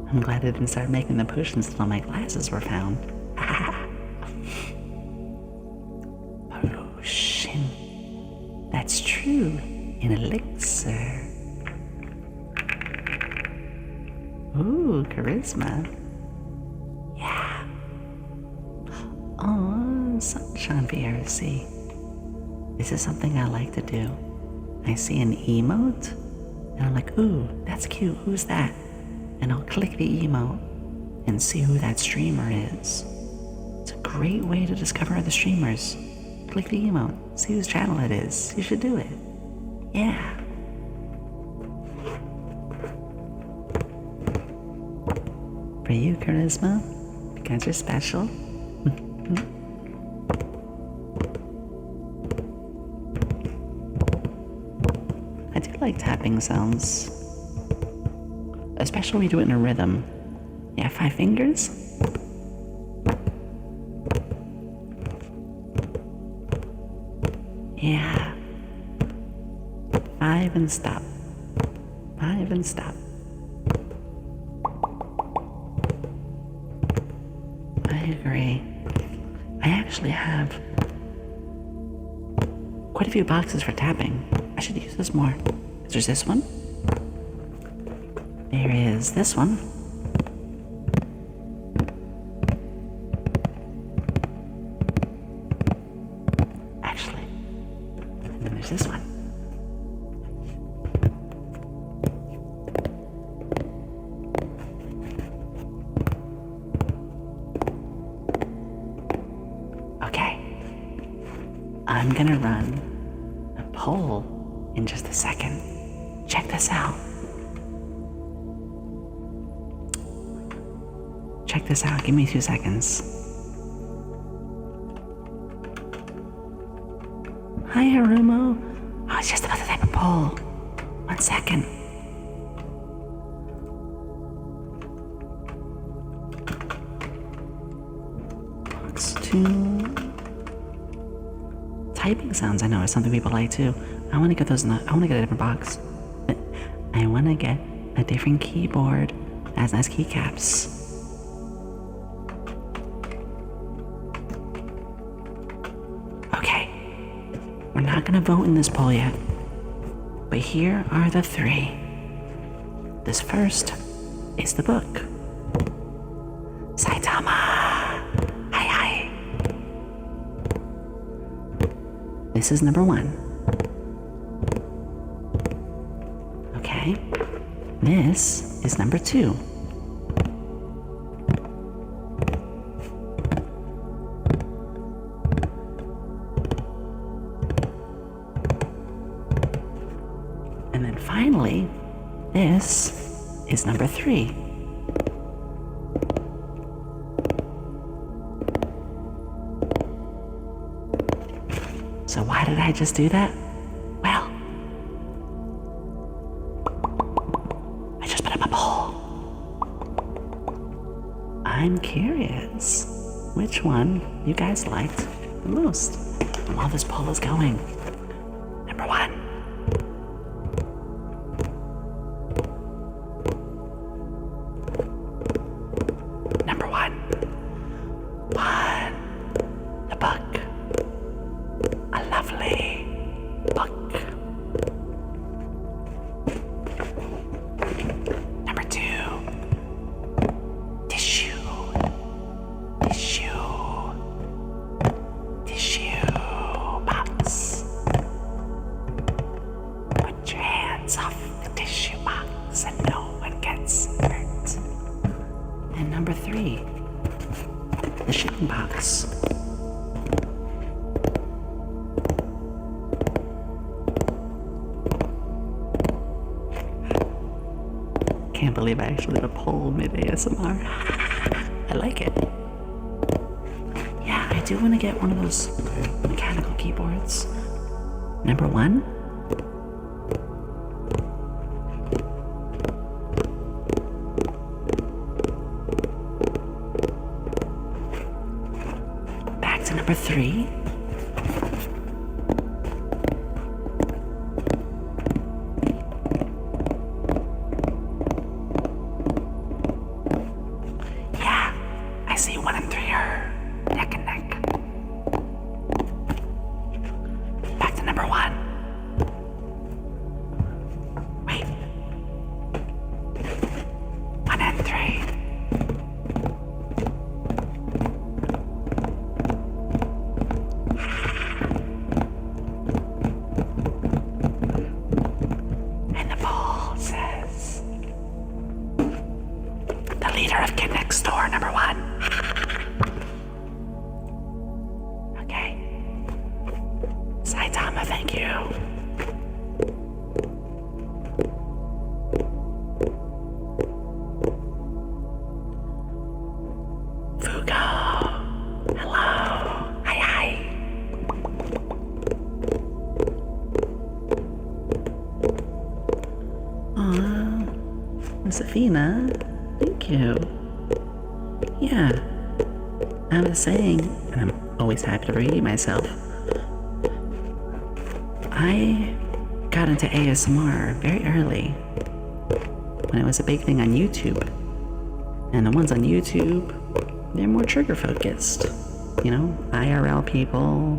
I'm glad I didn't start making the potions until my glasses were found. Potion. That's true. An elixir. Ooh, charisma. Yeah. Oh, sunshine VRC. This is something I like to do. I see an emote, and I'm like, ooh, that's cute. Who's that? And I'll click the emote and see who that streamer is. It's a great way to discover other streamers. Click the emote, see whose channel it is. You should do it. Yeah. For you, Charisma, because you're special. I do like tapping sounds. Especially when you do it in a rhythm. Yeah, 5 fingers. Yeah. 5 and stop. 5 and stop. I agree. I actually have quite a few boxes for tapping. I should use this more. There's this one. There is this one. Actually, and then there's this one. I'm gonna run a poll in just a second. Check this out. Check this out. Give me 2 seconds. Hi, Harumo. I was just about to type a poll. 1 second. Box 2. Typing sounds, I know, is something people like too. I want to get those. I want to get a different box. I want to get a different keyboard that has nice keycaps. Okay, we're not gonna vote in this poll yet, but here are the 3. This first is the book. Saitama! Hi. This is number 1. Okay, this is number 2. And then finally, this is number 3. So why did I just do that? Well, I just put up a poll. I'm curious which one you guys liked the most while this poll is going. Number 1. Number 1. The book. A lovely book. Number 2. Tissue box. Put your hands off the tissue box and no one gets hurt. And number 3, the shipping box. Can't believe I actually did a poll mid-ASMR. I like it. Yeah, I do want to get one of those mechanical keyboards. Number 1. Back to number 3. I see 1 and 3 are neck and neck. Back to number 1. Wait. 1 and 3. And the poll says the leader of Kid Next Door, number 1. Saitama, thank you. Fugo, hello. Hi. Aw, Josephina, thank you. Yeah, I was saying, and I'm always happy to read myself, I got into ASMR very early when it was a big thing on YouTube. And the ones on YouTube, they're more trigger focused. You know, IRL people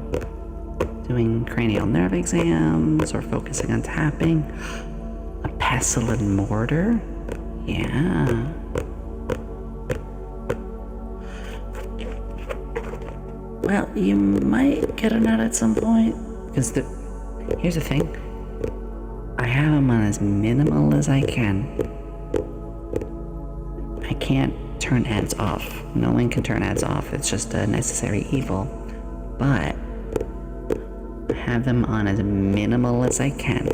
doing cranial nerve exams or focusing on tapping. A pestle and mortar? Yeah. Well, you might get a nut at some point, because here's the thing. I have them on as minimal as I can. I can't turn ads off. No one can turn ads off. It's just a necessary evil. But have them on as minimal as I can.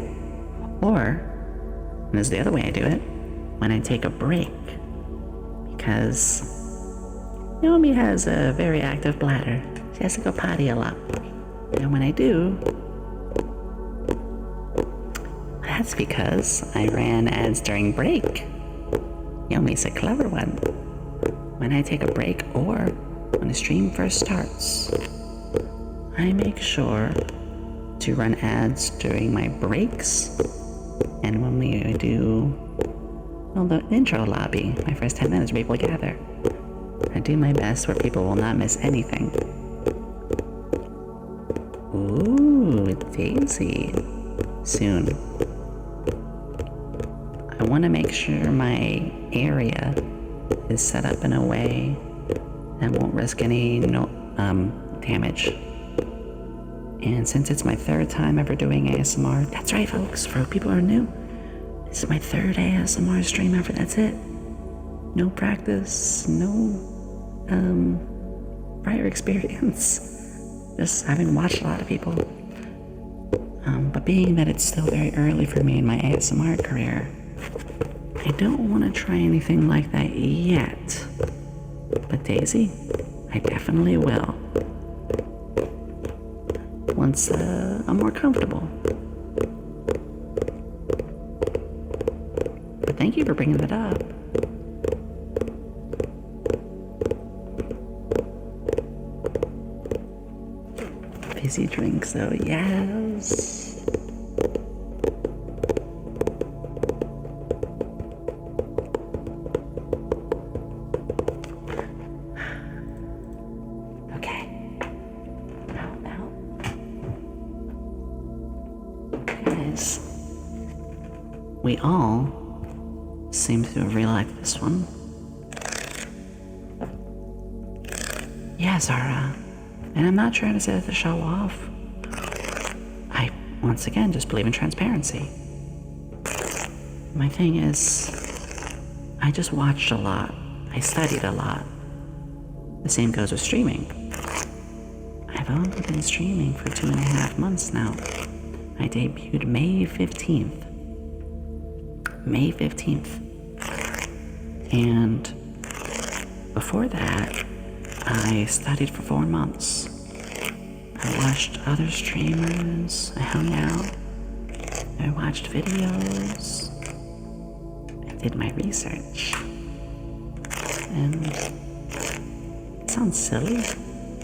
Or, and this is the other way I do it, when I take a break. Because Yomi has a very active bladder. She has to go potty a lot. And when I do, that's because I ran ads during break. Yomi's a clever one. When I take a break or when a stream first starts, I make sure to run ads during my breaks and when we do, well, the intro lobby, my first 10 minutes where people gather. I do my best where people will not miss anything. Ooh, Daisy. Soon. I want to make sure my area is set up in a way that won't risk any damage. And since it's my third time ever doing ASMR, that's right folks, for people who are new, this is my third ASMR stream ever, that's it. No practice, no prior experience. Just having watched a lot of people. But being that it's still very early for me in my ASMR career, I don't want to try anything like that yet. But Daisy, I definitely will. Once I'm more comfortable. But thank you for bringing that up. Fizzy drinks though, yes. We all seem to have really liked this one. Yeah, Zara. And I'm not trying to say that to show off. I, once again, just believe in transparency. My thing is, I just watched a lot. I studied a lot. The same goes with streaming. I've only been streaming for 2.5 months now. I debuted May 15th. May 15th. And before that, I studied for 4 months. I watched other streamers, I hung out, I watched videos, I did my research. And it sounds silly,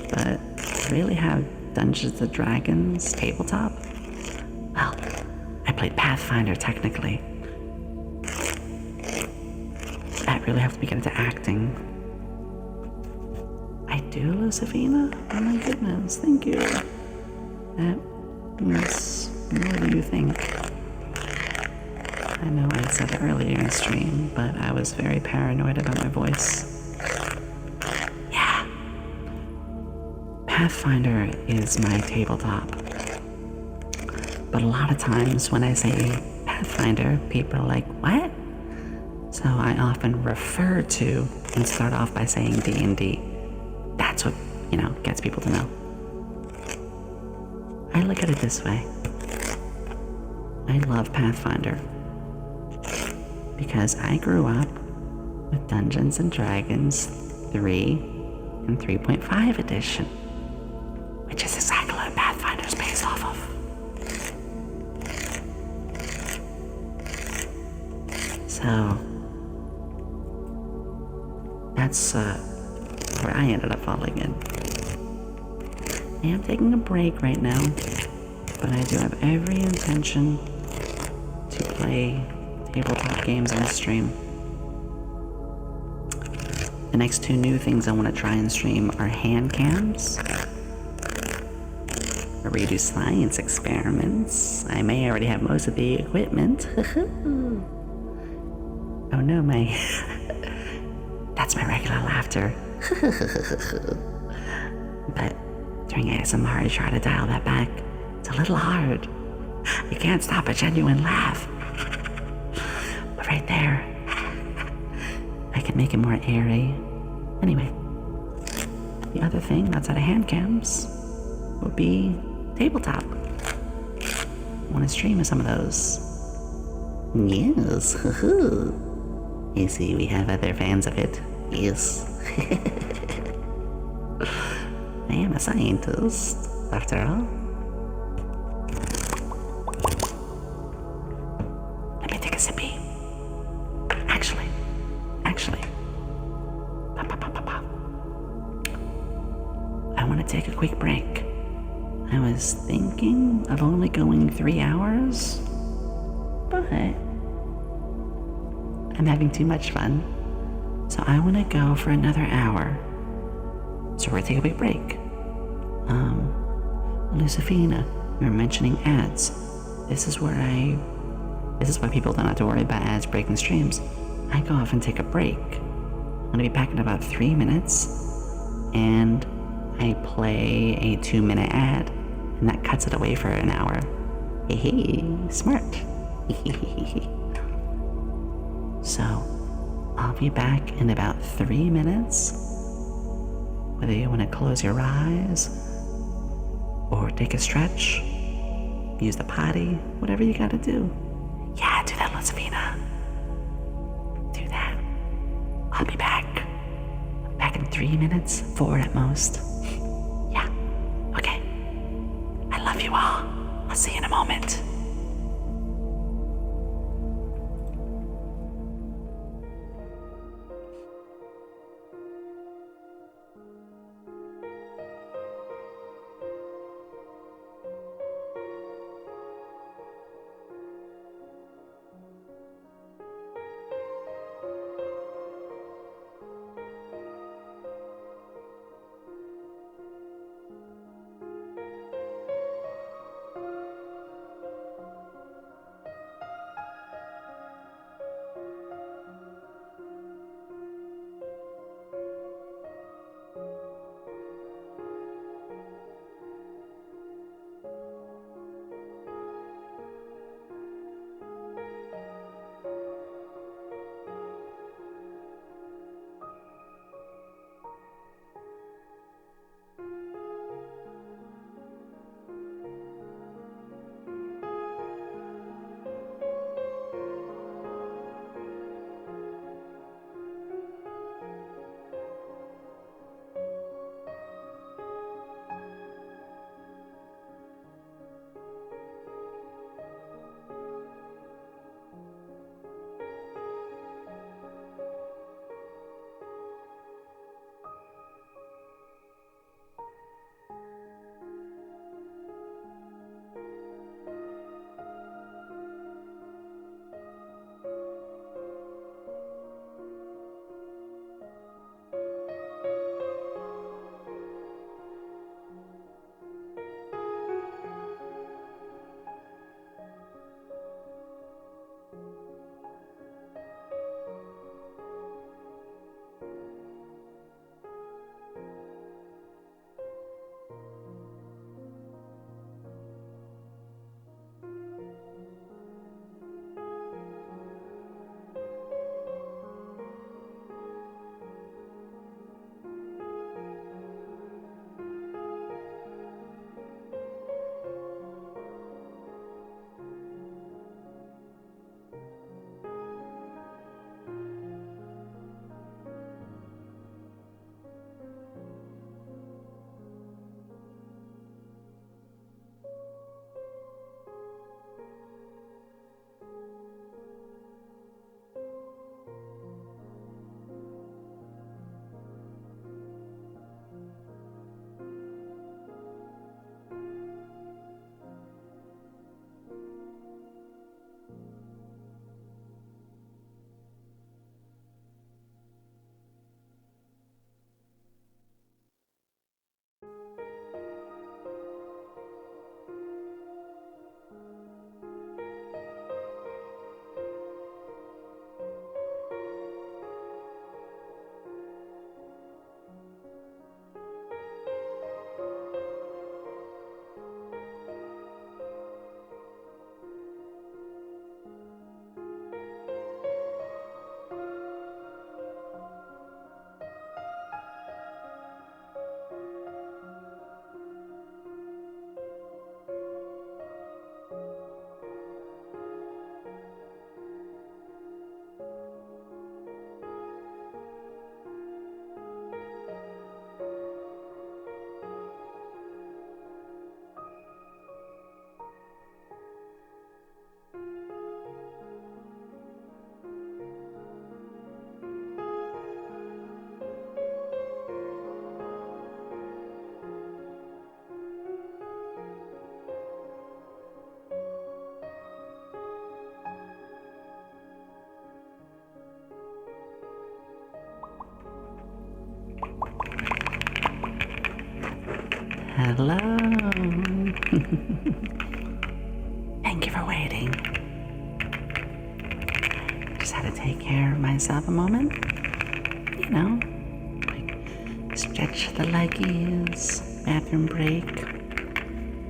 but to really have Dungeons & Dragons tabletop, well, I played Pathfinder technically. That really helped me get into acting. I do, Lucifina? Oh my goodness, thank you. That was more than you think. I know I said it earlier in the stream, but I was very paranoid about my voice. Yeah. Pathfinder is my tabletop. But a lot of times when I say Pathfinder, people are like, what? So I often refer to and start off by saying D&D. That's what, gets people to know. I look at it this way. I love Pathfinder because I grew up with Dungeons & Dragons 3 and 3.5 edition, which is exactly what Pathfinder's based off of. So that's where I ended up falling in. I am taking a break right now, but I do have every intention to play tabletop games on stream. The next 2 new things I want to try and stream are hand cams, where we do science experiments. I may already have most of the equipment. Oh no, that's my regular laughter. But during ASMR, I try to dial that back. It's a little hard. You can't stop a genuine laugh. But right there, I can make it more airy. Anyway, the other thing outside of hand cams would be tabletop. Want to stream some of those? Yes, I see we have other fans of it. Yes. I am a scientist, after all. Let me take a sippy. Actually. I want to take a quick break. I was thinking of only going 3 hours, but I'm having too much fun. So I want to go for another hour. So we're gonna take a big break. Lucifina, you were mentioning ads. This is why people don't have to worry about ads breaking streams. I go off and take a break. I'm gonna be back in about 3 minutes, and I play a 2-minute ad, and that cuts it away for an hour. Hey, smart. So, I'll be back in about 3 minutes. Whether you want to close your eyes, or take a stretch, use the potty, whatever you gotta do. Yeah, do that, Lucifina. Do that. I'll be back. Back in 3 minutes, 4 at most. Yeah, okay. I love you all. I'll see you in a moment. Hello. Thank you for waiting. Just had to take care of myself a moment. You know, like stretch the leggies, bathroom break.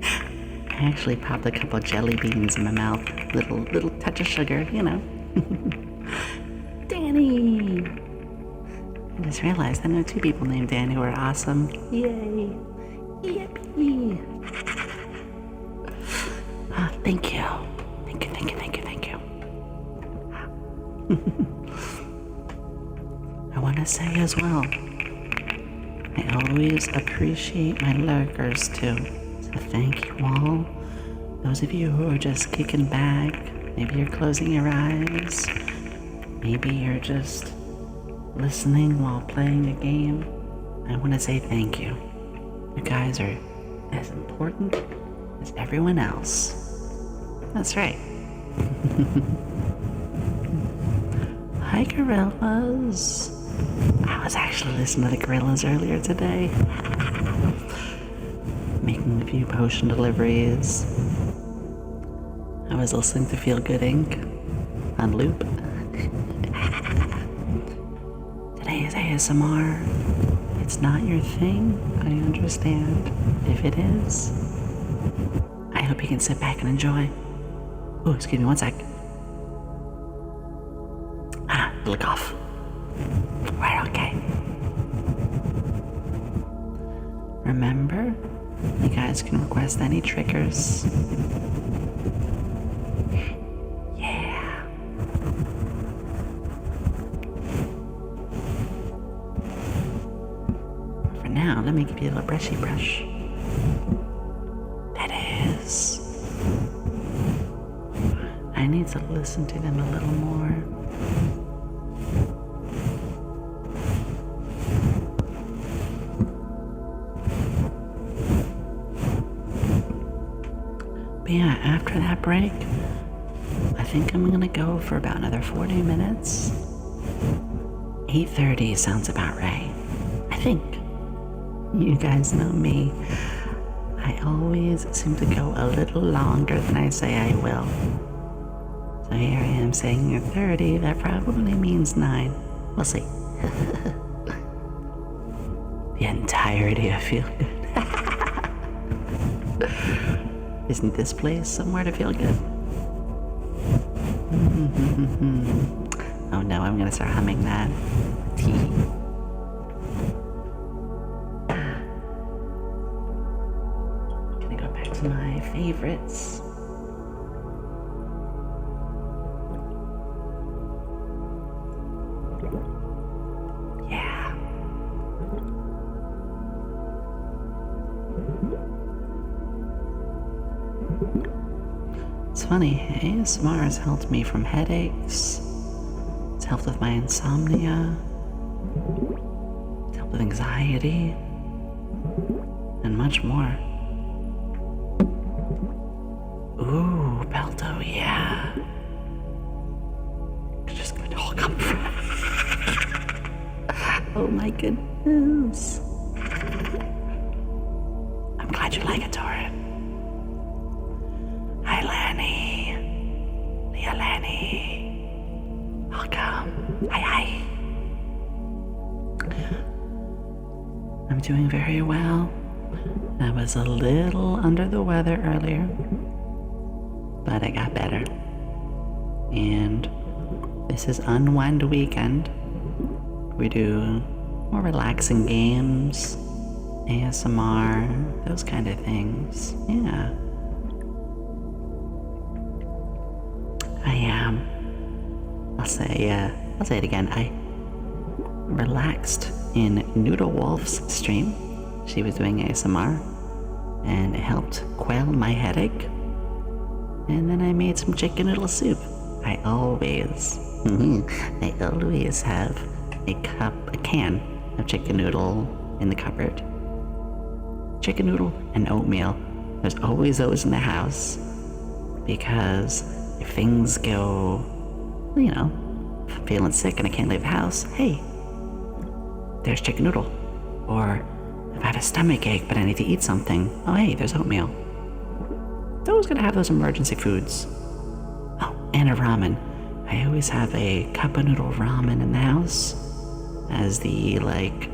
I actually popped a couple jelly beans in my mouth. Little touch of sugar, you know. Danny! I just realized I know 2 people named Danny who are awesome. Yay! Yippee! Thank you. Thank you. I want to say as well, I always appreciate my lurkers too. So thank you all. Those of you who are just kicking back, maybe you're closing your eyes, maybe you're just listening while playing a game. I want to say thank you. You guys are as important as everyone else. That's right. Hi, gorillas. I was actually listening to the gorillas earlier today. Making a few potion deliveries. I was listening to Feel Good Inc. on loop. Today is ASMR. It's not your thing, I understand. If it is, I hope you can sit back and enjoy. Oh, excuse me 1 sec. Little cough. We're okay. Remember, you guys can request any triggers. Yeah. For now, let me give you a little brushy brush. That is. I need to listen to them a little more. But yeah, after that break, I think I'm gonna go for about another 40 minutes. 8:30 sounds about right. I think. You guys know me. I always seem to go a little longer than I say I will. So here I am saying you're 30, that probably means 9. We'll see. The entirety of Feel Good. Isn't this place somewhere to feel good? Oh no, I'm gonna start humming that. Gonna go back to my favorites. Yeah. It's funny, ASMR has helped me from headaches, it's helped with my insomnia, it's helped with anxiety, and much more. Ooh, Belto, yeah. It's just going to all come from. Oh my goodness. I'm glad you like it, Tora. Hi, Lanny. Leah Lanny. Welcome. Hi. I'm doing very well. I was a little under the weather earlier, but I got better. And this is Unwind Weekend. We do more relaxing games, ASMR, those kind of things. Yeah. I'll say it again. I relaxed in Noodle Wolf's stream. She was doing ASMR, and it helped quell my headache. And then I made some chicken noodle soup. I always have a can of chicken noodle in the cupboard. Chicken noodle and oatmeal. There's always those in the house, because if things go, if I'm feeling sick and I can't leave the house, hey, there's chicken noodle. Or if I have a stomach ache, but I need to eat something. Oh, hey, there's oatmeal. Always gonna have those emergency foods. Oh, and a ramen. I always have a cup of noodle ramen in the house as the, like,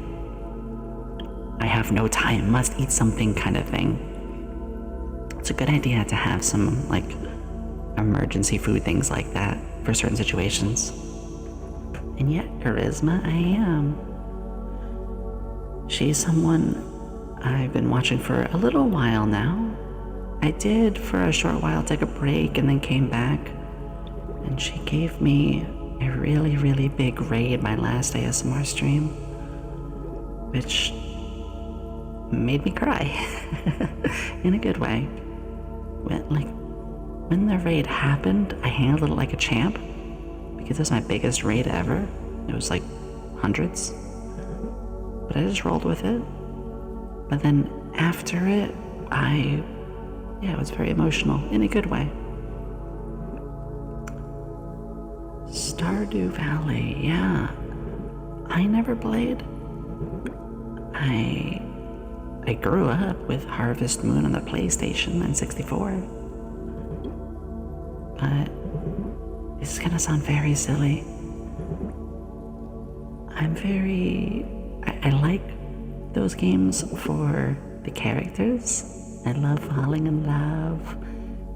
I have no time, must eat something kind of thing. It's a good idea to have some, like, emergency food things like that for certain situations. And yet, Charisma, I am. She's someone I've been watching for a little while now. I did for a short while take a break and then came back, and she gave me a really, really big raid my last ASMR stream, which made me cry in a good way. When the raid happened, I handled it like a champ because it was my biggest raid ever. It was like hundreds, but I just rolled with it. But then after it, it was very emotional in a good way. Stardew Valley, yeah. I never played. I grew up with Harvest Moon on the PlayStation and 64. But this is gonna sound very silly. I like those games for the characters. I love falling in love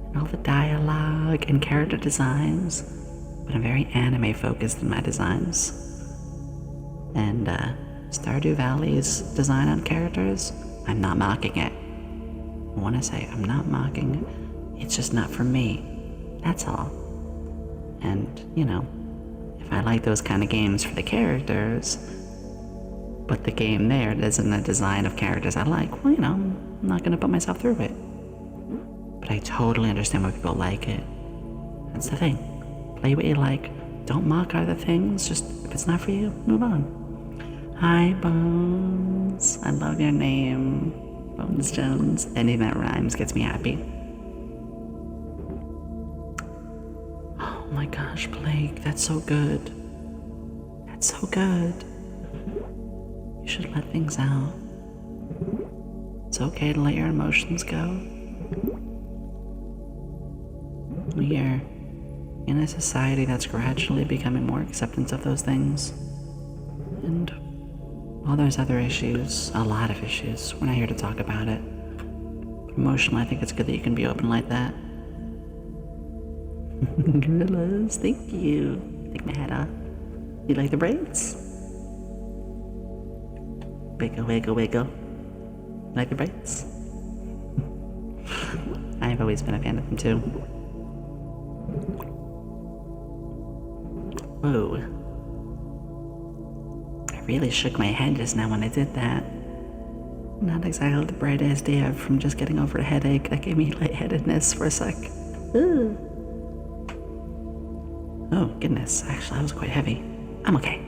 and all the dialogue and character designs, but I'm very anime focused in my designs. And Stardew Valley's design on characters, I'm not mocking it. I want to say I'm not mocking it. It's just not for me. That's all. And, you know, if I like those kind of games for the characters, but the game there isn't a design of characters I like, well, you know, I'm not going to put myself through it. But I totally understand why people like it. That's the thing. Play what you like. Don't mock other things. Just, if it's not for you, move on. Hi, Bones. I love your name. Bones Jones. Anything that rhymes gets me happy. Oh my gosh, Blake. That's so good. That's so good. You should let things out. It's okay to let your emotions go. We are in a society that's gradually becoming more acceptance of those things. And while there's other issues, a lot of issues, we're not here to talk about it. Emotionally, I think it's good that you can be open like that. Gorillas, thank you. Take my hat off. You like the braids? Wiggle, wiggle, wiggle. Like the braids? I've always been a fan of them too. Whoa. I really shook my head just now when I did that. Not exactly the brightest day from just getting over a headache. That gave me lightheadedness for a sec. Ooh. Oh, goodness. Actually, that was quite heavy. I'm okay.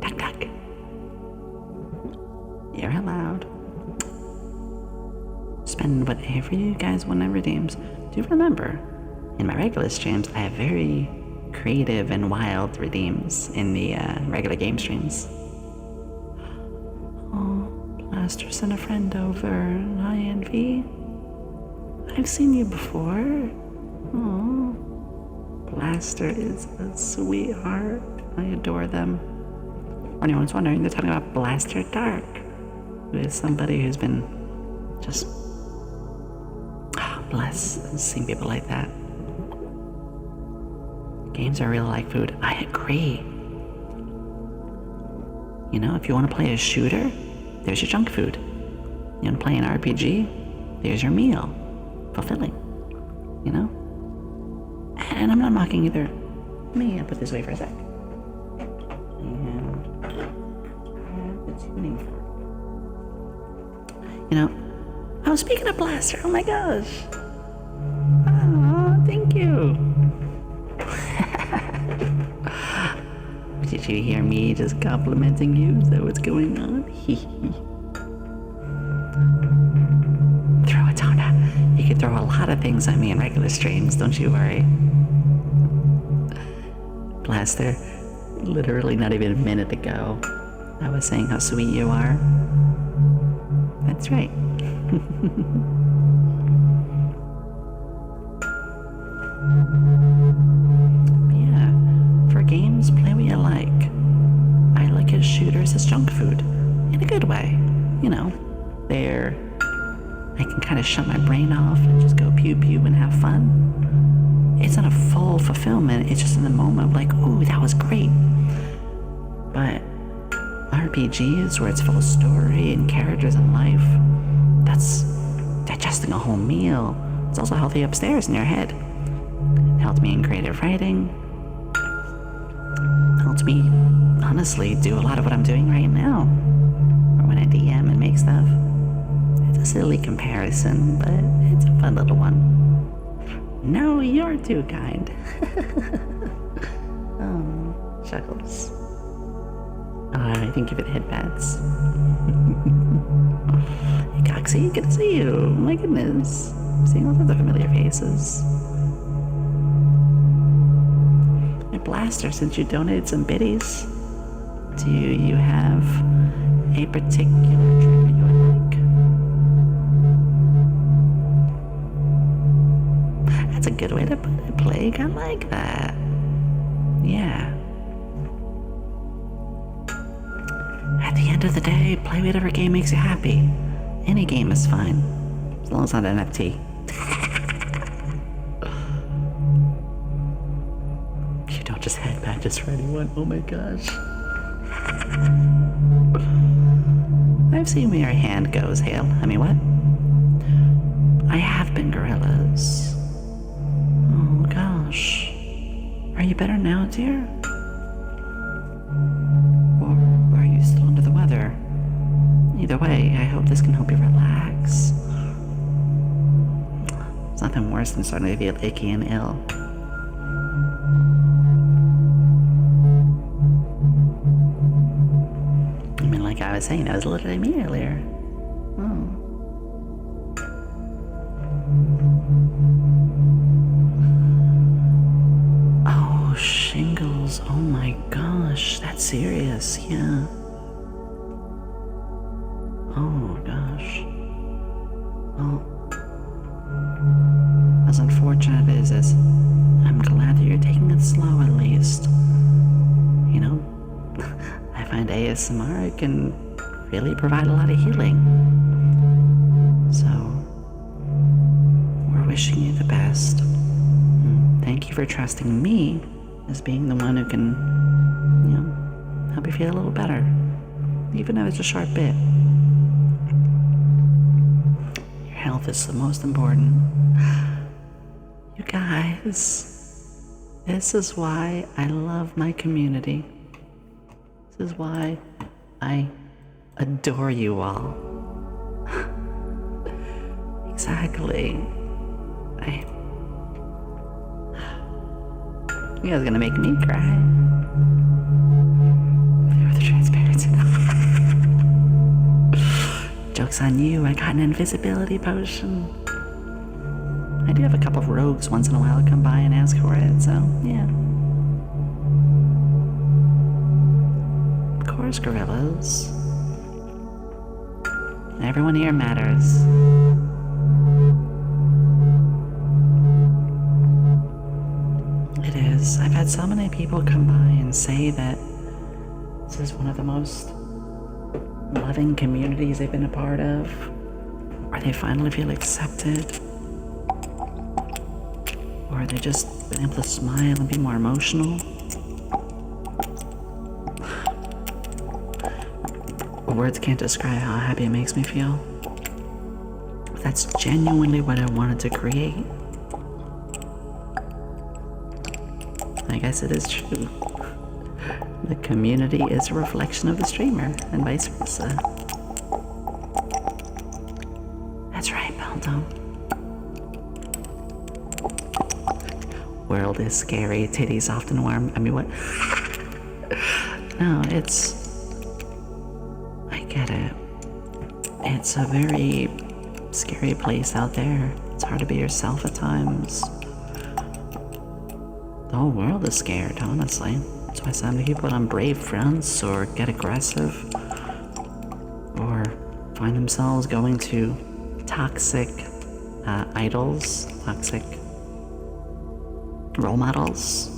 Duck, duck. You're allowed. Spend whatever you guys want in redeems. Do remember, in my regular streams, I have very creative and wild redeems in the regular game streams. Oh, Blaster sent a friend over. Hi, Envy. I've seen you before. Oh, Blaster is a sweetheart. I adore them. For anyone's wondering, they're talking about Blaster Dark, who is somebody who's been just blessed seeing people like that. Games are really like food. I agree. You know, if you want to play a shooter, there's your junk food. You want to play an RPG, there's your meal. Fulfilling. You know? And I'm not mocking either. Let me put this away for a sec. And the tuning fork. You know, oh, speaking of Blaster, oh my gosh. Oh, thank you. Did you hear me just complimenting you? Is that what's going on? Throw a Tona. You can throw a lot of things at me in regular streams, don't you worry. Blaster, literally not even a minute ago, I was saying how sweet you are. That's right. Yeah, for games, play what you like. I look at shooters as junk food, in a good way. You know, I can kind of shut my brain off and just go pew pew and have fun. It's not a full fulfillment, it's just in the moment of like, ooh, that was great. But RPGs, where it's full of story and characters and life, that's digesting a whole meal. It's also healthy upstairs in your head. It helped me in creative writing. It helped me, honestly, do a lot of what I'm doing right now. Or when I DM and make stuff. It's a silly comparison, but it's a fun little one. No, you're too kind. Oh, chuckles. I think give it head pats. Hey, Coxie, good to see you. My goodness. I'm seeing all sorts of familiar faces. Hey, Blaster, since you donated some biddies, do you have a particular trigger you would like? That's a good way to put it, Plague. I like that. Yeah. At the end of the day, play whatever game makes you happy. Any game is fine, as long as it's not an NFT. You don't just headband just for anyone, oh my gosh. I've seen where your hand goes, Hale. I mean, what? I have been gorillas. Oh gosh. Are you better now, dear? Or are you still under the weather? Either way, I hope this can help you relax. It's nothing worse than starting to feel icky and ill. I mean, like I was saying, that was literally me earlier. Oh. Oh, shingles. Oh my gosh, that's serious, yeah. Oh gosh. Well, as unfortunate as I'm glad that you're taking it slow at least. You know, I find ASMR can really provide a lot of healing. So, we're wishing you the best. Thank you for trusting me as being the one who can, you know, help you feel a little better. Even if it's a short bit. Health is the most important. You guys, this is why I love my community. This is why I adore you all. Exactly. You guys are gonna make me cry. There the transparency. Joke's on you, I got an invisibility potion. I do have a couple of rogues once in a while come by and ask for it, so yeah. Of course, gorillas. Everyone here matters. It is. I've had so many people come by and say that this is one of the most loving communities they've been a part of, or they finally feel accepted, or they just been able to smile and be more emotional. Words can't describe how happy it makes me feel. That's genuinely what I wanted to create. I guess it is true. The community is a reflection of the streamer, and vice versa. That's right, Baldo. World is scary, titties often warm. I mean, what? No, I get it. It's a very scary place out there. It's hard to be yourself at times. The whole world is scared, honestly. That's why some people put on brave fronts or get aggressive or find themselves going to toxic idols, toxic role models.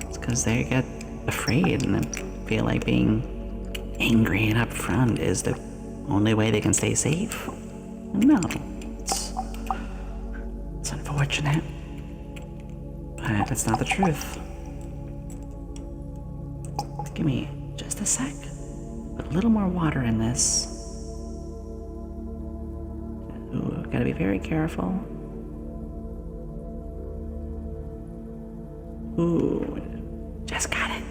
It's because they get afraid and feel like being angry and upfront is the only way they can stay safe. No, it's unfortunate, but it's not the truth. Give me just a sec. Put a little more water in this. Ooh, gotta be very careful. Ooh, just got it.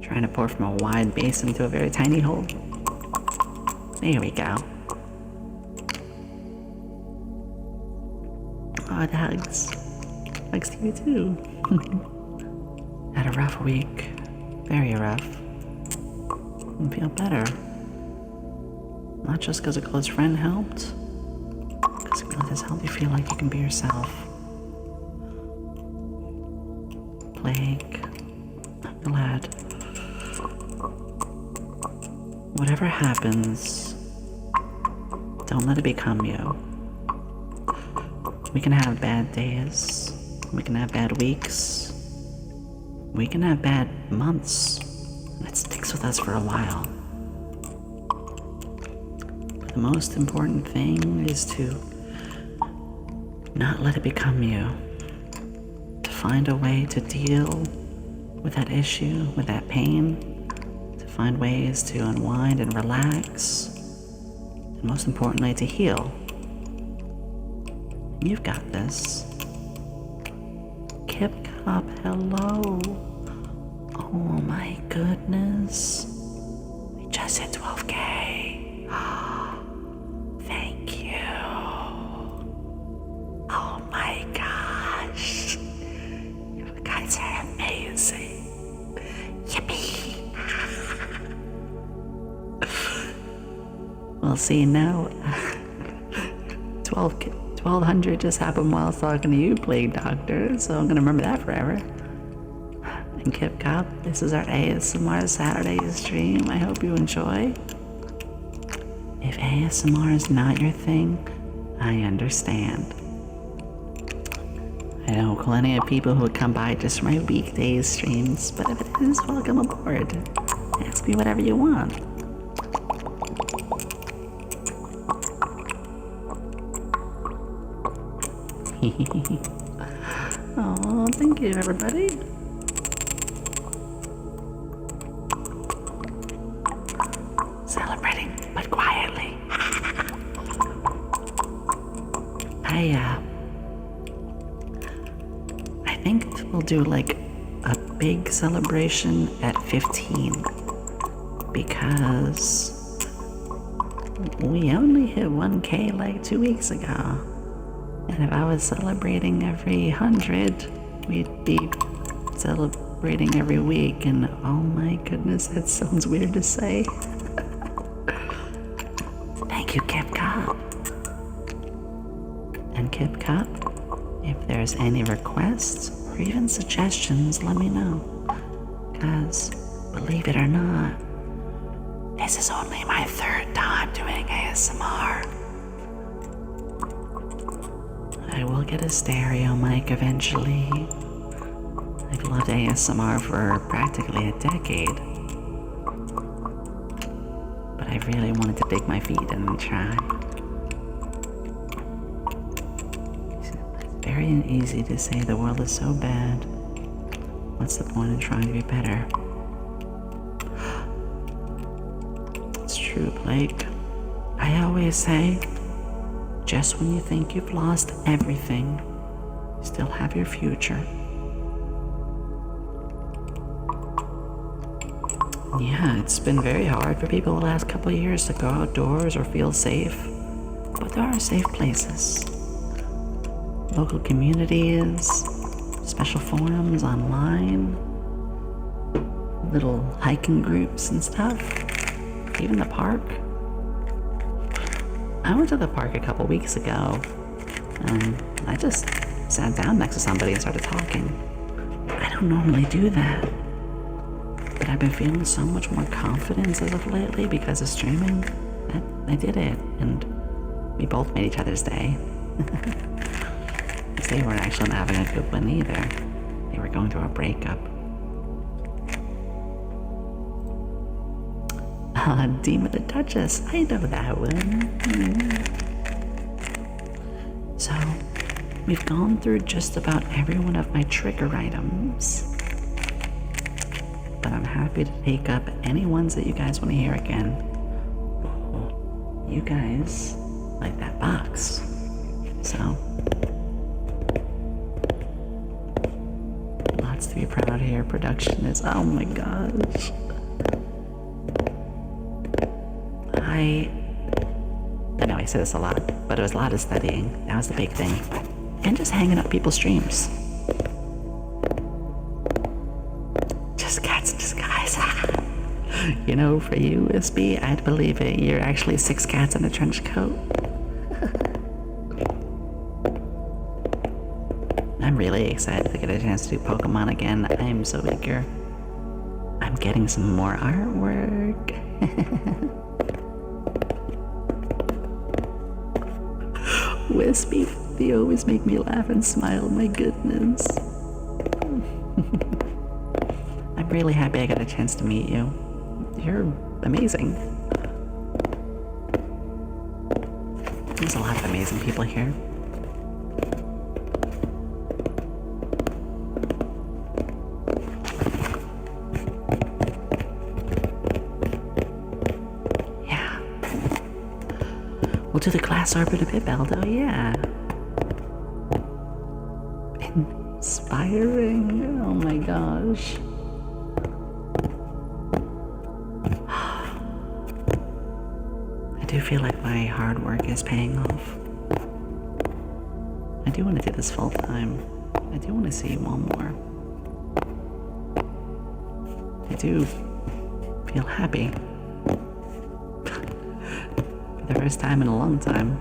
Trying to pour from a wide basin to a very tiny hole. There we go. Oh, it hugs. Hugs to you too. Had a rough week. Very rough. And feel better. Not just because a close friend helped, because it really does help you feel like you can be yourself. Plague. I'm glad. Whatever happens, don't let it become you. We can have bad days. We can have bad weeks. We can have bad months. And it sticks with us for a while. But the most important thing is to not let it become you. To find a way to deal with that issue, with that pain. To find ways to unwind and relax. And most importantly, to heal. You've got this. Kip Cup, hello. Oh my goodness. We just hit 12K. Thank you. Oh my gosh. You guys are amazing. Yippee. Well, see now. 1200 just happened while I was talking to you, Plague Doctor, so I'm gonna remember that forever. And Kip Cop, this is our ASMR Saturday stream. I hope you enjoy. If ASMR is not your thing, I understand. I know plenty of people who would come by just for my weekdays streams, but if it is, welcome aboard. Ask me whatever you want. Oh, thank you, everybody. Celebrating, but quietly. I think we'll do like a big celebration at 15 because we only hit 1K like 2 weeks ago. And if I was celebrating every 100, we'd be celebrating every week. And oh my goodness, that sounds weird to say. Thank you, Kip Cop. And Kip Cop, if there's any requests or even suggestions, let me know. Because, believe it or not, this is only my 3rd time doing ASMR. I will get a stereo mic eventually. I've loved ASMR for practically a decade. But I really wanted to dig my feet in and try. It's very easy to say the world is so bad. What's the point in trying to be better? It's true, Blake. I always say, just when you think you've lost everything, you still have your future. Yeah, it's been very hard for people the last couple of years to go outdoors or feel safe, but there are safe places. Local communities, special forums online, little hiking groups and stuff, even the park. I went to the park a couple weeks ago, and I just sat down next to somebody and started talking. I don't normally do that. But I've been feeling so much more confidence as of lately because of streaming. I did it, and we both made each other's day. They weren't actually not having a good one either. They were going through a breakup. Demon the Duchess, I know that one. So, we've gone through just about every one of my trigger items. But I'm happy to take up any ones that you guys want to hear again. Oh, you guys like that box. So, lots to be proud here. Production is, oh my gosh. I know I say this a lot, but it was a lot of studying. That was the big thing. And just hanging out people's streams. Just cats in disguise. You know, for you, SB, I'd believe it. You're actually 6 cats in a trench coat. I'm really excited to get a chance to do Pokemon again. I'm so eager. I'm getting some more artwork. Wispy, they always make me laugh and smile, my goodness. I'm really happy I got a chance to meet you. You're amazing. There's a lot of amazing people here. We'll do the class art in a bit, Baldo, yeah. Inspiring, oh my gosh. I do feel like my hard work is paying off. I do want to do this full time. I do want to see you all more. I do feel happy. For the first time in a long time.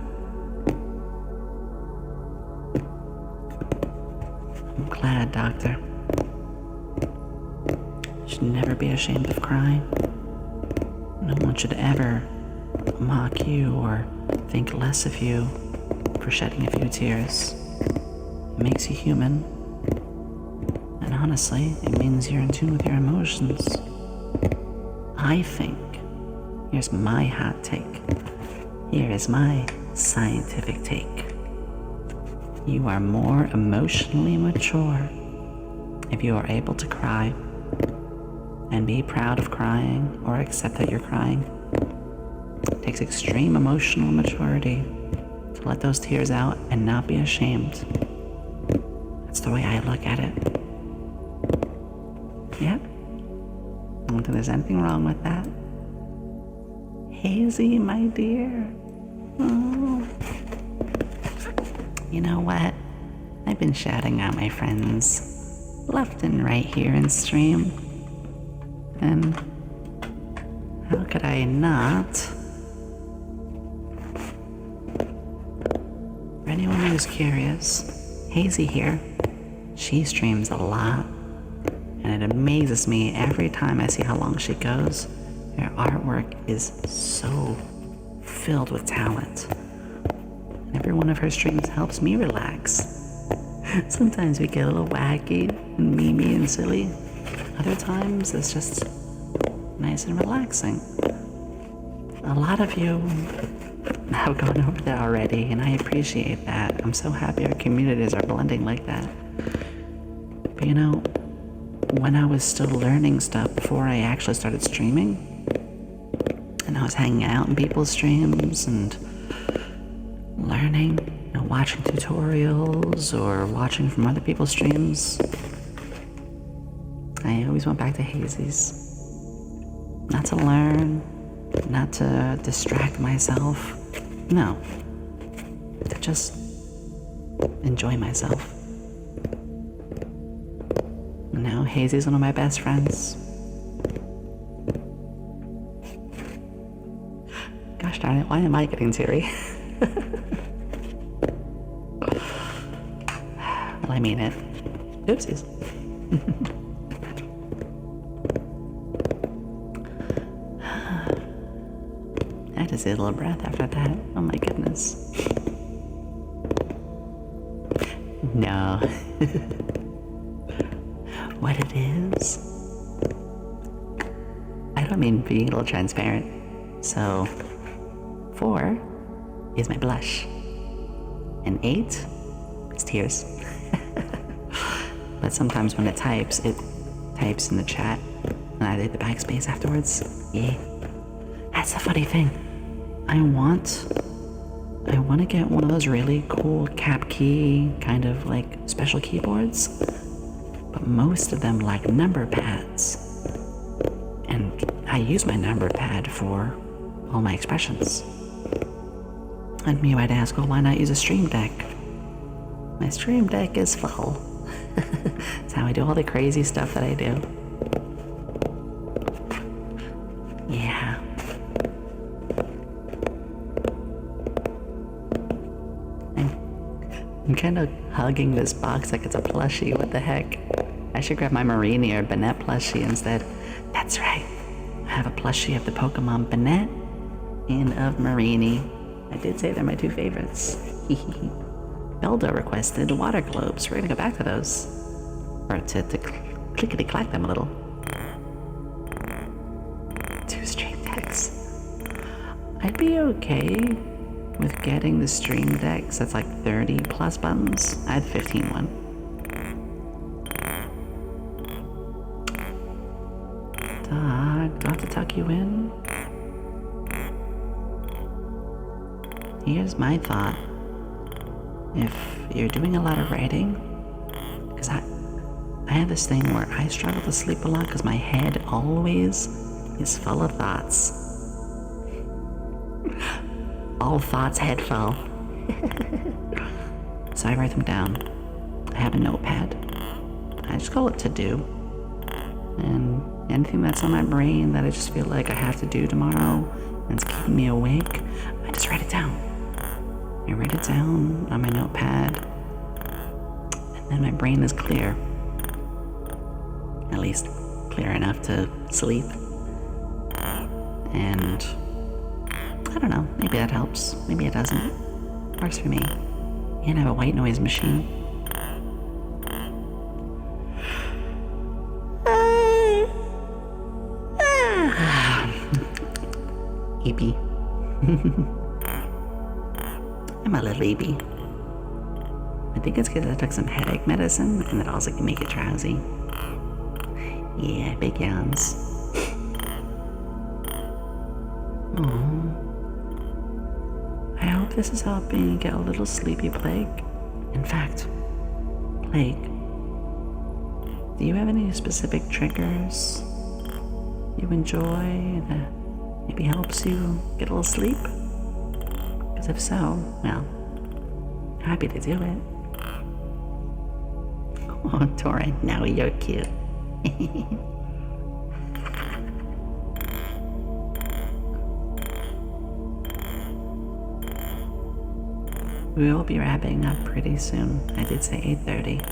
I'm glad, Doctor. You should never be ashamed of crying. No one should ever mock you or think less of you for shedding a few tears. It makes you human. And honestly, it means you're in tune with your emotions. I think, here's my hot take. Here is my scientific take. You are more emotionally mature if you are able to cry and be proud of crying or accept that you're crying. It takes extreme emotional maturity to let those tears out and not be ashamed. That's the way I look at it. Yep. I don't think there's anything wrong with that. Hazy, my dear. Oh. You know what? I've been shouting out my friends left and right here in stream. And how could I not? For anyone who's curious, Hazy here. She streams a lot. And it amazes me every time I see how long she goes. Her artwork is so filled with talent. And every one of her streams helps me relax. Sometimes we get a little wacky and memey and silly. Other times it's just nice and relaxing. A lot of you have gone over there already, and I appreciate that. I'm so happy our communities are blending like that. But you know, when I was still learning stuff before I actually started streaming, and I was hanging out in people's streams and learning, you know, watching tutorials or watching from other people's streams, I always went back to Hazy's. Not to learn, not to distract myself, no, to just enjoy myself. Now Hazy's one of my best friends. Gosh darn it, why am I getting teary? Well, I mean it. Oopsies. to say a little breath after that. Oh my goodness. No. What it is, I don't mean being a little transparent. So, 4 is my blush, and 8 is tears. But sometimes when it types in the chat, and I hit the backspace afterwards. Yeah, that's the funny thing. I want to get one of those really cool cap key kind of like special keyboards, but most of them lack number pads, and I use my number pad for all my expressions. And you might ask, well, why not use a Stream Deck? My Stream Deck is full. That's how I do all the crazy stuff that I do. Yeah. I'm kind of hugging this box like it's a plushie. What the heck? I should grab my Marini or Banette plushie instead. That's right. I have a plushie of the Pokemon Banette and of Marini. I did say they're my 2 favorites. Beldo requested water globes. We're gonna go back to those. Or to clickety-clack them a little. 2 Stream Decks. I'd be okay with getting the Stream Decks that's like 30 plus buttons. I had 15 one. Dog, do I have to tuck you in? Here's my thought. If you're doing a lot of writing, because I have this thing where I struggle to sleep a lot because my head always is full of thoughts. All thoughts head full. So I write them down. I have a notepad. I just call it to do. And anything that's on my brain that I just feel like I have to do tomorrow and it's keeping me awake, I just write it down. I write it down on my notepad, and then my brain is clear. At least clear enough to sleep. And I don't know, maybe that helps, maybe it doesn't. Works for me. And I have a white noise machine. Eepy. I'm a little baby. I think it's because I took some headache medicine and it also can make you drowsy. Yeah, big yawns. Aww. I hope this is helping you get a little sleepy, Plague. In fact, Plague, do you have any specific triggers you enjoy that maybe helps you get a little sleep? Because if so, well, happy to do it. Oh, Torrent, now you're cute. We will be wrapping up pretty soon. I did say 8:30.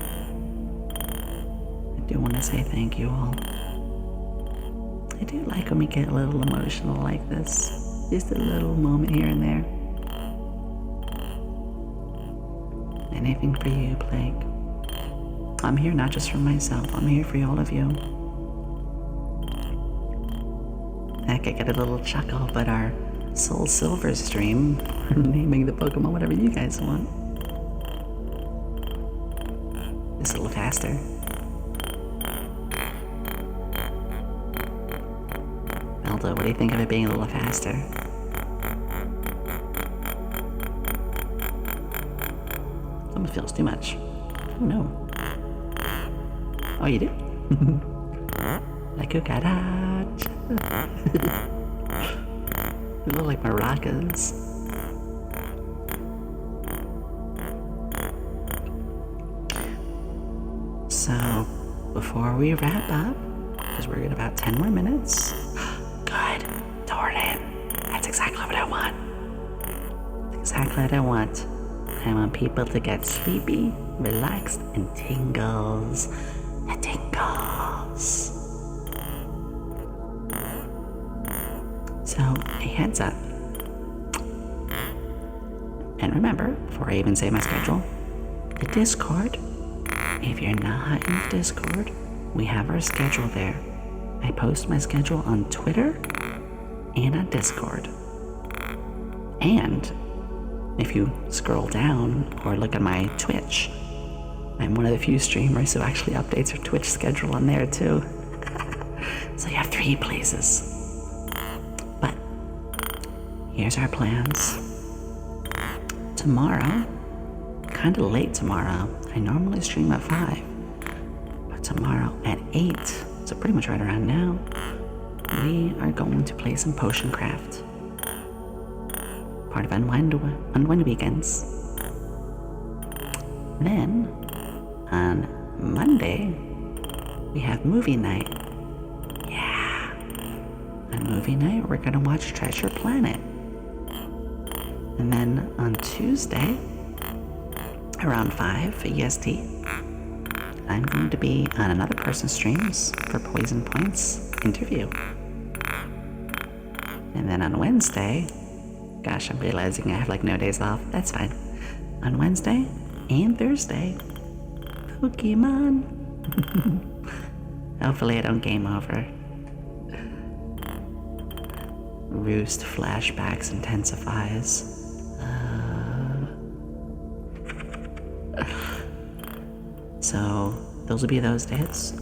I do want to say thank you all. I do like when we get a little emotional like this. Just a little moment here and there. Anything for you, Plague. I'm here not just for myself, I'm here for all of you. Heck, I get a little chuckle, but our Soul Silver stream, naming the Pokemon whatever you guys want. Just a little faster. Melda, what do you think of it being a little faster? Almost feels too much. Oh no. Oh, you do? Like a garage. They look like maracas. So, before we wrap up, because we're in about 10 more minutes. Good. Jordan. That's exactly what I want. Exactly what I want. I want people to get sleepy, relaxed, and tingles. The tingles. So, a heads up. And remember, before I even say my schedule, the Discord. If you're not in the Discord, we have our schedule there. I post my schedule on Twitter and on Discord. And if you scroll down or look at my Twitch, I'm one of the few streamers who actually updates her Twitch schedule on there too. So you have 3 places. But here's our plans. Tomorrow, kind of late tomorrow, I normally stream at 5. But tomorrow at 8, so pretty much right around now, we are going to play some potion craft. Part of Unwind Weekends. Then, on Monday, we have movie night. Yeah. On movie night, we're gonna watch Treasure Planet. And then on Tuesday, around 5 EST, I'm going to be on another person's streams for Poison Points interview. And then on Wednesday, gosh, I'm realizing I have like no days off. That's fine. On Wednesday and Thursday, Pokemon. Hopefully I don't game over. Roost flashbacks intensifies. So those will be those dates.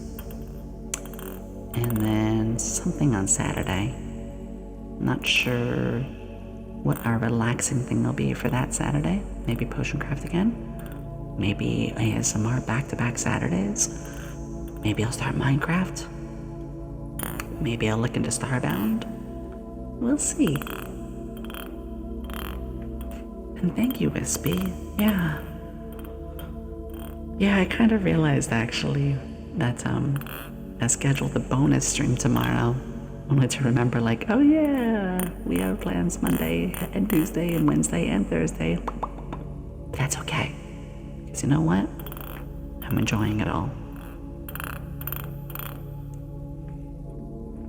And then something on Saturday. Not sure what our relaxing thing will be for that Saturday. Maybe Potion Craft again. Maybe ASMR back-to-back Saturdays. Maybe I'll start Minecraft. Maybe I'll look into Starbound. We'll see. And thank you, Wispy. Yeah. Yeah, I kind of realized actually that I scheduled the bonus stream tomorrow. Only to remember like, oh yeah, we have plans Monday and Tuesday and Wednesday and Thursday. But that's okay. Because you know what? I'm enjoying it all.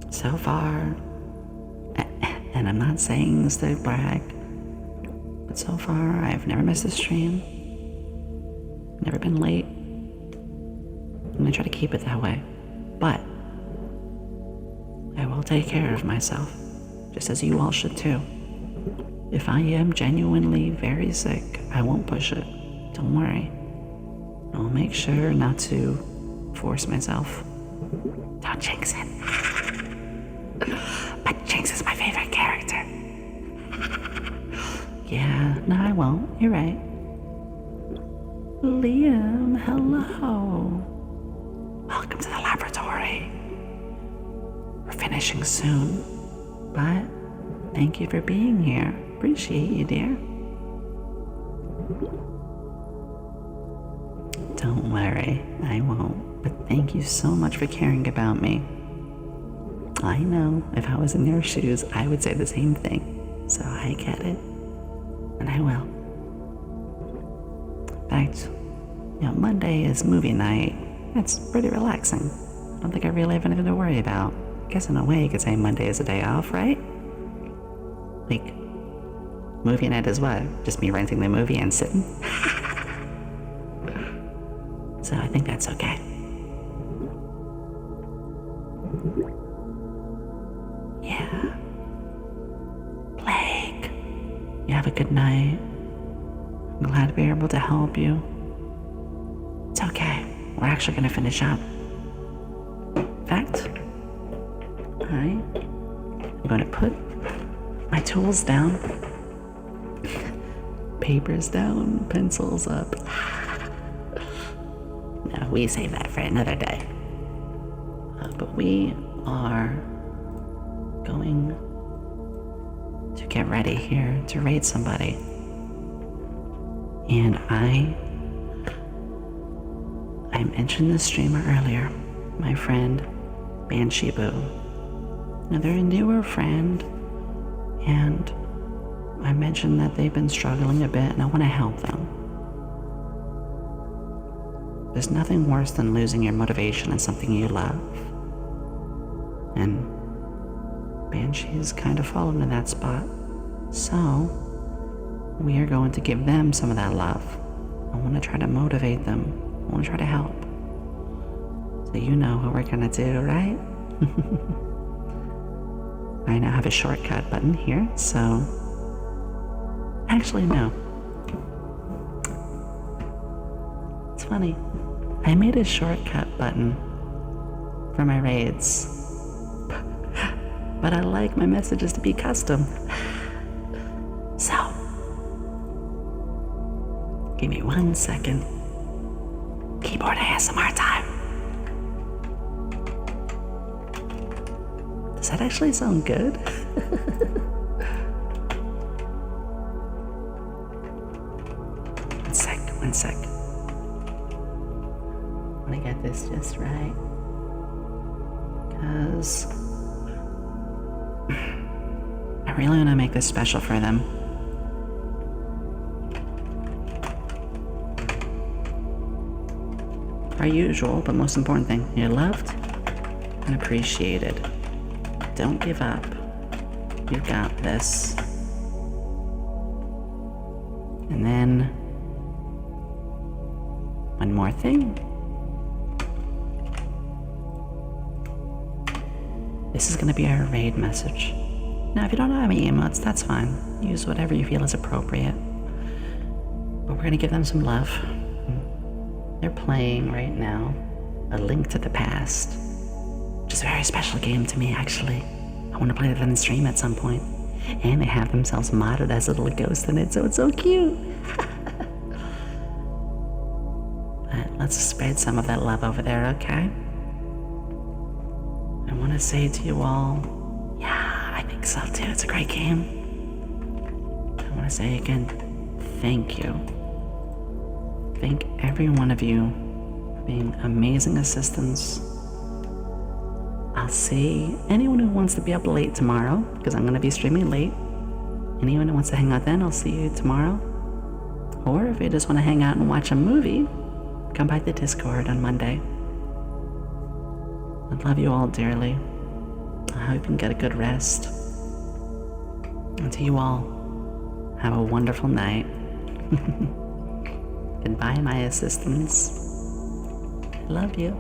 So far, and I'm not saying this to brag, but so far I've never missed a stream. Never been late. I'm gonna try to keep it that way. But I will take care of myself, just as you all should too. If I am genuinely very sick, I won't push it. Don't worry. I'll make sure not to force myself. Don't jinx it. But Jinx is my favorite character. Yeah, no, I won't. You're right. Liam, hello. Welcome to the laboratory. We're finishing soon, but thank you for being here. Appreciate you, dear. Don't worry, I won't. But thank you so much for caring about me. I know, if I was in your shoes, I would say the same thing. So I get it. And I will. In fact, Monday is movie night. It's pretty relaxing. I don't think I really have anything to worry about. I guess in a way you could say Monday is a day off, right? Like, movie night is what? Just me renting the movie and sitting? So I think that's okay. Yeah. Plague. You have a good night. I'm glad to be able to help you. It's okay. We're actually gonna finish up. In fact, I'm gonna put my tools down. Papers down, pencils up. No, we save that for another day. But we are going to get ready here to raid somebody. And I mentioned this streamer earlier, my friend Banshee Boo. Now they're a newer friend, and I mentioned that they've been struggling a bit and I want to help them. There's nothing worse than losing your motivation in something you love. And Banshee's kind of fallen in that spot. So, we are going to give them some of that love. I want to try to motivate them. I want to try to help. So you know what we're gonna do, right? I now have a shortcut button here, so... Actually, no. It's funny. I made a shortcut button for my raids, but I like my messages to be custom. So, give me 1 second. Keyboard ASMR time. Does that actually sound good? One sec. I want to get this just right. Because I really want to make this special for them. Our usual, but most important thing, you're loved and appreciated. Don't give up. You've got this. And then, one more thing. This is gonna be our raid message. Now, if you don't have any emotes, that's fine. Use whatever you feel is appropriate. But we're gonna give them some love. They're playing right now A Link to the Past, which is a very special game to me, actually. I want to play it on the stream at some point. And they have themselves modded as a little ghost in it, so it's so cute. But let's spread some of that love over there, okay? I want to say to you all, yeah, I think so too. It's a great game. I want to say again, thank you. Thank every one of you for being amazing assistants. I'll see anyone who wants to be up late tomorrow, because I'm going to be streaming late. Anyone who wants to hang out then, I'll see you tomorrow. Or if you just want to hang out and watch a movie, come by the Discord on Monday. I love you all dearly. I hope you can get a good rest. And to you all, have a wonderful night. Goodbye, my assistants. I love you.